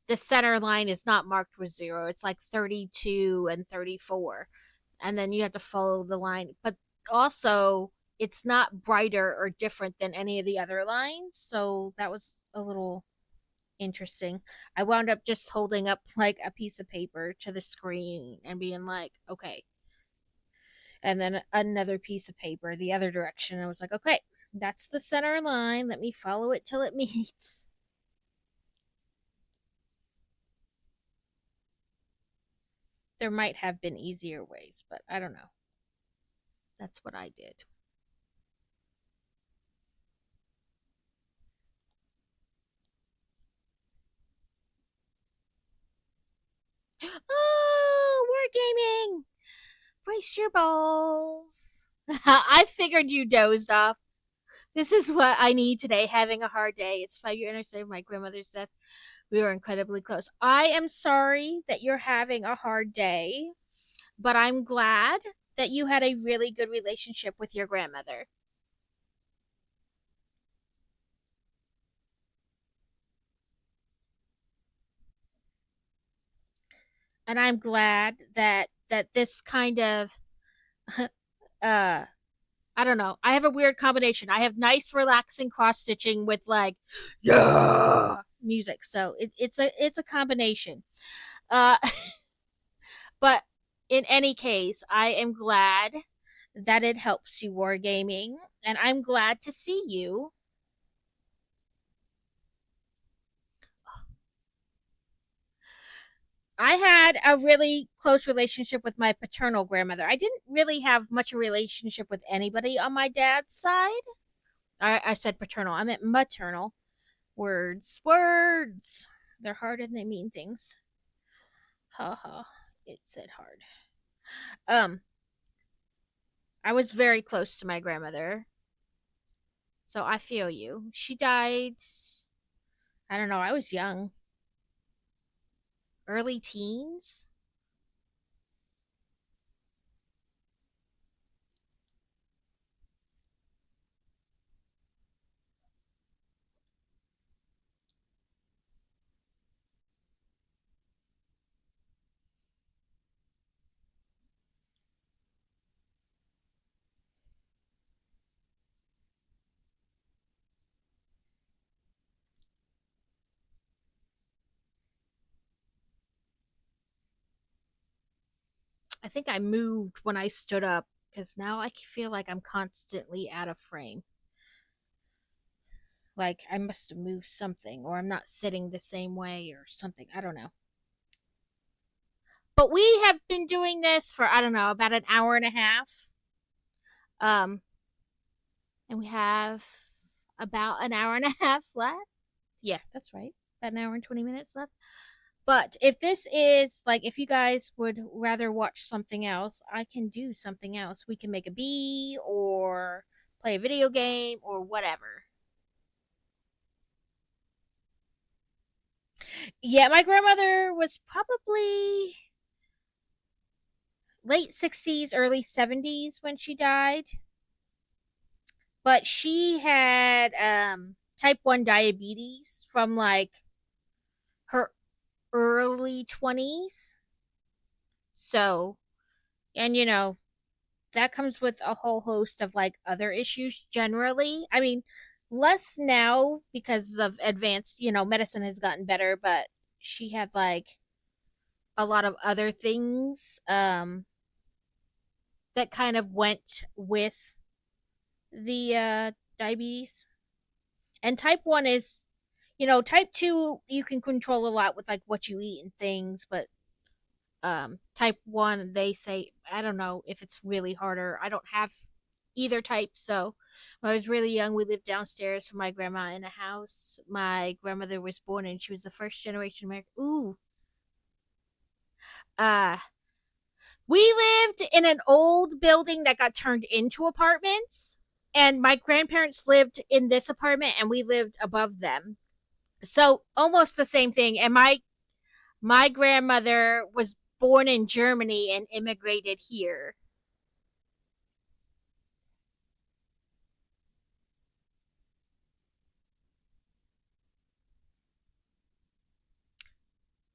[SPEAKER 1] the center line is not marked with 0. It's like 32 and 34, and then you have to follow the line. But also, it's not brighter or different than any of the other lines, so that was a little interesting. I wound up just holding up like a piece of paper to the screen and being like, okay, and then another piece of paper the other direction. I was like, okay, that's the center line, let me follow it till it meets. There might have been easier ways, but I don't know. That's what I did. Oh, wargaming! Brace your balls. I figured you dozed off. This is what I need today, having a hard day. It's 5 year anniversary of my grandmother's death. We were incredibly close. I am sorry that you're having a hard day, but I'm glad that you had a really good relationship with your grandmother. And I'm glad that this kind of uh I don't know. I have a weird combination. I have nice relaxing cross stitching with like yeah music. So it's a combination. Uh but in any case, I am glad that it helps you wargaming, and I'm glad to see you. I had a really close relationship with my paternal grandmother. I didn't really have much of a relationship with anybody on my dad's side. I said paternal. I meant maternal. Words. Words. They're hard and they mean things. Ha ha. It said hard. Um, I was very close to my grandmother. So I feel you. She died, I don't know, I was young. Early teens? I think I moved when I stood up because now I feel like I'm constantly out of frame. Like I must have moved something, or I'm not sitting the same way, or something. I don't know. But we have been doing this for, I don't know, about an hour and a half. Um, and we have about an hour and a half left. Yeah, that's right. About an hour and 20 minutes left. But if this is like, if you guys would rather watch something else, I can do something else. We can make a bee or play a video game or whatever. Yeah, my grandmother was probably late 60s, early 70s when she died. But she had type 1 diabetes from like her early 20s. So, and that comes with a whole host of like other issues generally. I mean, less now because of advanced, medicine has gotten better, but she had like a lot of other things that kind of went with the diabetes. And type 1 is, type 2 you can control a lot with like what you eat and things, but type 1 they say, I don't know if it's really harder. I don't have either type. So when I was really young, we lived downstairs from my grandma in a house. My grandmother was born and she was the first generation American. Ooh. uh we lived in an old building that got turned into apartments, and my grandparents lived in this apartment and we lived above them. So almost the same thing. And my grandmother was born in Germany and immigrated here.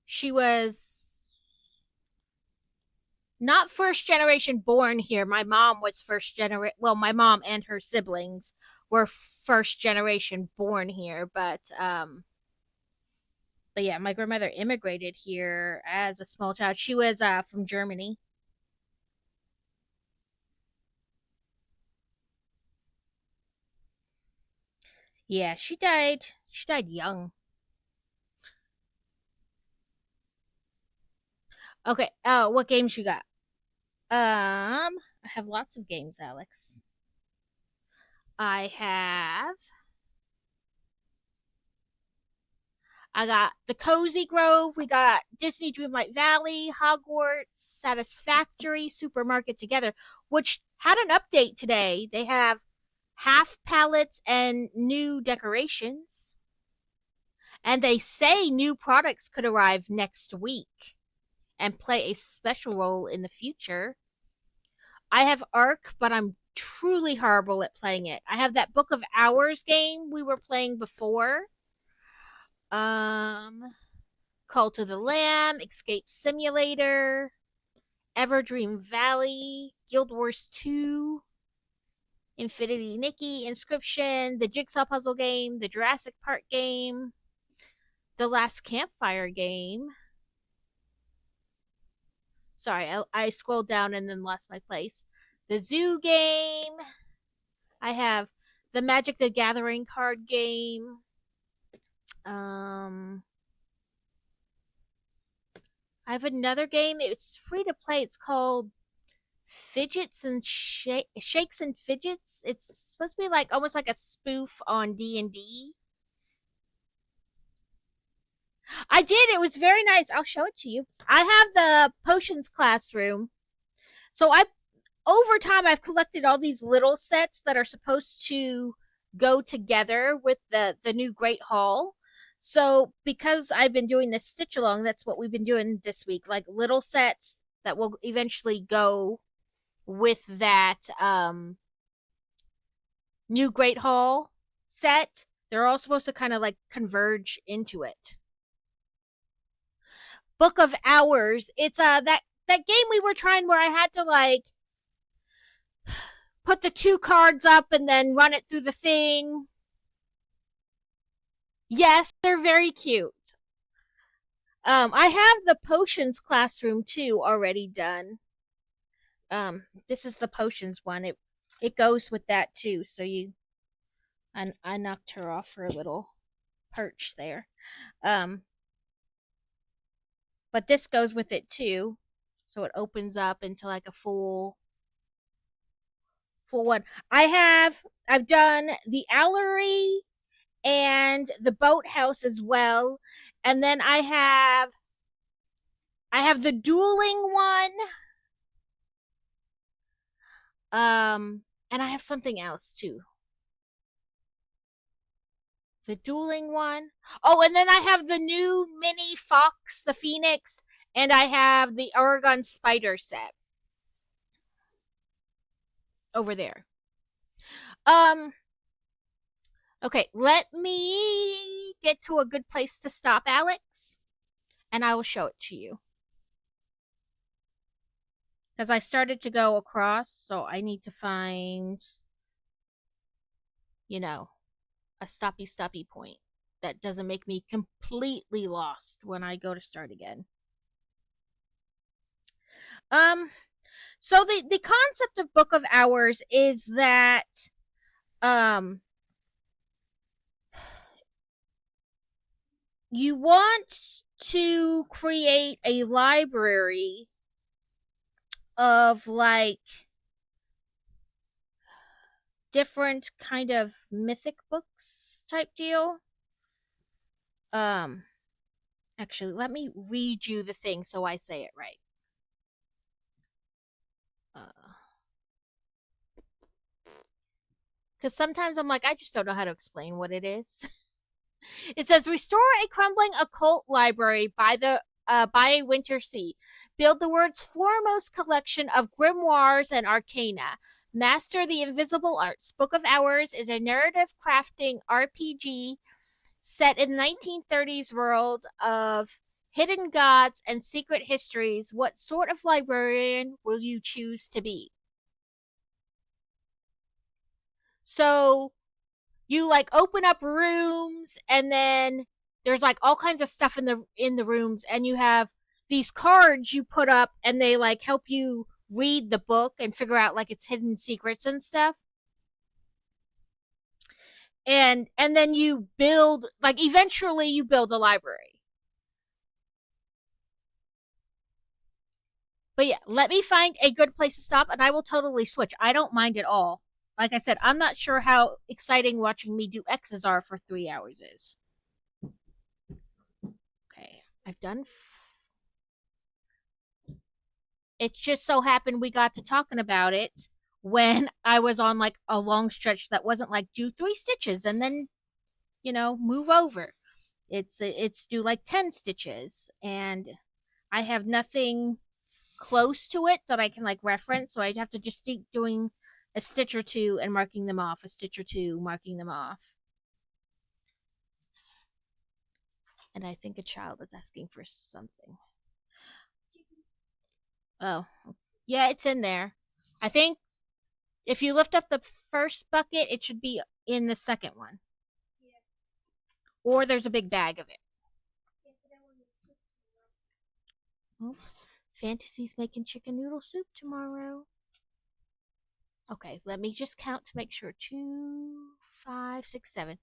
[SPEAKER 1] She was not first generation born here. My mom was first generation. Well, my mom and her siblings were first generation born here, but yeah, my grandmother immigrated here as a small child. She was from Germany. Yeah, she died. She died young. Okay. What games you got? I have lots of games, Alex. I got the Cozy Grove. We got Disney Dreamlight Valley, Hogwarts, Satisfactory, Supermarket Together, which had an update today. They have half palettes and new decorations. And they say new products could arrive next week and play a special role in the future. I have Ark, but I'm truly horrible at playing it. I have that Book of Hours game we were playing before. Um, Cult of the Lamb, Escape Simulator, Everdream Valley, Guild Wars 2, Infinity Nikki, Inscription, the Jigsaw Puzzle game, the Jurassic Park game, the Last Campfire game. Sorry, I scrolled down and then lost my place. The Zoo game. I have the Magic the Gathering card game. Um, I have another game. It's free to play. It's called Fidgets and Shakes and Fidgets. It's supposed to be like almost like a spoof on D&D. I did. It was very nice. I'll show it to you. I have the Potions Classroom. So I over time I've collected all these little sets that are supposed to go together with the new Great Hall. So because I've been doing this stitch along, that's what we've been doing this week, like little sets that will eventually go with that new Great Hall set. They're all supposed to kind of like converge into it. Book of Hours. It's that game we were trying where I had to like put the two cards up and then run it through the thing. Yes, they're very cute. I have the Potions Classroom too already done. This is the Potions one. It goes with that too. So I knocked her off her little perch there. But this goes with it too. So it opens up into like a full one. I've done the Owlery and the Boathouse as well. And then I have the dueling one. And I have something else too. The dueling one. Oh, and then I have the new mini Fox, the Phoenix, and I have the Oregon Spider set over there. Um, Okay, let me get to a good place to stop, Alex, and I will show it to you. Because I started to go across, so I need to find, you know, a stoppy point that doesn't make me completely lost when I go to start again. Um, so the concept of Book of Hours is that um you want to create a library of like different kind of mythic books type deal. Um Actually, let me read you the thing so I say it right. Because sometimes I'm like, I just don't know how to explain what it is. It says restore a crumbling occult library by a winter sea. Build the world's foremost collection of grimoires and arcana. Master the invisible arts. Book of Hours is a narrative crafting RPG set in the 1930s world of hidden gods and secret histories. What sort of librarian will you choose to be? So you like open up rooms and then there's like all kinds of stuff in the rooms, and you have these cards you put up and they like help you read the book and figure out like its hidden secrets and stuff. And then you build like eventually you build a library. But yeah, let me find a good place to stop and I will totally switch. I don't mind at all. Like I said, I'm not sure how exciting watching me do X's are for 3 hours is. Okay, I've done. It just so happened we got to talking about it when I was on like a long stretch that wasn't like do 3 stitches and then move over. It's do like 10 stitches, and I have nothing close to it that I can like reference, so I'd have to just keep doing a stitch or two and marking them off, a stitch or two, marking them off. And I think a child is asking for something. Oh, yeah, it's in there. I think if you lift up the first bucket, it should be in the second one. Or there's a big bag of it. Oh, Fantasy's making chicken noodle soup tomorrow. Okay, let me just count to make sure. 2, 5, 6, 7.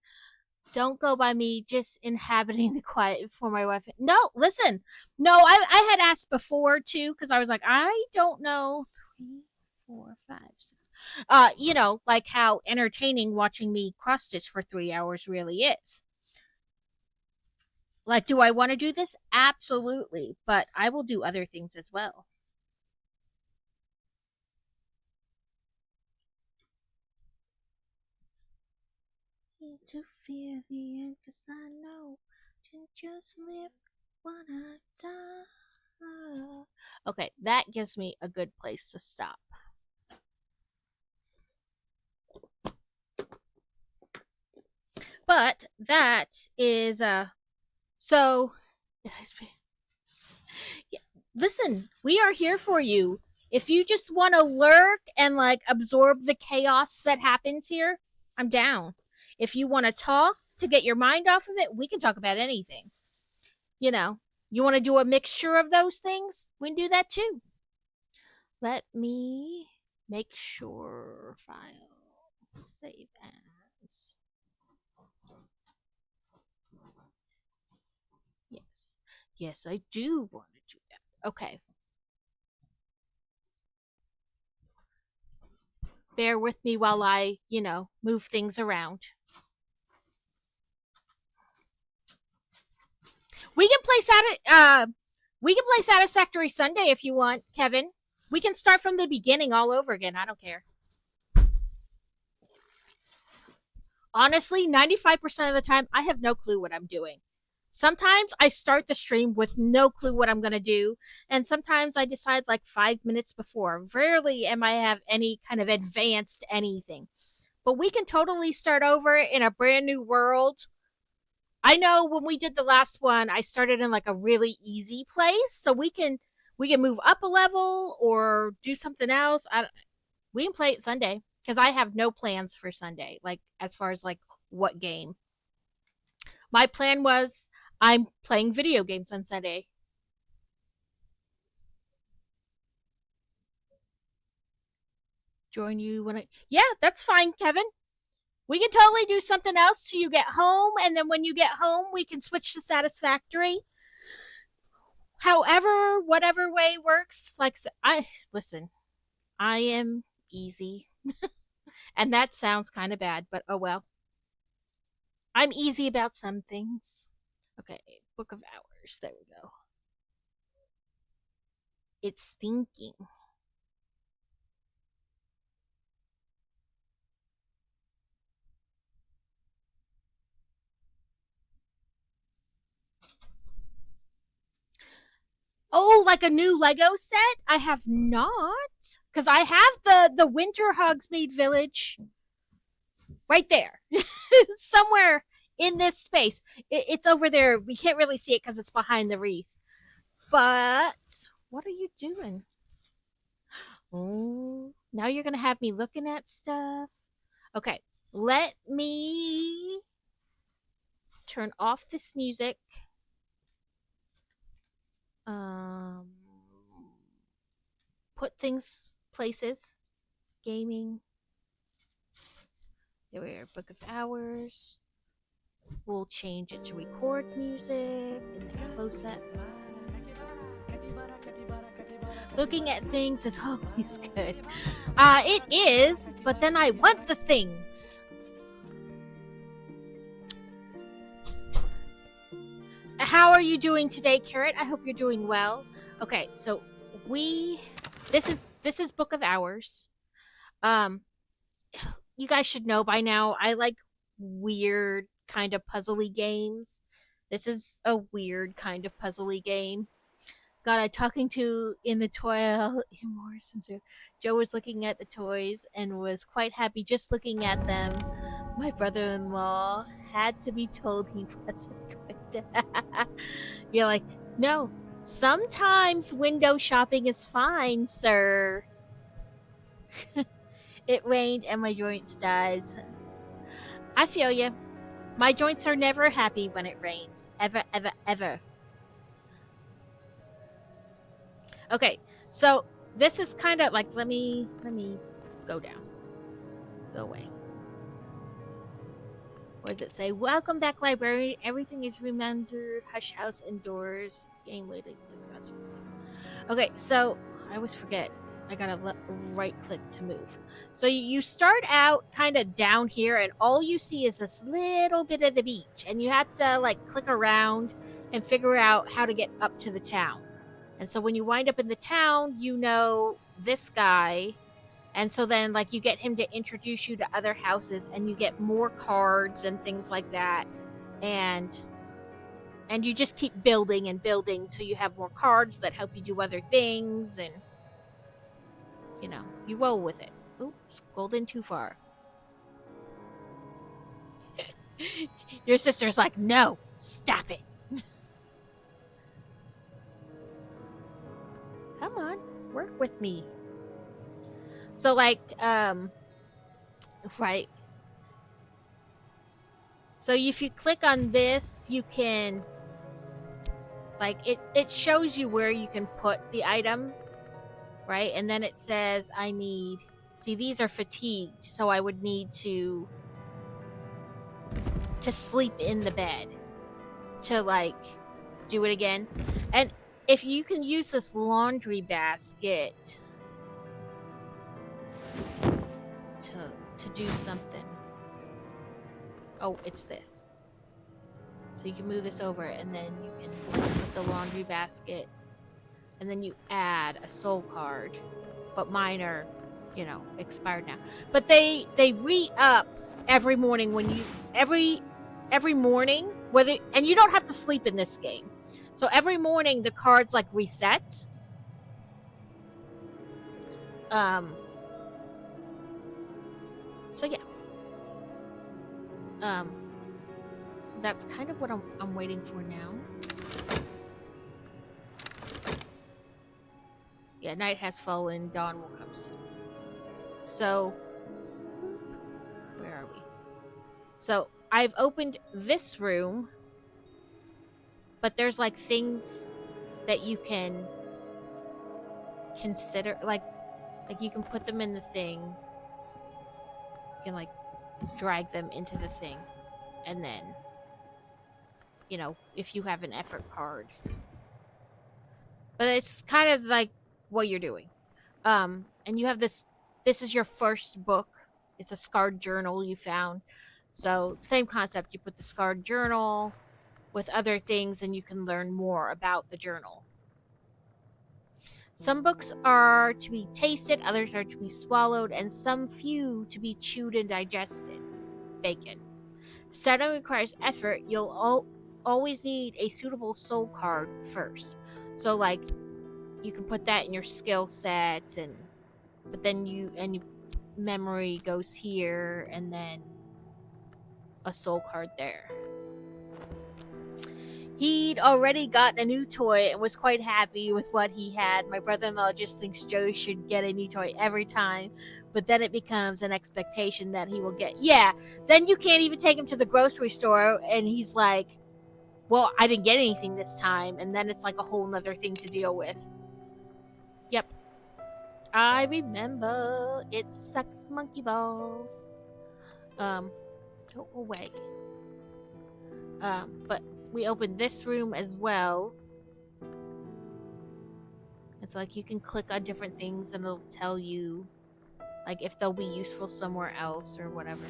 [SPEAKER 1] Don't go by me just inhabiting the quiet for my wife. No, listen. No, I had asked before too because I was like, I don't know. 3, 4, 5, 6. Like how entertaining watching me cross stitch for 3 hours really is. Like, do I want to do this? Absolutely, but I will do other things as well. To fear the end, 'cause I know to just live one at a time. Okay, that gives me a good place to stop. But that is so listen, we are here for you. If you just want to lurk and like absorb the chaos that happens here, I'm down. If you want to talk to get your mind off of it, we can talk about anything. You want to do a mixture of those things? We can do that too. Let me make sure file save as. Yes. Yes, I do want to do that. Okay. Bear with me while I, move things around. We can play Satisfactory Sunday if you want, Kevin. We can start from the beginning all over again. I don't care. Honestly, 95% of the time, I have no clue what I'm doing. Sometimes I start the stream with no clue what I'm going to do, and sometimes I decide like 5 minutes before. Rarely am I have any kind of advanced anything. but we can totally start over in a brand new world. I know when we did the last one, I started in like a really easy place, so we can move up a level or do something else. We can play it Sunday because I have no plans for Sunday, like as far as like what game. My plan was I'm playing video games on Sunday. Join you when I. Yeah, that's fine, Kevin. We can totally do something else till you get home, and then when you get home, we can switch to satisfactory. However, whatever way works. Like I listen, I am easy, and that sounds kind of bad, but oh well. I'm easy about some things. Okay, Book of Hours. There we go. It's thinking. Oh, like a new Lego set? I have not, because I have the Winter Hogsmeade Village right there, somewhere in this space. It's over there. We can't really see it because it's behind the wreath. But what are you doing? Oh, now you're gonna have me looking at stuff. Okay, let me turn off this music. Um, put things places. Gaming. There we are. Book of Hours. We'll change it to record music and then close that. Looking at things is always good. It is, but then I want the things. How are you doing today, Carrot? I hope you're doing well. Okay, so this is Book of Hours. You guys should know by now I like weird kind of puzzly games. This is a weird kind of puzzly game. Got a talking to in the toy in Morrison. So Joe was looking at the toys and was quite happy just looking at them. My brother-in-law had to be told he wasn't going to. You're like, no. Sometimes window shopping is fine, sir. It rained and my joints died. I feel you. My joints are never happy when it rains. Ever, ever, ever. Okay, so this is kind of like let me go down. Go away. What does it say? Welcome back, librarian. Everything is remembered. Hush house indoors. Game waiting successful. Okay, so I always forget. I gotta right click to move. So you start out kind of down here, and all you see is this little bit of the beach, and you have to like click around and figure out how to get up to the town. And so when you wind up in the town, you know this guy. And so then like you get him to introduce you to other houses and you get more cards and things like that. And you just keep building and building till you have more cards that help you do other things, and you know, you roll with it. Oops, scrolled in too far. Your sister's like, no, stop it. Come on, work with me. So like, right. So if you click on this, you can, like, it shows you where you can put the item, right? And then it says, I need, see, these are fatigued, so I would need to sleep in the bed to, like, do it again. And if you can use this laundry basket to do something. Oh, it's this. So you can move this over, and then you can put the laundry basket, and then you add a soul card. But mine are, you know, expired now. But they re-up every morning when you every morning, whether, and you don't have to sleep in this game. So every morning the cards like reset. So yeah. Um, that's kind of what I'm waiting for now. Yeah, night has fallen, dawn will come soon. So, where are we? So, I've opened this room, but there's like things that you can consider, like you can put them in the thing. You can like drag them into the thing, and then, you know, if you have an effort card. But it's kind of like what you're doing. And you have this. This is your first book. It's a scarred journal you found. So same concept. You put the scarred journal with other things, and you can learn more about the journal. Some books are to be tasted, others are to be swallowed, and some few to be chewed and digested. Bacon. Starting requires effort. You'll always need a suitable soul card first. So, like, you can put that in your skill set, but then memory goes here, and then a soul card there. He'd already gotten a new toy and was quite happy with what he had. My brother-in-law just thinks Joe should get a new toy every time, but then it becomes an expectation that he will get. Yeah, then you can't even take him to the grocery store, and he's like, well, I didn't get anything this time, and then it's like a whole nother thing to deal with. Yep. I remember. It sucks monkey balls. Go away. But we opened this room as well. It's like you can click on different things and it'll tell you, like, if they'll be useful somewhere else or whatever.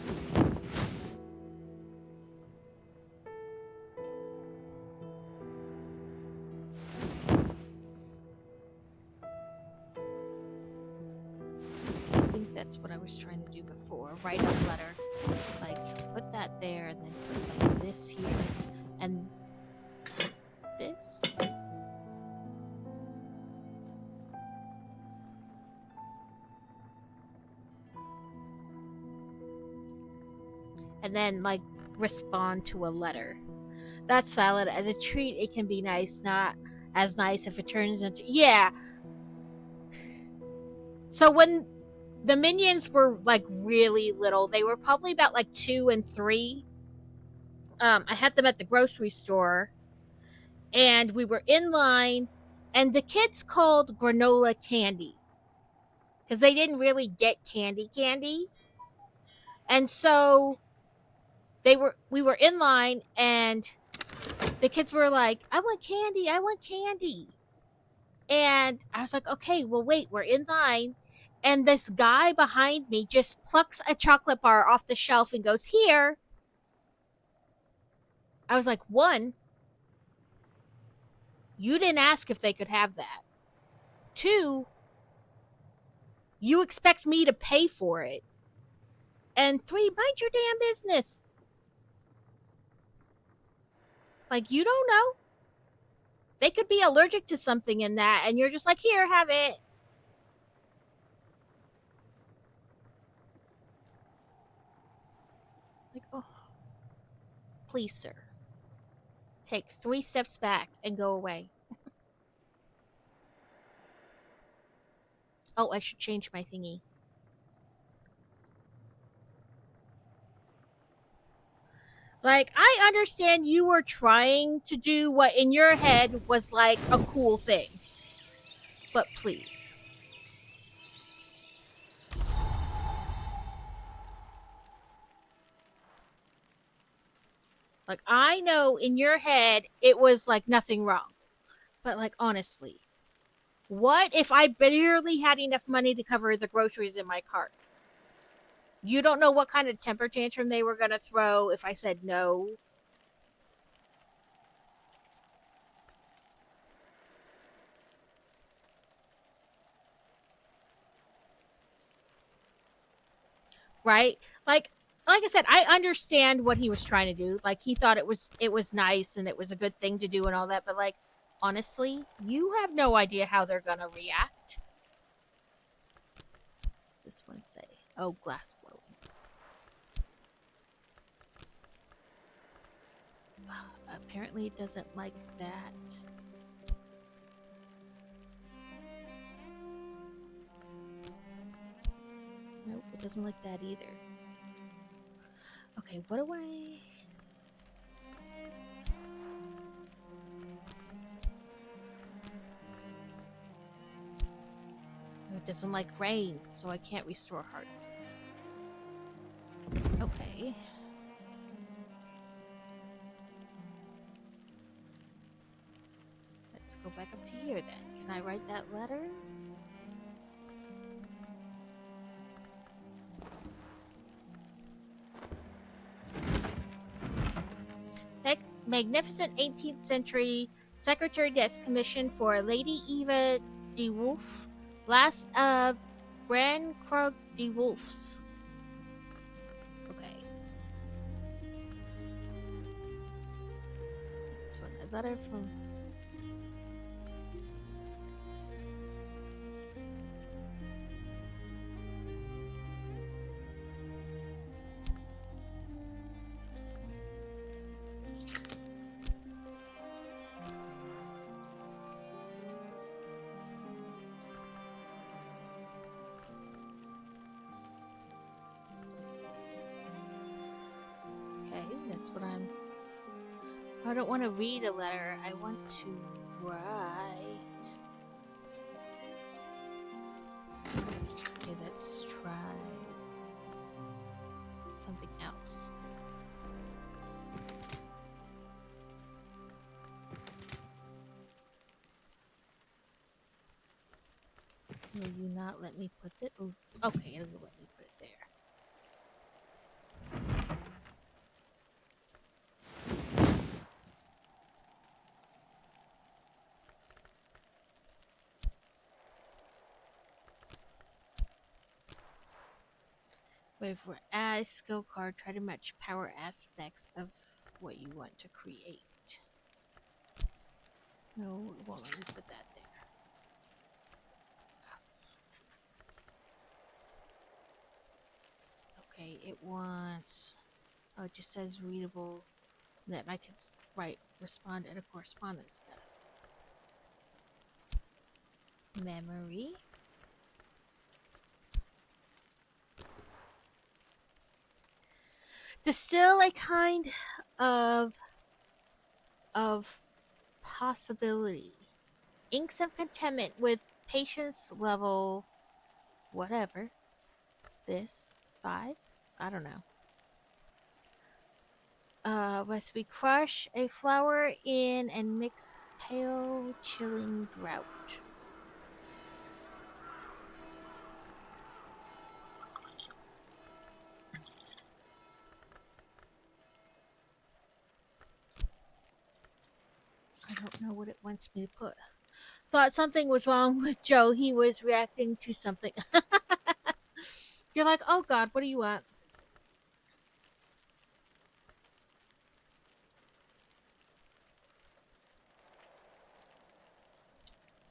[SPEAKER 1] I think that's what I was trying to do before. Write a letter. Like, put that there and then put like this here. And this. And then, like, respond to a letter. That's valid. As a treat, it can be nice. Not as nice if it turns into... Yeah. So when the minions were, like, really little, they were probably about, like, 2 and 3. I had them at the grocery store. And we were in line. And the kids called granola candy. Because they didn't really get candy. And so... we were in line, and the kids were like, I want candy. And I was like, okay, well, wait, we're in line. And this guy behind me just plucks a chocolate bar off the shelf and goes, here. I was like, 1, you didn't ask if they could have that. 2, you expect me to pay for it. And 3, mind your damn business. Like, you don't know. They could be allergic to something in that, and you're just like, here, have it. Like, oh, please, sir. Take 3 steps back and go away. Oh, I should change my thingy. Like, I understand you were trying to do what in your head was like a cool thing. But please. Like, I know in your head it was like nothing wrong. But, like, honestly, what if I barely had enough money to cover the groceries in my cart? You don't know what kind of temper tantrum they were going to throw if I said no. Right? Like I said, I understand what he was trying to do. Like, he thought it was nice and it was a good thing to do and all that, but, like, honestly, you have no idea how they're gonna react. What's this one say? Oh, glass blowing. Apparently it doesn't like that. Nope, it doesn't like that either. Okay, what do I... It doesn't like rain, so I can't restore hearts. Okay. Let's go back up to here then. Can I write that letter? Magnificent 18th century secretary desk commission for Lady Eva de Wolf, last of Brankrug de Wolfs. Okay. This one, a letter from... That's what I'm... I don't want to read a letter. I want to write. Okay, let's try something else. Will you not let me put it? Oh, okay, it'll let me put it there. Wait for add skill card. Try to match power aspects of what you want to create. No, it won't let me put that there. Okay, it wants... Oh, it just says readable. That I can respond at a correspondence desk. Memory. Distill a kind of possibility. Inks of contentment with patience level whatever. This 5? I don't know. Must we crush a flower in and mix pale chilling drought. I don't know what it wants me to put. Thought something was wrong with Joe. He was reacting to something. You're like, oh God, what do you want?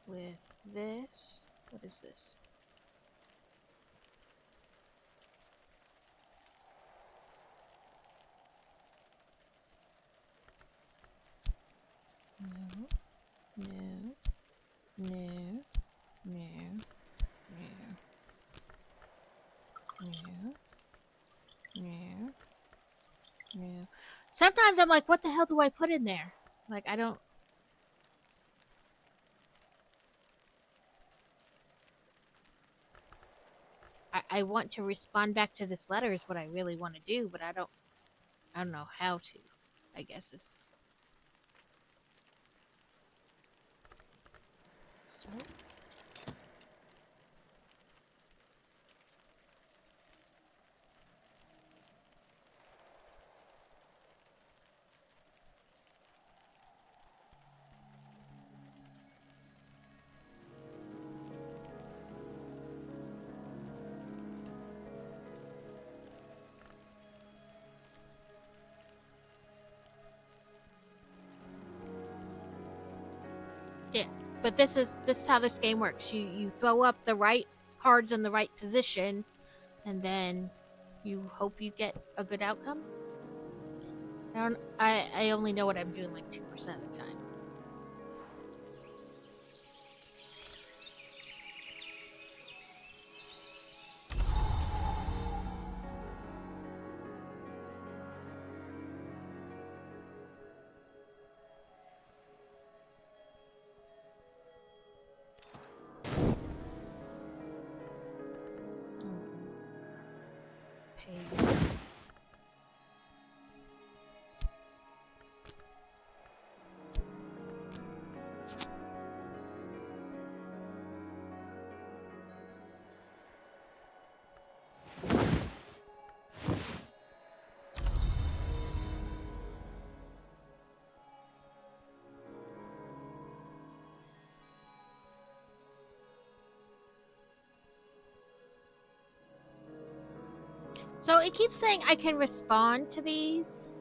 [SPEAKER 1] With this, what is this? No, no, no, no, no, no, no. Sometimes I'm like, what the hell do I put in there? Like, I don't. I want to respond back to this letter is what I really want to do, but I don't know how to. I guess it's so. Yeah, but this is how this game works. You throw up the right cards in the right position, and then you hope you get a good outcome. I only know what I'm doing like 2% of the time. Pay. So it keeps saying I can respond to these.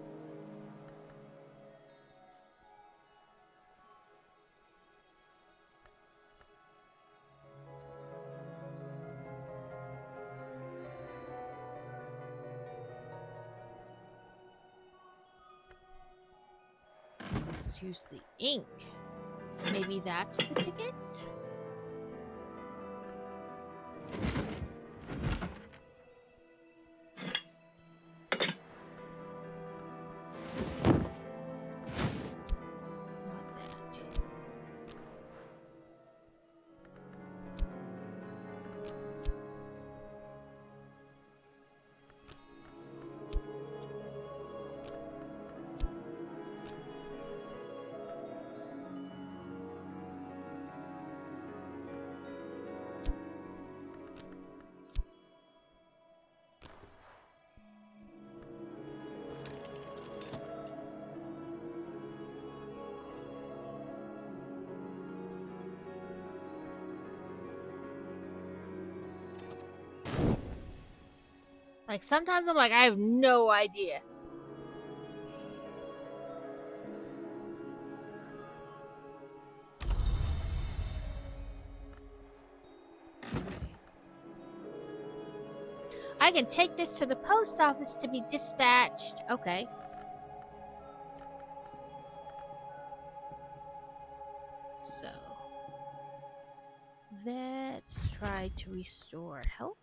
[SPEAKER 1] Let's use the ink. Maybe that's the ticket? Not that. Like, sometimes I'm like, I have no idea. I can take this to the post office to be dispatched. Okay. So, let's try to restore health.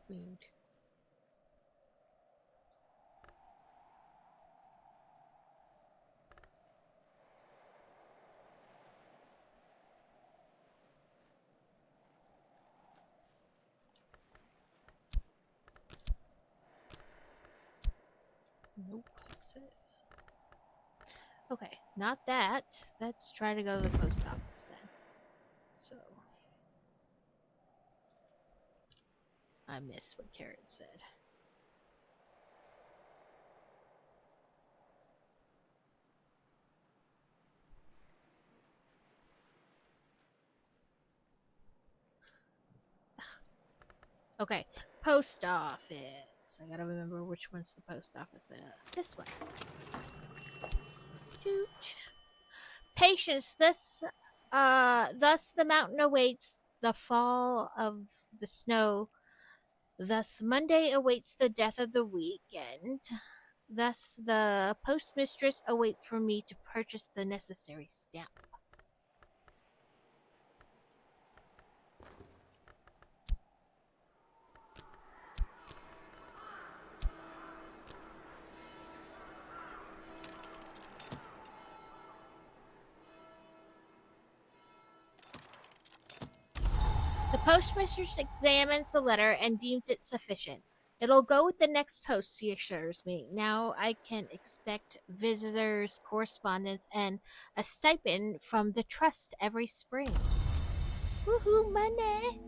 [SPEAKER 1] Weird. Nope. Says. Okay, not that. Let's try to go to the post office then. So, I missed what Karen said. Okay, post office. I gotta remember which one's the post office. This one. Doot. Patience. Thus the mountain awaits the fall of the snow. Thus Monday awaits the death of the weekend. Thus the postmistress awaits for me to purchase the necessary stamp. The postmistress examines the letter and deems it sufficient. It'll go with the next post, he assures me. Now I can expect visitors, correspondence, and a stipend from the trust every spring. Woohoo, money!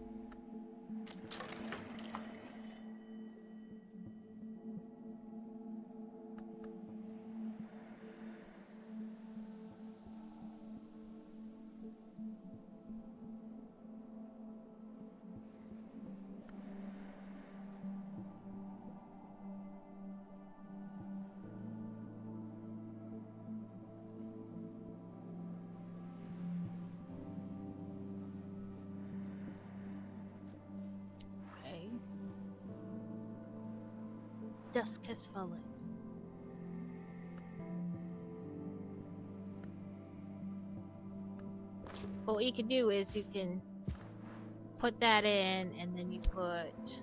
[SPEAKER 1] Dusk has fallen. But what you can do is you can put that in, and then you put,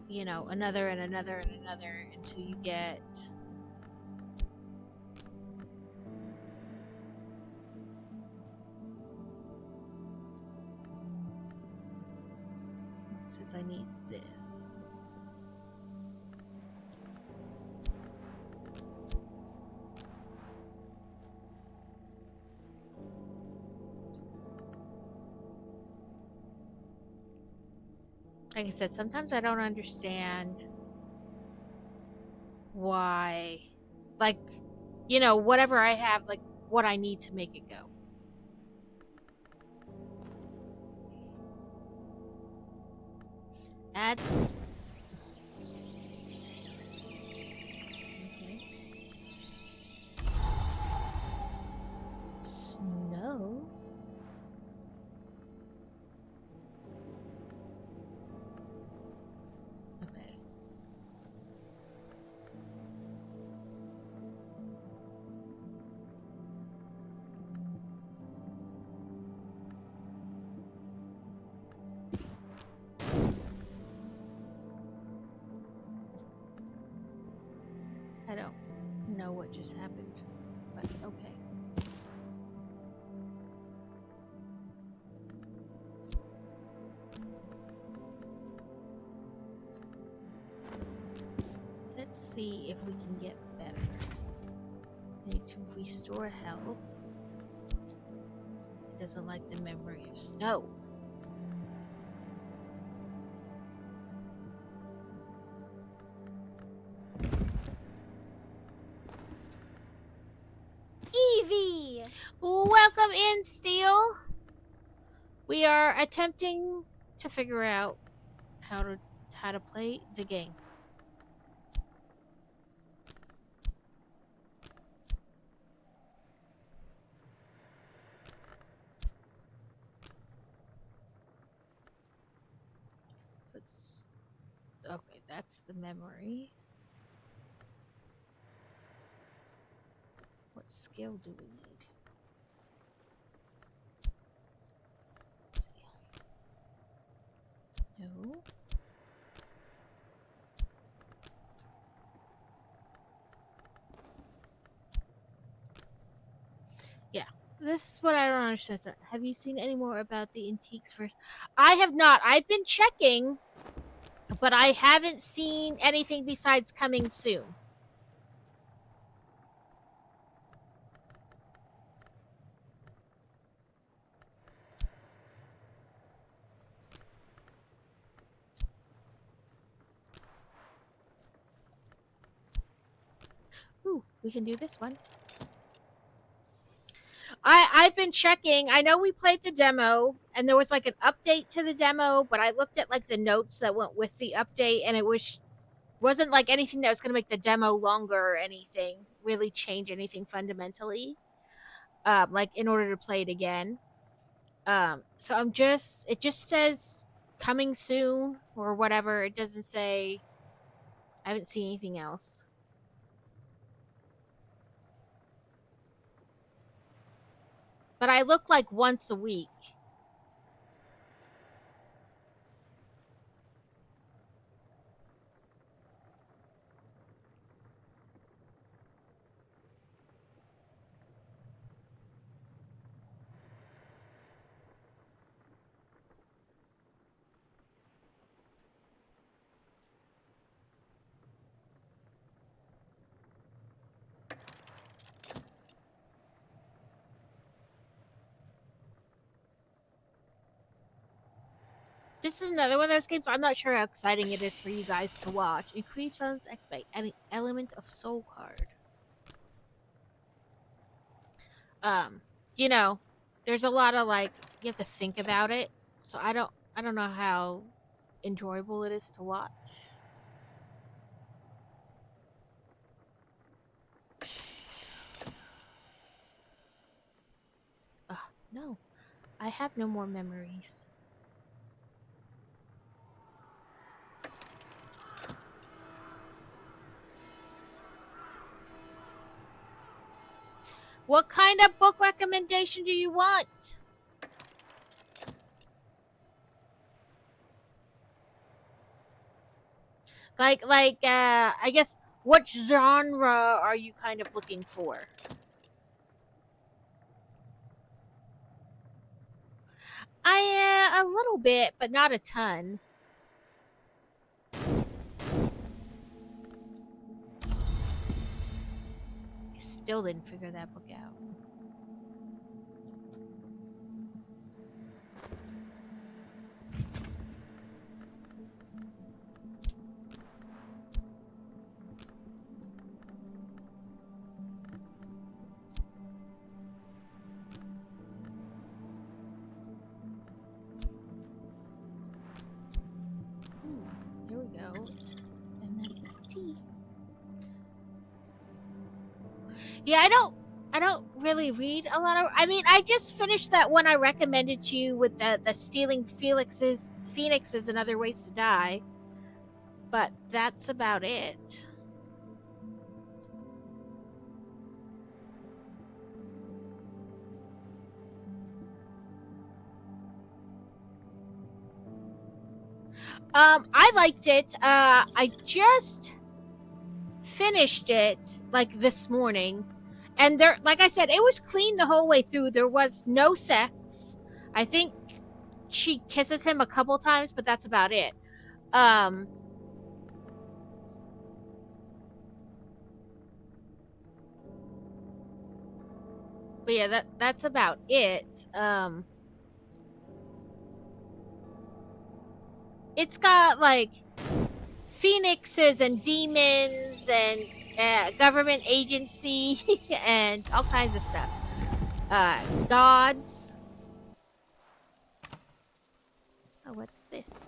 [SPEAKER 1] you know, another and another and another until you get it says I need this. Like I said, sometimes I don't understand why, like, you know, whatever I have, like, what I need to make it go. That's okay. Snow. Okay. I don't know what just happened, but okay. Let's see if we can get better. I need to restore health. It doesn't like the memory of snow.
[SPEAKER 2] Evie!
[SPEAKER 1] Welcome in, Steel. We are attempting to figure out how to play the game. So it's okay. That's the memory. What skill do we need? Let's see. No. Yeah, this is what I don't understand. So, have you seen any more about the antiques first? I have not. I've been checking, but I haven't seen anything besides coming soon. Ooh, we can do this one. I've been checking. I know we played the demo, and there was like an update to the demo, but I looked at like the notes that went with the update, and it wasn't like anything that was going to make the demo longer or anything, really change anything fundamentally. Like in order to play it again. So it just says coming soon or whatever. It doesn't say. I haven't seen anything else. But I look like once a week. This is another one of those games. I'm not sure how exciting it is for you guys to watch. Increase funds activate any element of soul card. Um, you know, there's a lot of like you have to think about it. So I don't know how enjoyable it is to watch. No, I have no more memories. What kind of book recommendation do you want? I guess, what genre are you kind of looking for? A little bit, but not a ton. I still didn't figure that book out. Here we go. And then tea. Yeah, I don't really read a lot of. I mean, I just finished that one I recommended to you with the stealing phoenixes and other ways to die. But that's about it. I liked it. I just finished it like this morning, and there, like I said, it was clean the whole way through. There was no sex. I think she kisses him a couple times, but that's about it. Um, but yeah, that's about it. It's got like phoenixes and demons and government agency and all kinds of stuff. Gods. Oh, what's this?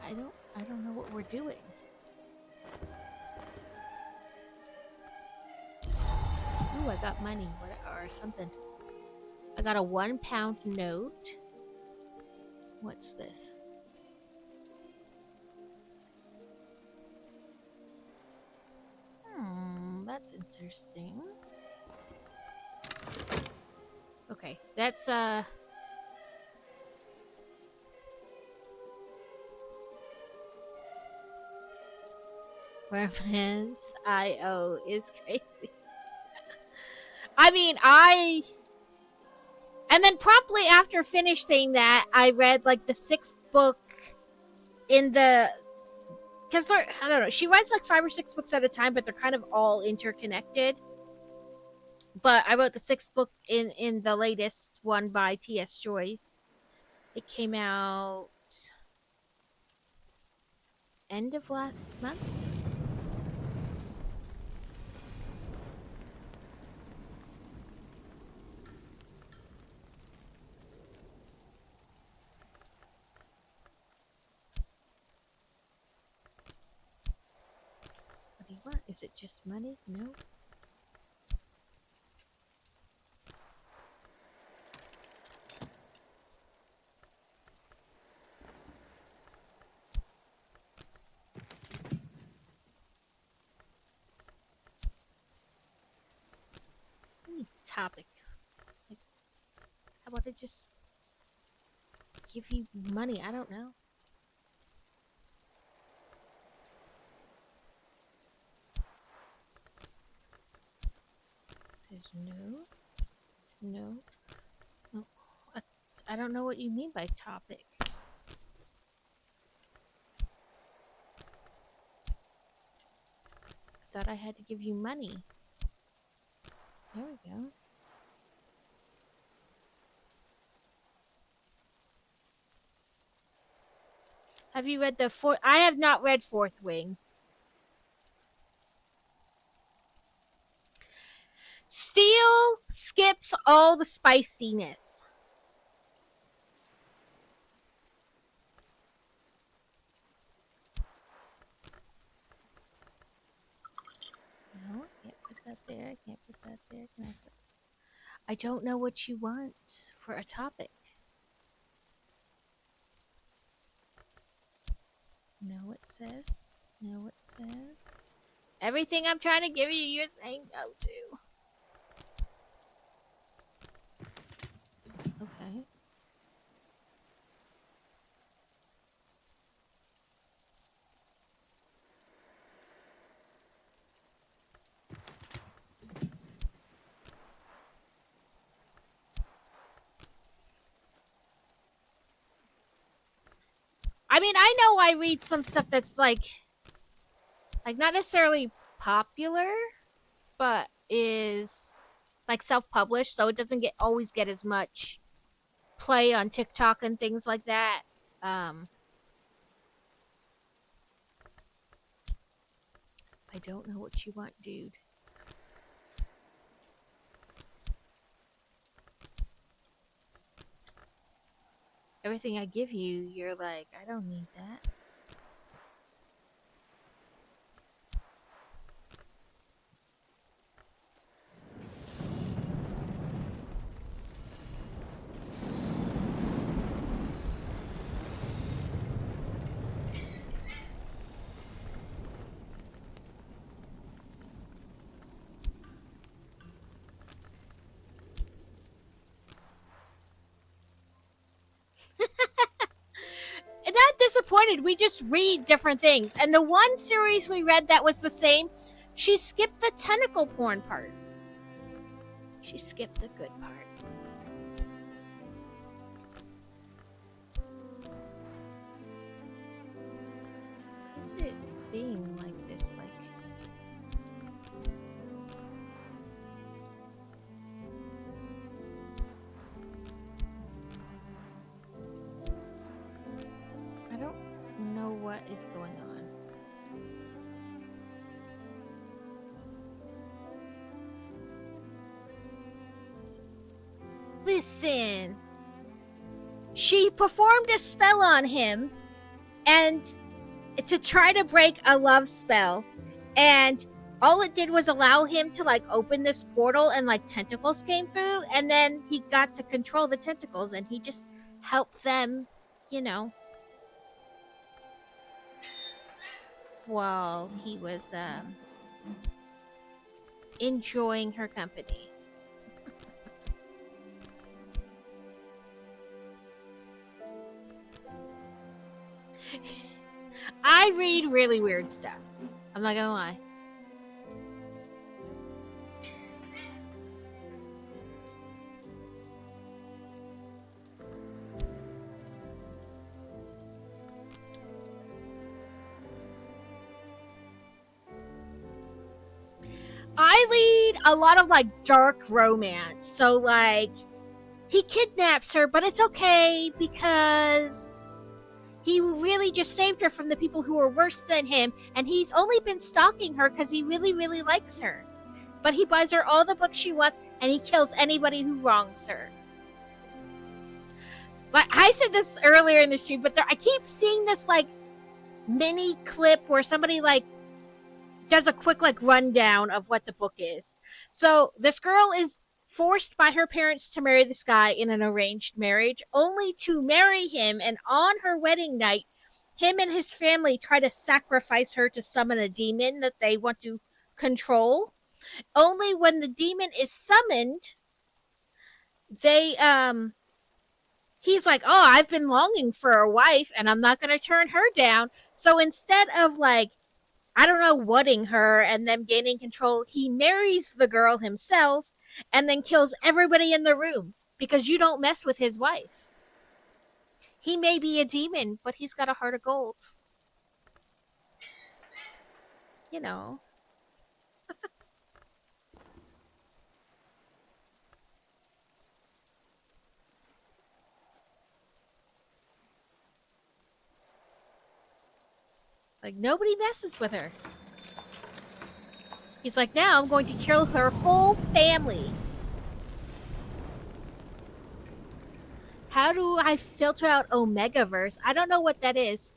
[SPEAKER 1] I don't know what we're doing. Ooh, I got money or something. I got a £1 note. What's this? That's interesting. Okay, that's Romance IO is crazy. I mean, and then promptly after finishing that, I read like the 6th book in the, because they're, I don't know, she writes like 5 or 6 books at a time, but they're kind of all interconnected. But I wrote the 6th book in the latest one by T.S. Joyce. It came out end of last month. What do you want? Is it just money? No. Topic. Like, how about I just give you money? I don't know. There's no. Oh, I don't know what you mean by topic. I thought I had to give you money. There we go. Have you read the fourth? I have not read Fourth Wing. Steel skips all the spiciness. No, I can't put that there. I can't put that there. Can I put? I don't know what you want for a topic. No, it says. No, it says. Everything I'm trying to give you, you're saying no to. Okay. I mean, I know I read some stuff that's like not necessarily popular, but is like self-published, so it doesn't get always get as much play on TikTok and things like that. Um, I don't know what you want, dude. Everything I give you, you're like, I don't need that. And not disappointed. We just read different things. And the one series we read that was the same, she skipped the tentacle porn part. She skipped the good part. Is it being like this? Like, I don't know what is going on. Listen. She performed a spell on him and to try to break a love spell, and all it did was allow him to like open this portal, and like tentacles came through, and then he got to control the tentacles, and he just helped them, you know, while he was enjoying her company. I read really weird stuff. I'm not gonna lie. I lead a lot of like dark romance. So like he kidnaps her, but it's okay because he really just saved her from the people who are worse than him, and he's only been stalking her because he really, really likes her. But he buys her all the books she wants, and he kills anybody who wrongs her. Like I said this earlier in the stream, but I keep seeing this like mini clip where somebody like does a quick like rundown of what the book is. So this girl is forced by her parents to marry this guy in an arranged marriage, only to marry him, and on her wedding night, him and his family try to sacrifice her to summon a demon that they want to control. Only when the demon is summoned, they he's like, "Oh, I've been longing for a wife and I'm not going to turn her down." So instead of like, I don't know, whatting her and them gaining control, he marries the girl himself and then kills everybody in the room because you don't mess with his wife. He may be a demon, but he's got a heart of gold. You know. Like, nobody messes with her. He's like, now I'm going to kill her whole family. How do I filter out Omegaverse? I don't know what that is.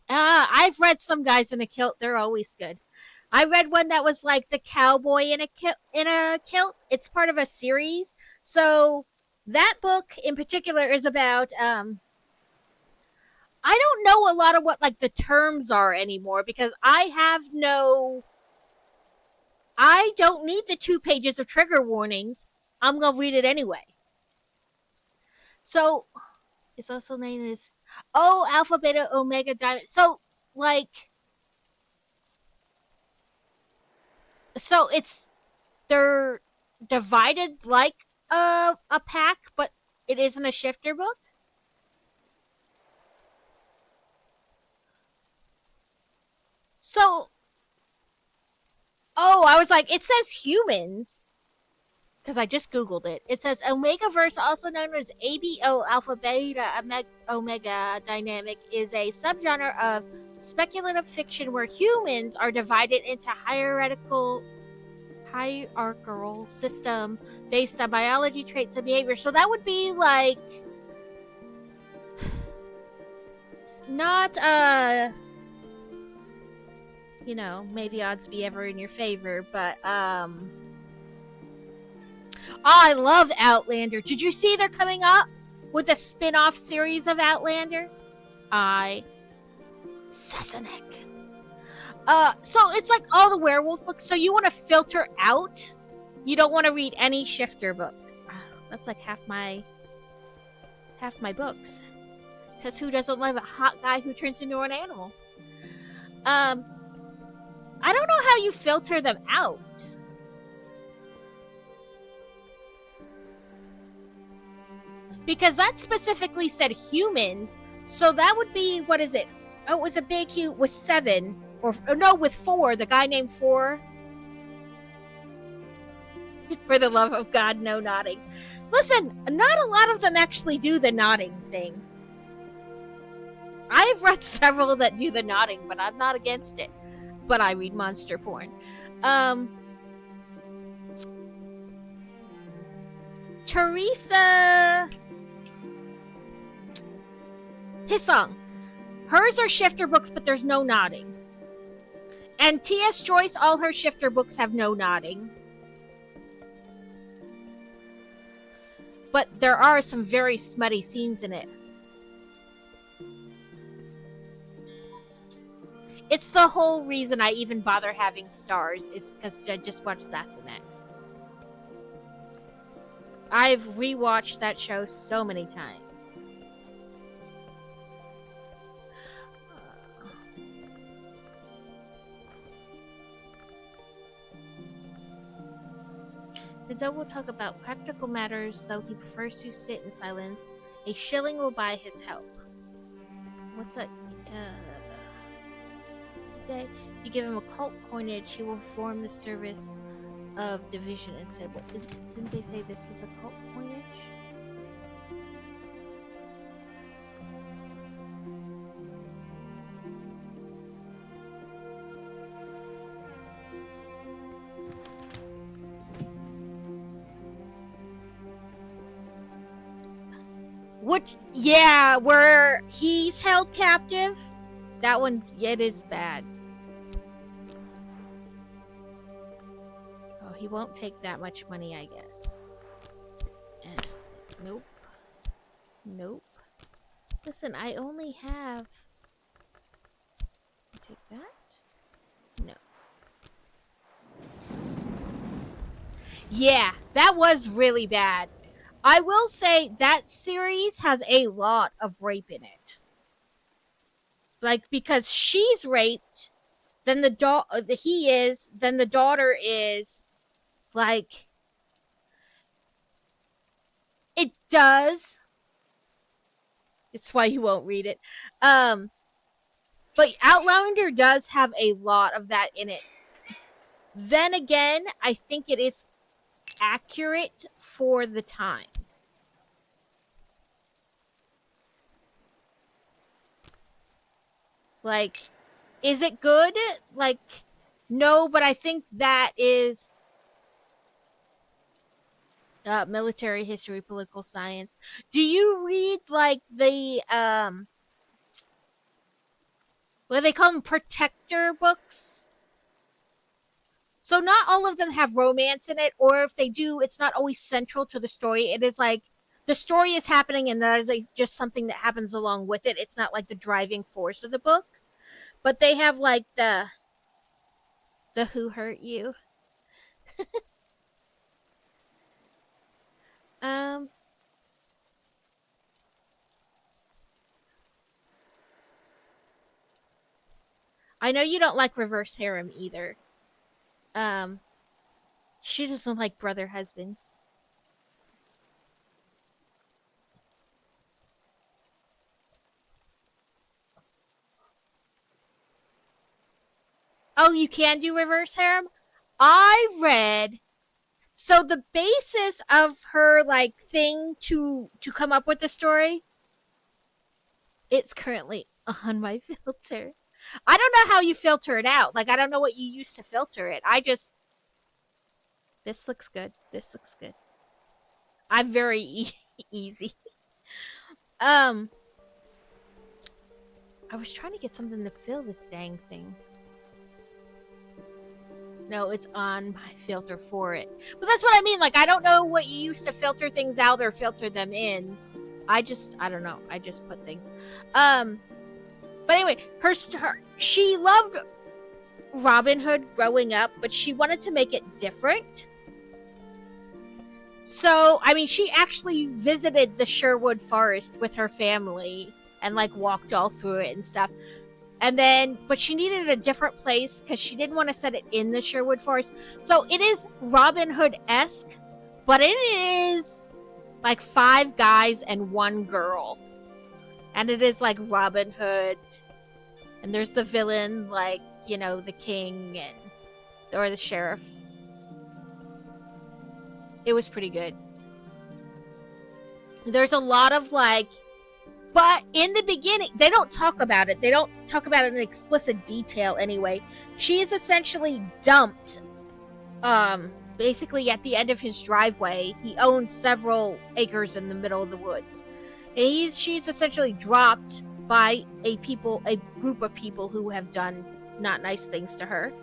[SPEAKER 1] I've read some guys in a kilt. They're always good. I read one that was like the cowboy in a kilt. It's part of a series. So that book in particular is about I don't know a lot of what like the terms are anymore because I don't need the 2 pages of trigger warnings. I'm going to read it anyway. So it's also named as Alpha Beta Omega Diamond. So like it's they're divided like a pack, but it isn't a shifter book. So I was like, it says humans because I just googled it. It says Omegaverse, also known as ABO Alpha Beta Omega Dynamic, is a subgenre of speculative fiction where humans are divided into hierarchical system based on biology, traits, and behavior. So that would be like not may the odds be ever in your favor, but I love Outlander. Did you see they're coming up with a spin-off series of Outlander? I Sassenach. So it's like all the werewolf books. So you want to filter out. You don't want to read any shifter books. That's like half my books. Because who doesn't love a hot guy who turns into an animal? I don't know how you filter them out. Because that specifically said humans. So that would be, what is it? Oh, it was a big Q with 7. Or no, with 4. The guy named 4. For the love of God, no nodding. Listen, not a lot of them actually do the nodding thing. I've read several that do the nodding, but I'm not against it. But I read monster porn. Teresa Hissong. Hers are shifter books, but there's no nodding. And T.S. Joyce, all her shifter books have no nodding. But there are some very smutty scenes in it. It's the whole reason I even bother having stars is because I just watched Sassenach. I've rewatched that show so many times. The dog will talk about practical matters, though he prefers to sit in silence. A shilling will buy his help. What's a day? You give him a cult coinage, he will perform the service of division instead. What didn't they say this was a cult coinage? Which, yeah, where he's held captive. That one's, yeah, it is bad. Oh, he won't take that much money, I guess. Nope. Nope. Listen, I only have... Take that? No. Yeah, that was really bad. I will say that series has a lot of rape in it. Like, because she's raped, then he is, then the daughter is, like, it does. It's why you won't read it. But Outlander does have a lot of that in it. Then again, I think it is accurate for the time. Like, is it good? Like, no, but I think that is military history, political science. Do you read, like, the, what do they call them? Protector books? So not all of them have romance in it, or if they do, it's not always central to the story. It is like the story is happening, and that is like just something that happens along with it. It's not like the driving force of the book, but they have like the who hurt you. Um, I know you don't like reverse harem either. Um, she doesn't like brother husbands. Oh, you can do reverse harem? I read so the basis of her like thing to come up with the story, it's currently on my filter. I don't know how you filter it out. Like I don't know what you use to filter it. I just this looks good. This looks good. I'm very easy. Um I was trying to get something to fill this dang thing. No, it's on my filter for it. But that's what I mean. Like, I don't know what you use to filter things out or filter them in. I don't know. I just put things. Um, but anyway, she loved Robin Hood growing up, but she wanted to make it different. So, I mean, she actually visited the Sherwood Forest with her family and like walked all through it and stuff. And then, but she needed a different place because she didn't want to set it in the Sherwood Forest. So it is Robin Hood-esque, but it is like 5 guys and 1 girl. And it is like Robin Hood. And there's the villain, like, you know, the king and or the sheriff. It was pretty good. There's a lot of like, but in the beginning, they don't talk about it. They don't talk about it in explicit detail anyway. She is essentially dumped, basically at the end of his driveway. He owns several acres in the middle of the woods. And she's essentially dropped by a group of people who have done not nice things to her.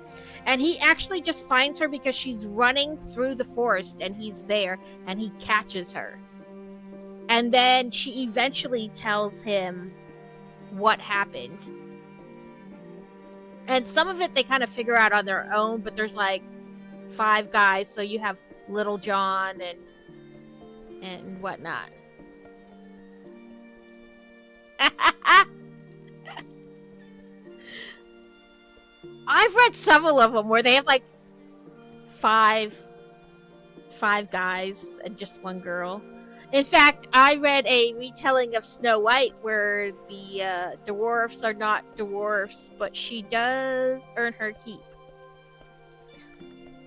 [SPEAKER 1] And he actually just finds her because she's running through the forest and he's there and he catches her. And then she eventually tells him what happened. And some of it they kind of figure out on their own, but there's like 5 guys, so you have Little John and whatnot. I've read several of them where they have like five guys and just 1 girl. In fact, I read a retelling of Snow White where the dwarfs are not dwarfs, but she does earn her keep.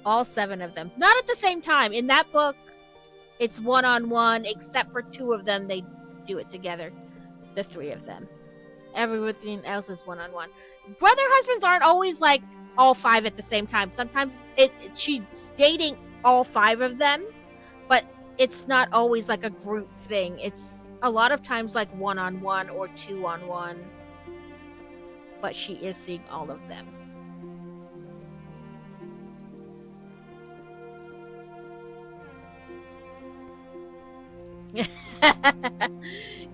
[SPEAKER 1] All 7 of them. Not at the same time. In that book, it's 1-on-1, except for 2 of them, they do it together. The 3 of them. Everything else is 1-on-1. Brother husbands aren't always like all 5 at the same time. Sometimes she's dating all 5 of them, but it's not always like a group thing. It's a lot of times like 1-on-1 or 2-on-1, but she is seeing all of them.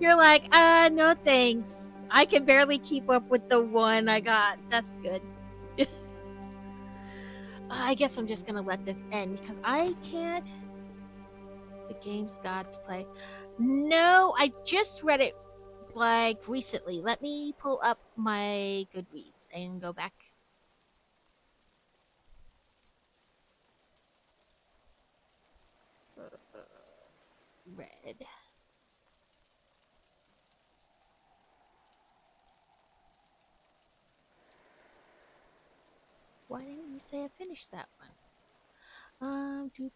[SPEAKER 1] You're like, no thanks. I can barely keep up with the 1 I got. That's good. I guess I'm just gonna let this end because I can't. The games gods play. No, I just read it like recently. Let me pull up my Goodreads and go back. Red. Why didn't you say I finished that one? Do.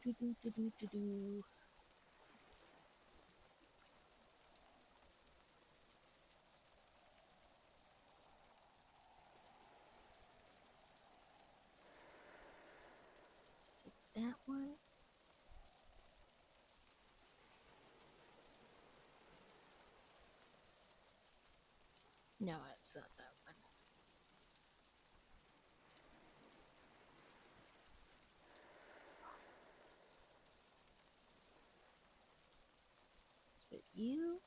[SPEAKER 1] Is it that one? No, it's not that one. you?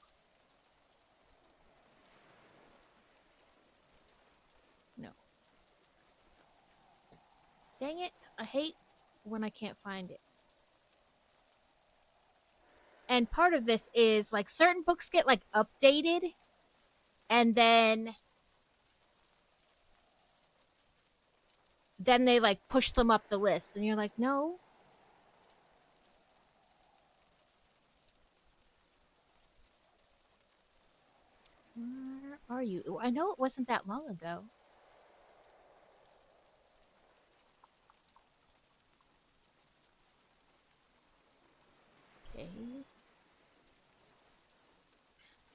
[SPEAKER 1] No. Dang it. I hate when I can't find it. And part of this is like certain books get like updated and then they like push them up the list and you're like, "No. Where are you? I know it wasn't that long ago." Okay.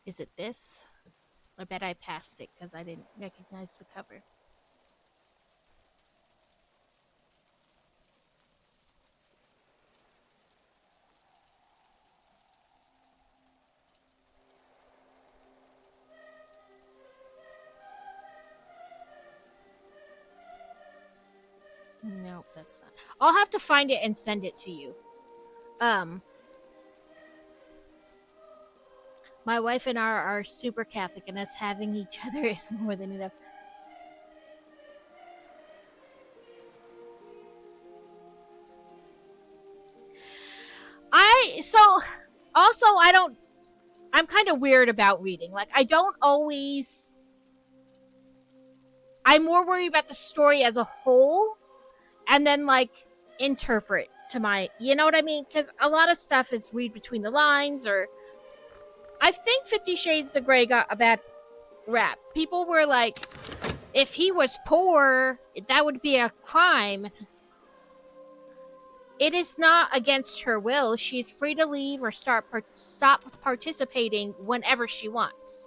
[SPEAKER 1] Is it this? I bet I passed it cuz I didn't recognize the cover. Nope, that's not. I'll have to find it and send it to you. Um, my wife and I are super Catholic, and us having each other is more than enough. I so also I don't. I'm kind of weird about reading. Like I don't always. I'm more worried about the story as a whole, and then like interpret to my. You know what I mean? Because a lot of stuff is read between the lines, or I think 50 Shades of Grey got a bad rap. People were like, if he was poor, that would be a crime. It is not against her will. She's free to leave or stop participating whenever she wants.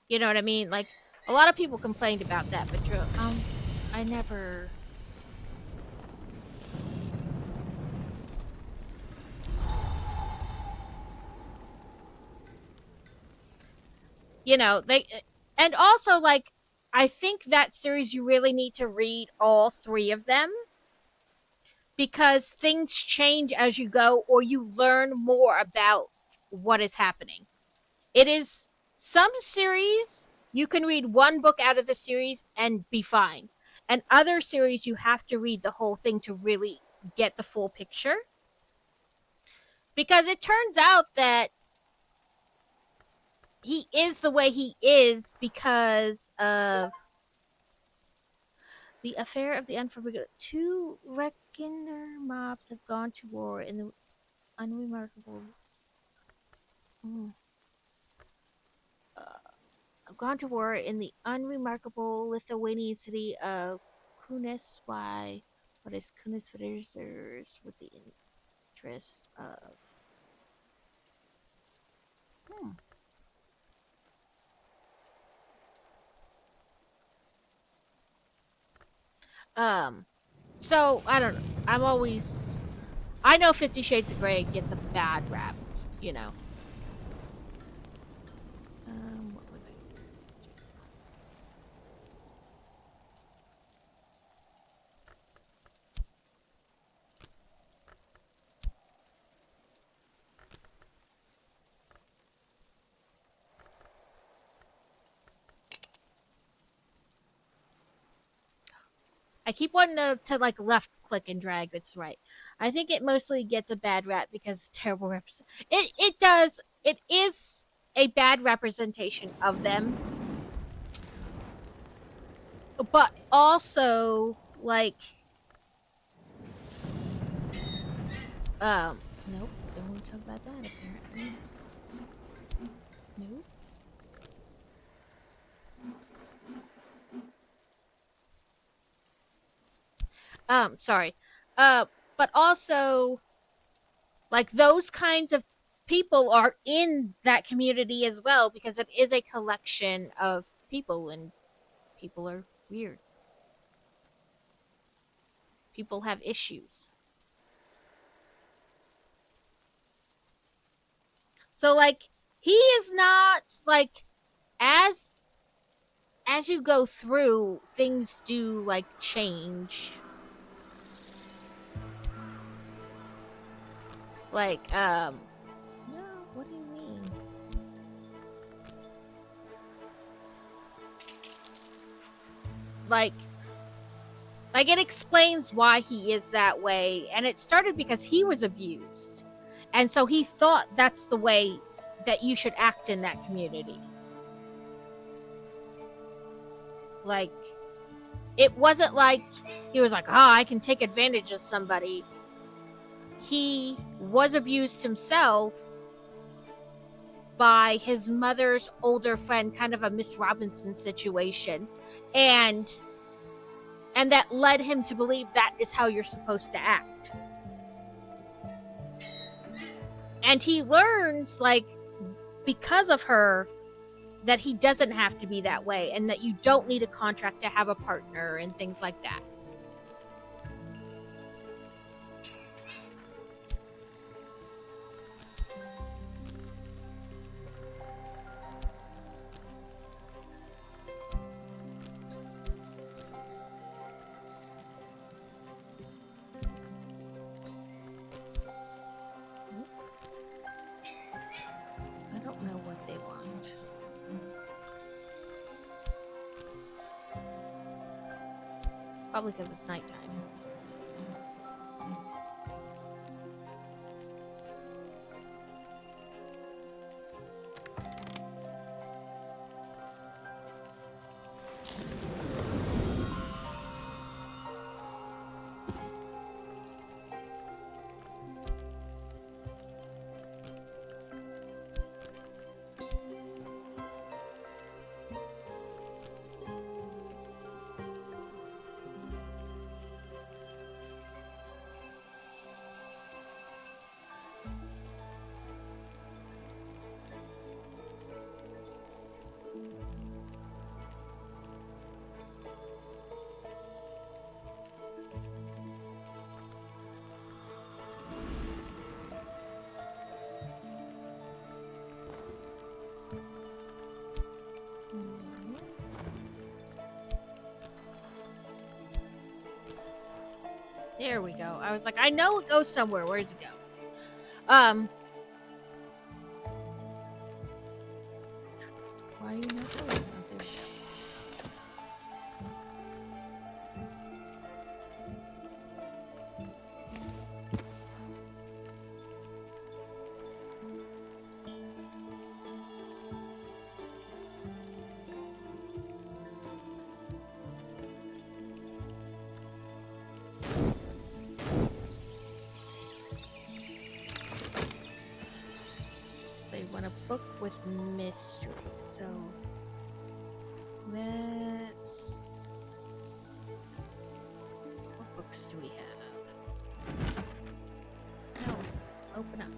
[SPEAKER 1] You know what I mean? Like a lot of people complained about that, but I never. You know they, and also like I think that series you really need to read all three of them because things change as you go, or you learn more about what is happening. It is some series you can read one book out of the series and be fine. And other series you have to read the whole thing to really get the full picture. Because it turns out that he is the way he is because of the affair of the unforgivable. Two Reckoner mobs have gone to war in the unremarkable. Mm, gone to war in the unremarkable Lithuanian city of Kunis. Why? What is Kunis visitors with the interest of? Hmm. Um. So I don't know. I'm always. I know 50 Shades of Grey gets a bad rap. You know. What was I? I keep wanting to like left click and drag. That's right. I think it mostly gets a bad rap because it's terrible it does. It is a bad representation of them, but also like nope. Don't want to talk about that apparently. Nope. Sorry. Uh, but also like those kinds of people are in that community as well because it is a collection of people and people are weird. People have issues. So like he is not like as as you go through, things do like change. Like, no, what do you mean? Like, it explains why he is that way, and it started because he was abused. And so he thought that's the way that you should act in that community. Like, it wasn't like he was like, oh, I can take advantage of somebody. He was abused himself by his mother's older friend, kind of a Miss Robinson situation. And that led him to believe that is how you're supposed to act. And he learns, like, because of her, that he doesn't have to be that way, and that you don't need a contract to have a partner and things like that. I don't know what they want. Probably because it's nighttime. There we go. I was like, I know it goes somewhere. Where does it go? Why are you not going? Oh, there we go. They want a book with mystery, so let's... What books do we have? No, open up.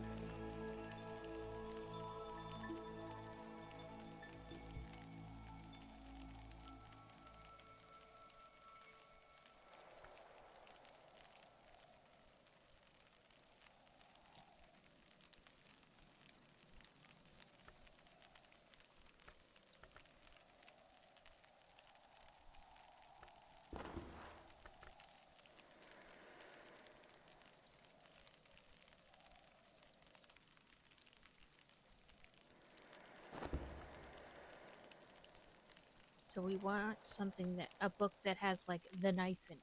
[SPEAKER 1] So we want something that, a book that has like the knife in it.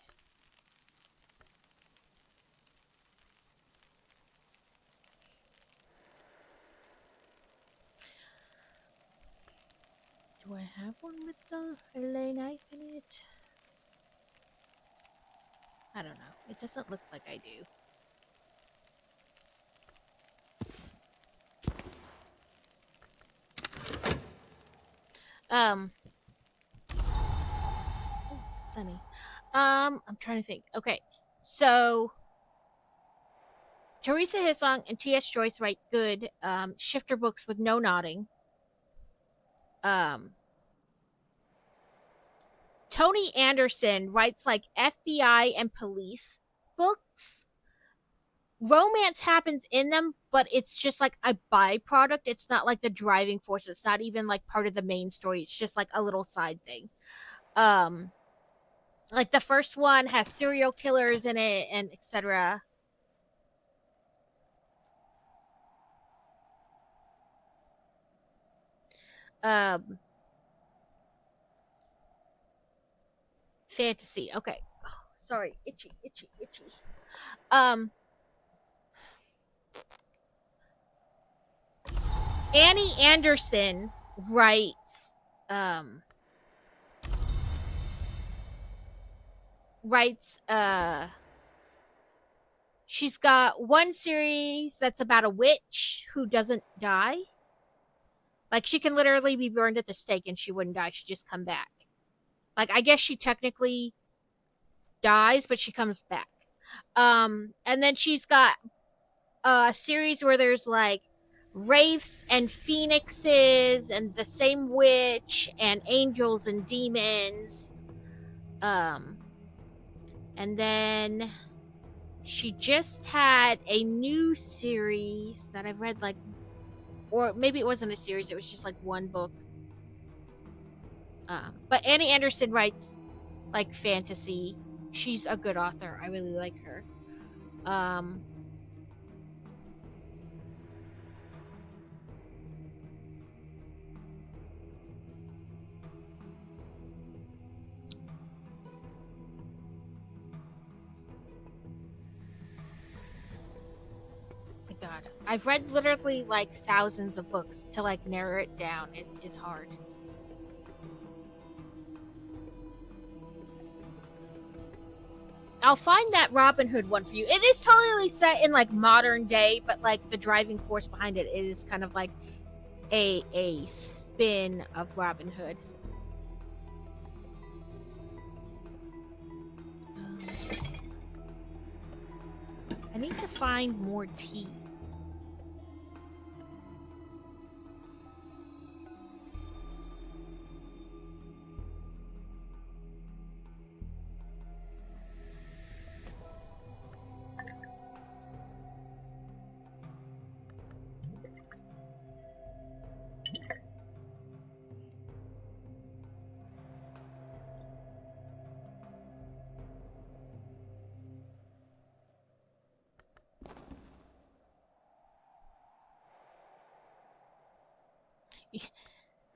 [SPEAKER 1] Do I have one with the LA knife in it? I don't know. It doesn't look like I do. Oh, sunny. I'm trying to think. Okay, so Teresa Hissong and T.S. Joyce write good shifter books with no nodding. Tony Anderson writes like FBI and police books, romance happens in them, but it's just like a byproduct. It's not like the driving force. It's not even like part of the main story. It's just like a little side thing. Um, like the first one has serial killers in it and etc. Um, fantasy. Okay. Oh, sorry, itchy, itchy, itchy. Um, Annie Anderson writes um writes she's got one series that's about a witch who doesn't die. Like she can literally be burned at the stake and she wouldn't die. She'd just come back. Like I guess she technically dies, but she comes back. And then she's got a series where there's like wraiths and phoenixes and the same witch and angels and demons. Um, and then she just had a new series that I've read like, or maybe it wasn't a series, it was just like one book. But Annie Anderson writes like fantasy. She's a good author. I really like her. Um, God, I've read literally like thousands of books. To like narrow it down is hard. I'll find that Robin Hood one for you. It is totally set in like modern day, but like the driving force behind it is kind of like a spin of Robin Hood. I need to find more tea.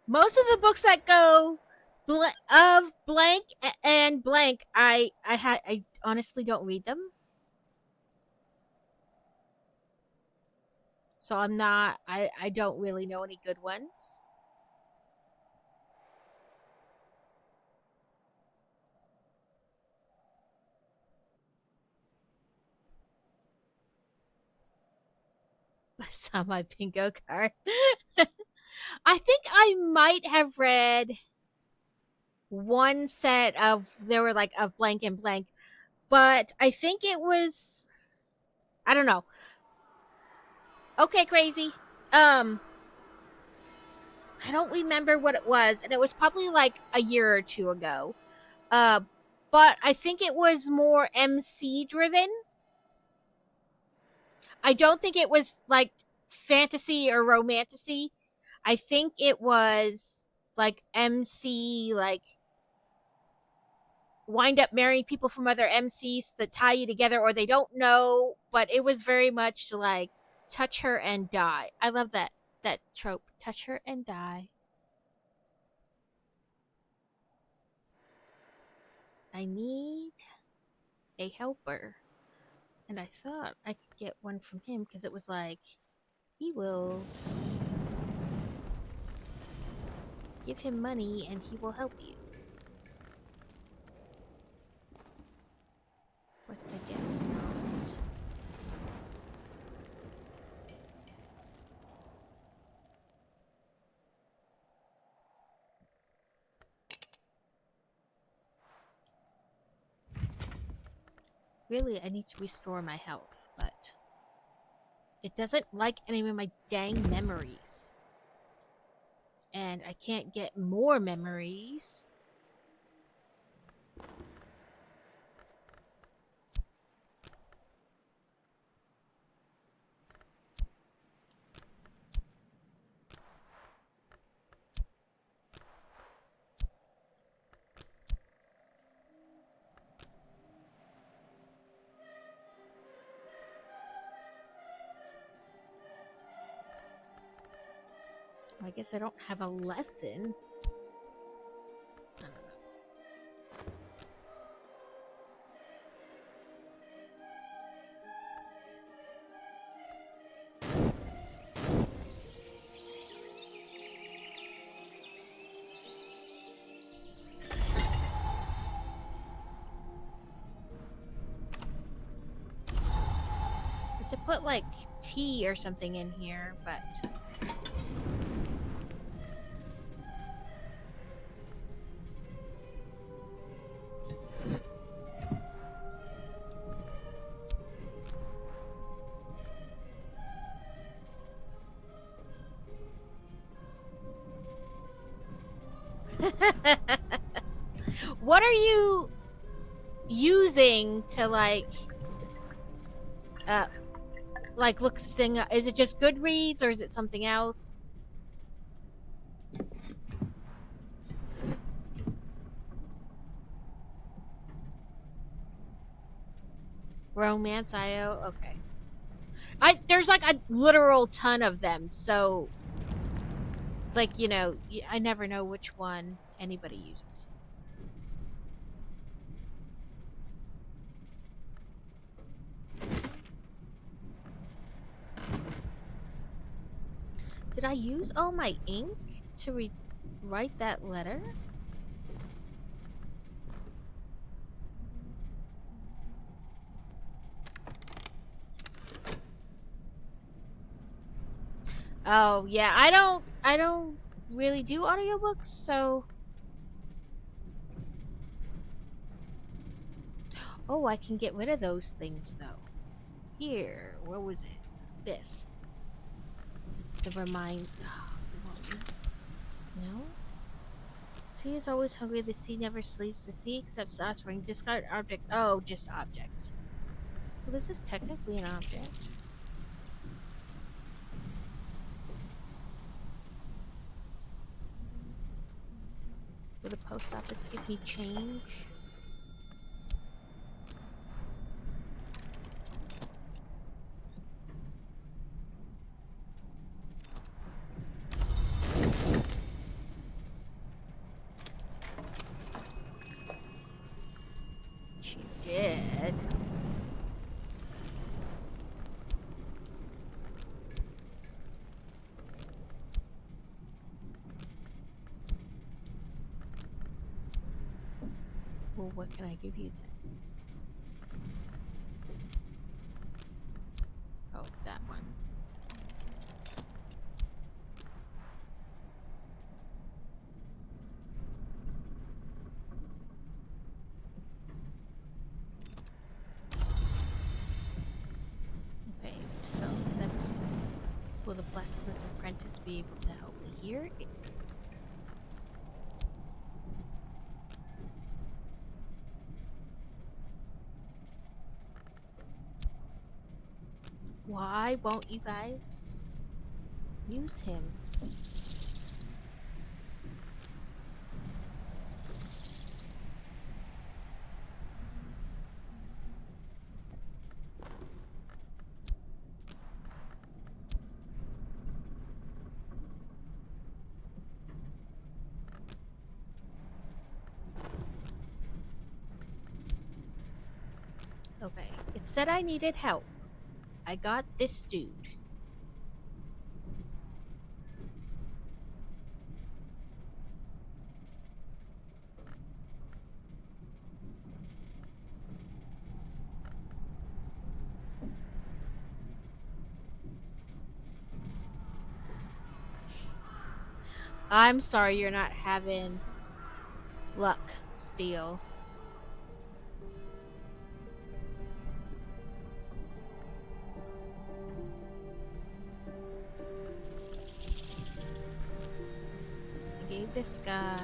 [SPEAKER 1] Most of the books that go of blank and blank, I honestly don't read them. So I'm not I don't really know any good ones. I saw my bingo card. I think I might have read one set of there were like of blank and blank, but I think it was I don't know. Okay, crazy. Um I don't remember what it was, and it was probably like a year or two ago. Uh but I think it was more MC driven. I don't think it was like fantasy or romantasy. I think it was like MC, like wind up marrying people from other MCs that tie you together or they don't know, but it was very much like touch her and die. I love that trope. Touch her and die. I need a helper. And I thought I could get one from him because it was like he will give him money and he will help you. But I guess not. Really, I need to restore my health, but it doesn't like any of my dang memories. And I can't get more memories. I guess I don't have a lesson. I don't know. To put like tea or something in here, but what are you using to uh look thing up? Is it just Goodreads or is it something else? Romance IO? Okay. There's like a literal ton of them, so like, you know, I never know which one anybody uses. Did I use all my ink to write that letter? Oh, yeah, I don't really do audiobooks, so oh, I can get rid of those things though. Here, where was it? This. The remind. No? Sea is always hungry, the sea never sleeps, the sea accepts offspring, discard objects. Oh, just objects. Well, this is technically an object. Will the post office give me change? She did. Well, what can I give you then? Oh, that one. Okay, so that's... Will the blacksmith's apprentice be able to help me here? Why won't you guys use him? Okay, it said I needed help. I got this dude. I'm sorry you're not having luck, Steel. I gave this guy...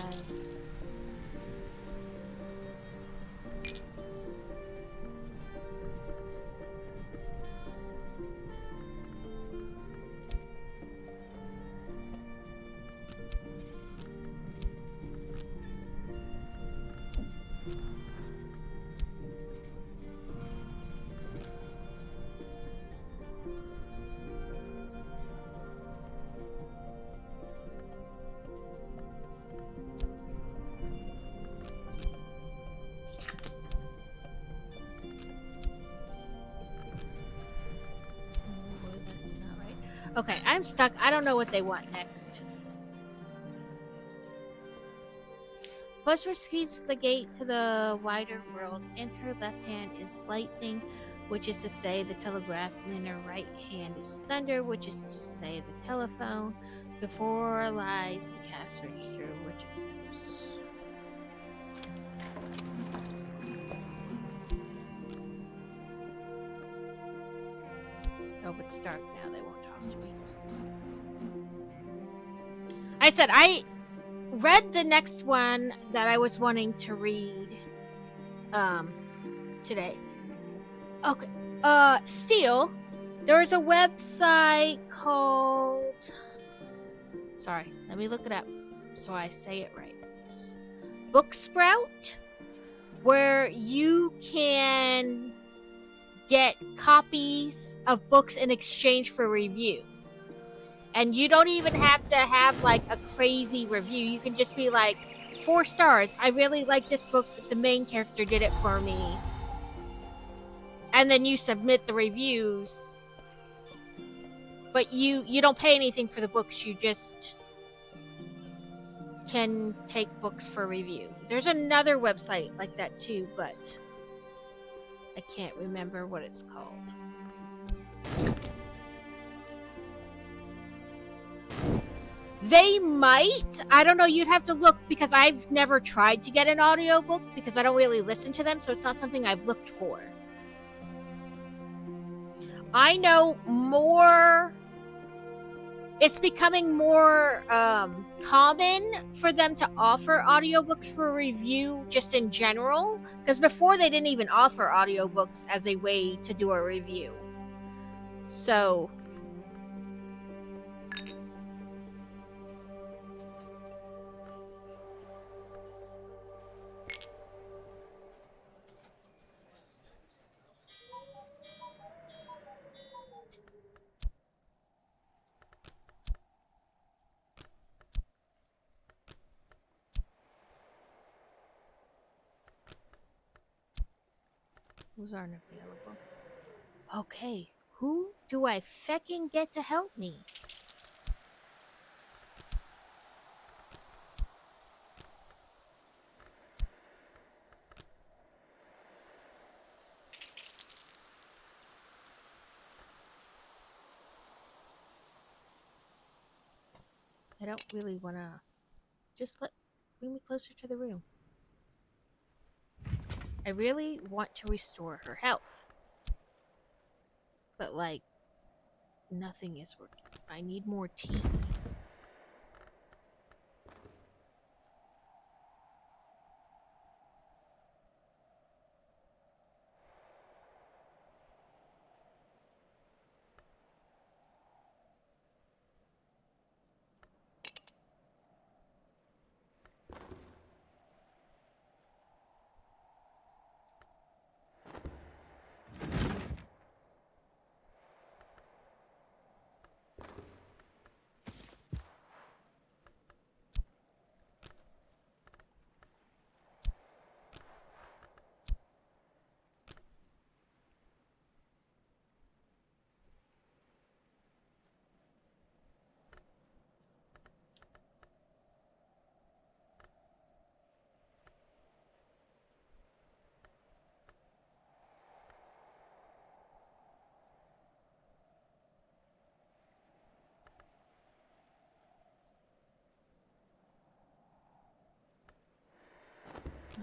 [SPEAKER 1] Okay, I'm stuck. I don't know what they want next. Buster keeps the gate to the wider world. In her left hand is lightning, which is to say the telegraph, and in her right hand is thunder, which is to say the telephone. Before lies the cash register, which is. Oh, but it's dark now. They won't talk to me. I said I read the next one that I was wanting to read today. Okay. Still, there's a website called, sorry, let me look it up so I say it right. Booksprout, where you can get copies of books in exchange for review. And you don't even have to have like a crazy review. You can just be like, 4 stars. I really like this book, but the main character did it for me. And then you submit the reviews. But you don't pay anything for the books. You just can take books for review. There's another website like that too, but I can't remember what it's called. They might. I don't know. You'd have to look because I've never tried to get an audiobook because I don't really listen to them, so it's not something I've looked for. I know more. It's becoming more common for them to offer audiobooks for review just in general, because before they didn't even offer audiobooks as a way to do a review. So those aren't available. Okay, who do I fecking get to help me? I don't really want to. Just bring me closer to the room. I really want to restore her health. But, like, nothing is working. I need more tea.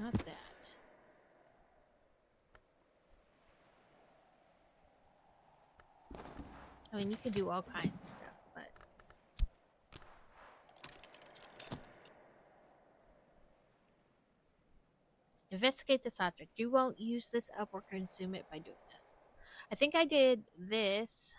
[SPEAKER 1] Not that. I mean, you can do all kinds of stuff, but... Investigate this object. You won't use this up or consume it by doing this. I think I did this.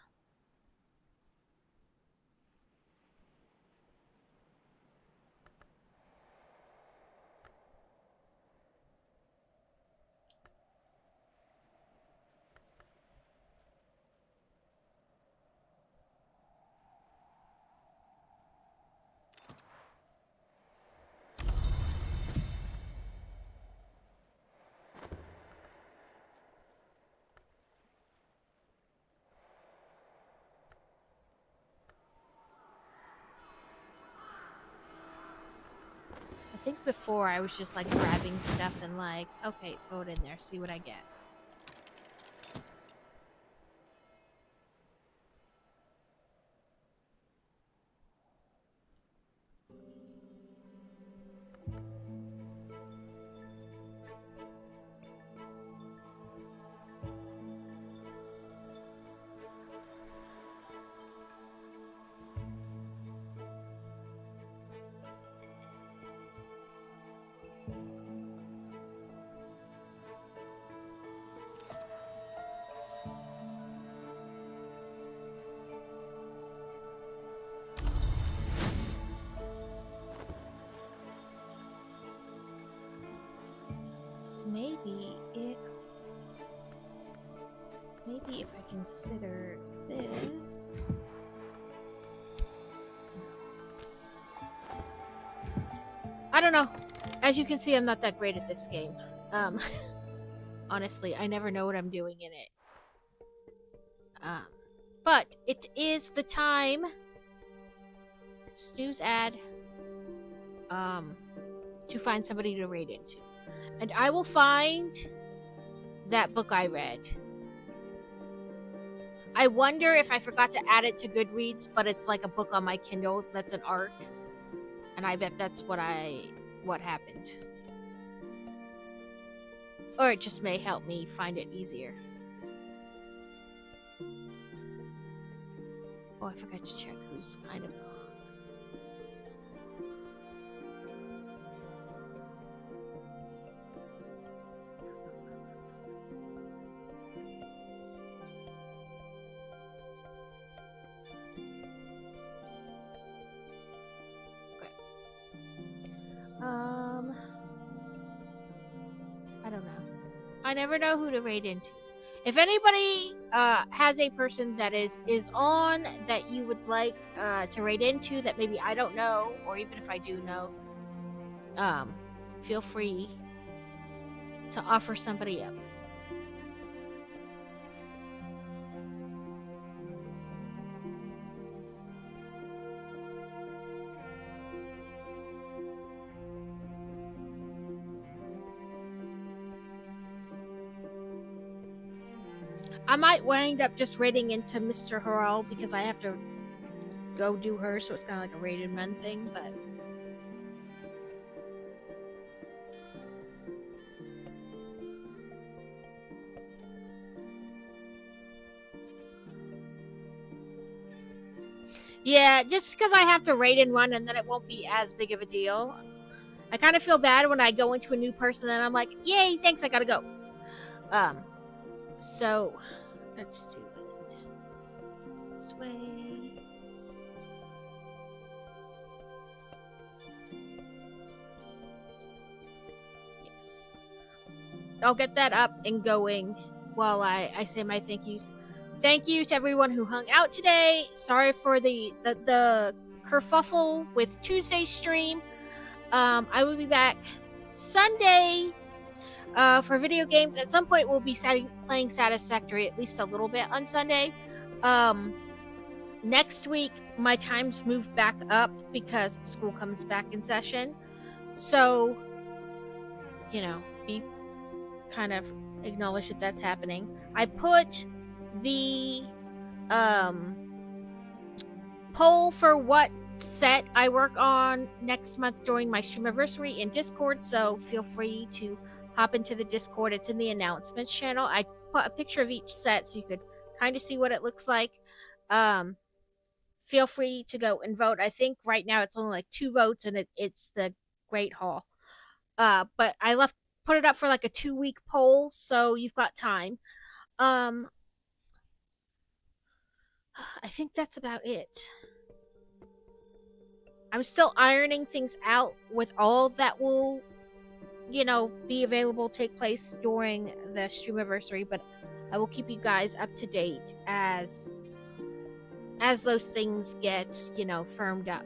[SPEAKER 1] think before I was just like grabbing stuff and like, okay, throw it in there, see what I get. Maybe if I consider this. I don't know. As you can see, I'm not that great at this game. Honestly, I never know what I'm doing in it. But it is the time. Snooze ad. To find somebody to raid into. And I will find that book I read. I wonder if I forgot to add it to Goodreads, but it's like a book on my Kindle that's an ARC. And I bet that's what happened. Or it just may help me find it easier. Oh, I forgot to check who's kind of... I don't know. I never know who to raid into. If anybody has a person that is on that you would like to raid into that maybe I don't know, or even if I do know, feel free to offer somebody up. I might wind up just raiding into Mr. Harrell because I have to go do her, so it's kind of like a raid and run thing, but... Yeah, just because I have to raid and run and then it won't be as big of a deal. I kind of feel bad when I go into a new person and I'm like, yay, thanks, I gotta go. So, let's do it this way. Yes. I'll get that up and going while I say my thank yous. Thank you to everyone who hung out today. Sorry for the kerfuffle with Tuesday's stream. I will be back Sunday for video games. At some point, we'll be playing Satisfactory at least a little bit on Sunday. Next week, my times move back up because school comes back in session. So, you know, be kind of acknowledge that that's happening. I put the poll for what set I work on next month during my streamiversary in Discord, so feel free to hop into the Discord. It's in the announcements channel. I put a picture of each set so you could kind of see what it looks like. Feel free to go and vote. I think right now it's only like 2 votes and it's the Great Hall. But I put it up for like a 2-week poll, so you've got time. I think that's about it. I'm still ironing things out with all that will, you know, be available, take place during the streamiversary, but I will keep you guys up to date as those things get, you know, firmed up.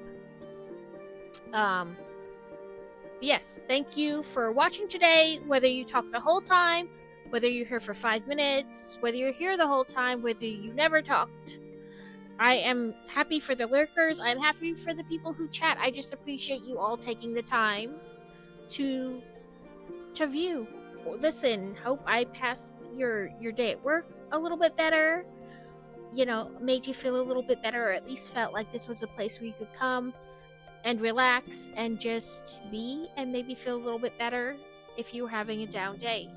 [SPEAKER 1] Yes, thank you for watching today, whether you talk the whole time, whether you're here for 5 minutes, whether you're here the whole time, whether you never talked. I am happy for the lurkers. I'm happy for the people who chat. I just appreciate you all taking the time to view. Listen, hope I passed your day at work a little bit better. Made you feel a little bit better, or at least felt like this was a place where you could come and relax and just be and maybe feel a little bit better if you were having a down day.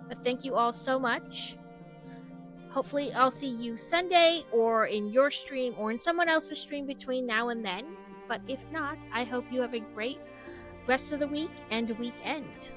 [SPEAKER 1] But thank you all so much. Hopefully, I'll see you Sunday or in your stream or in someone else's stream between now and then. But if not, I hope you have a great rest of the week and weekend.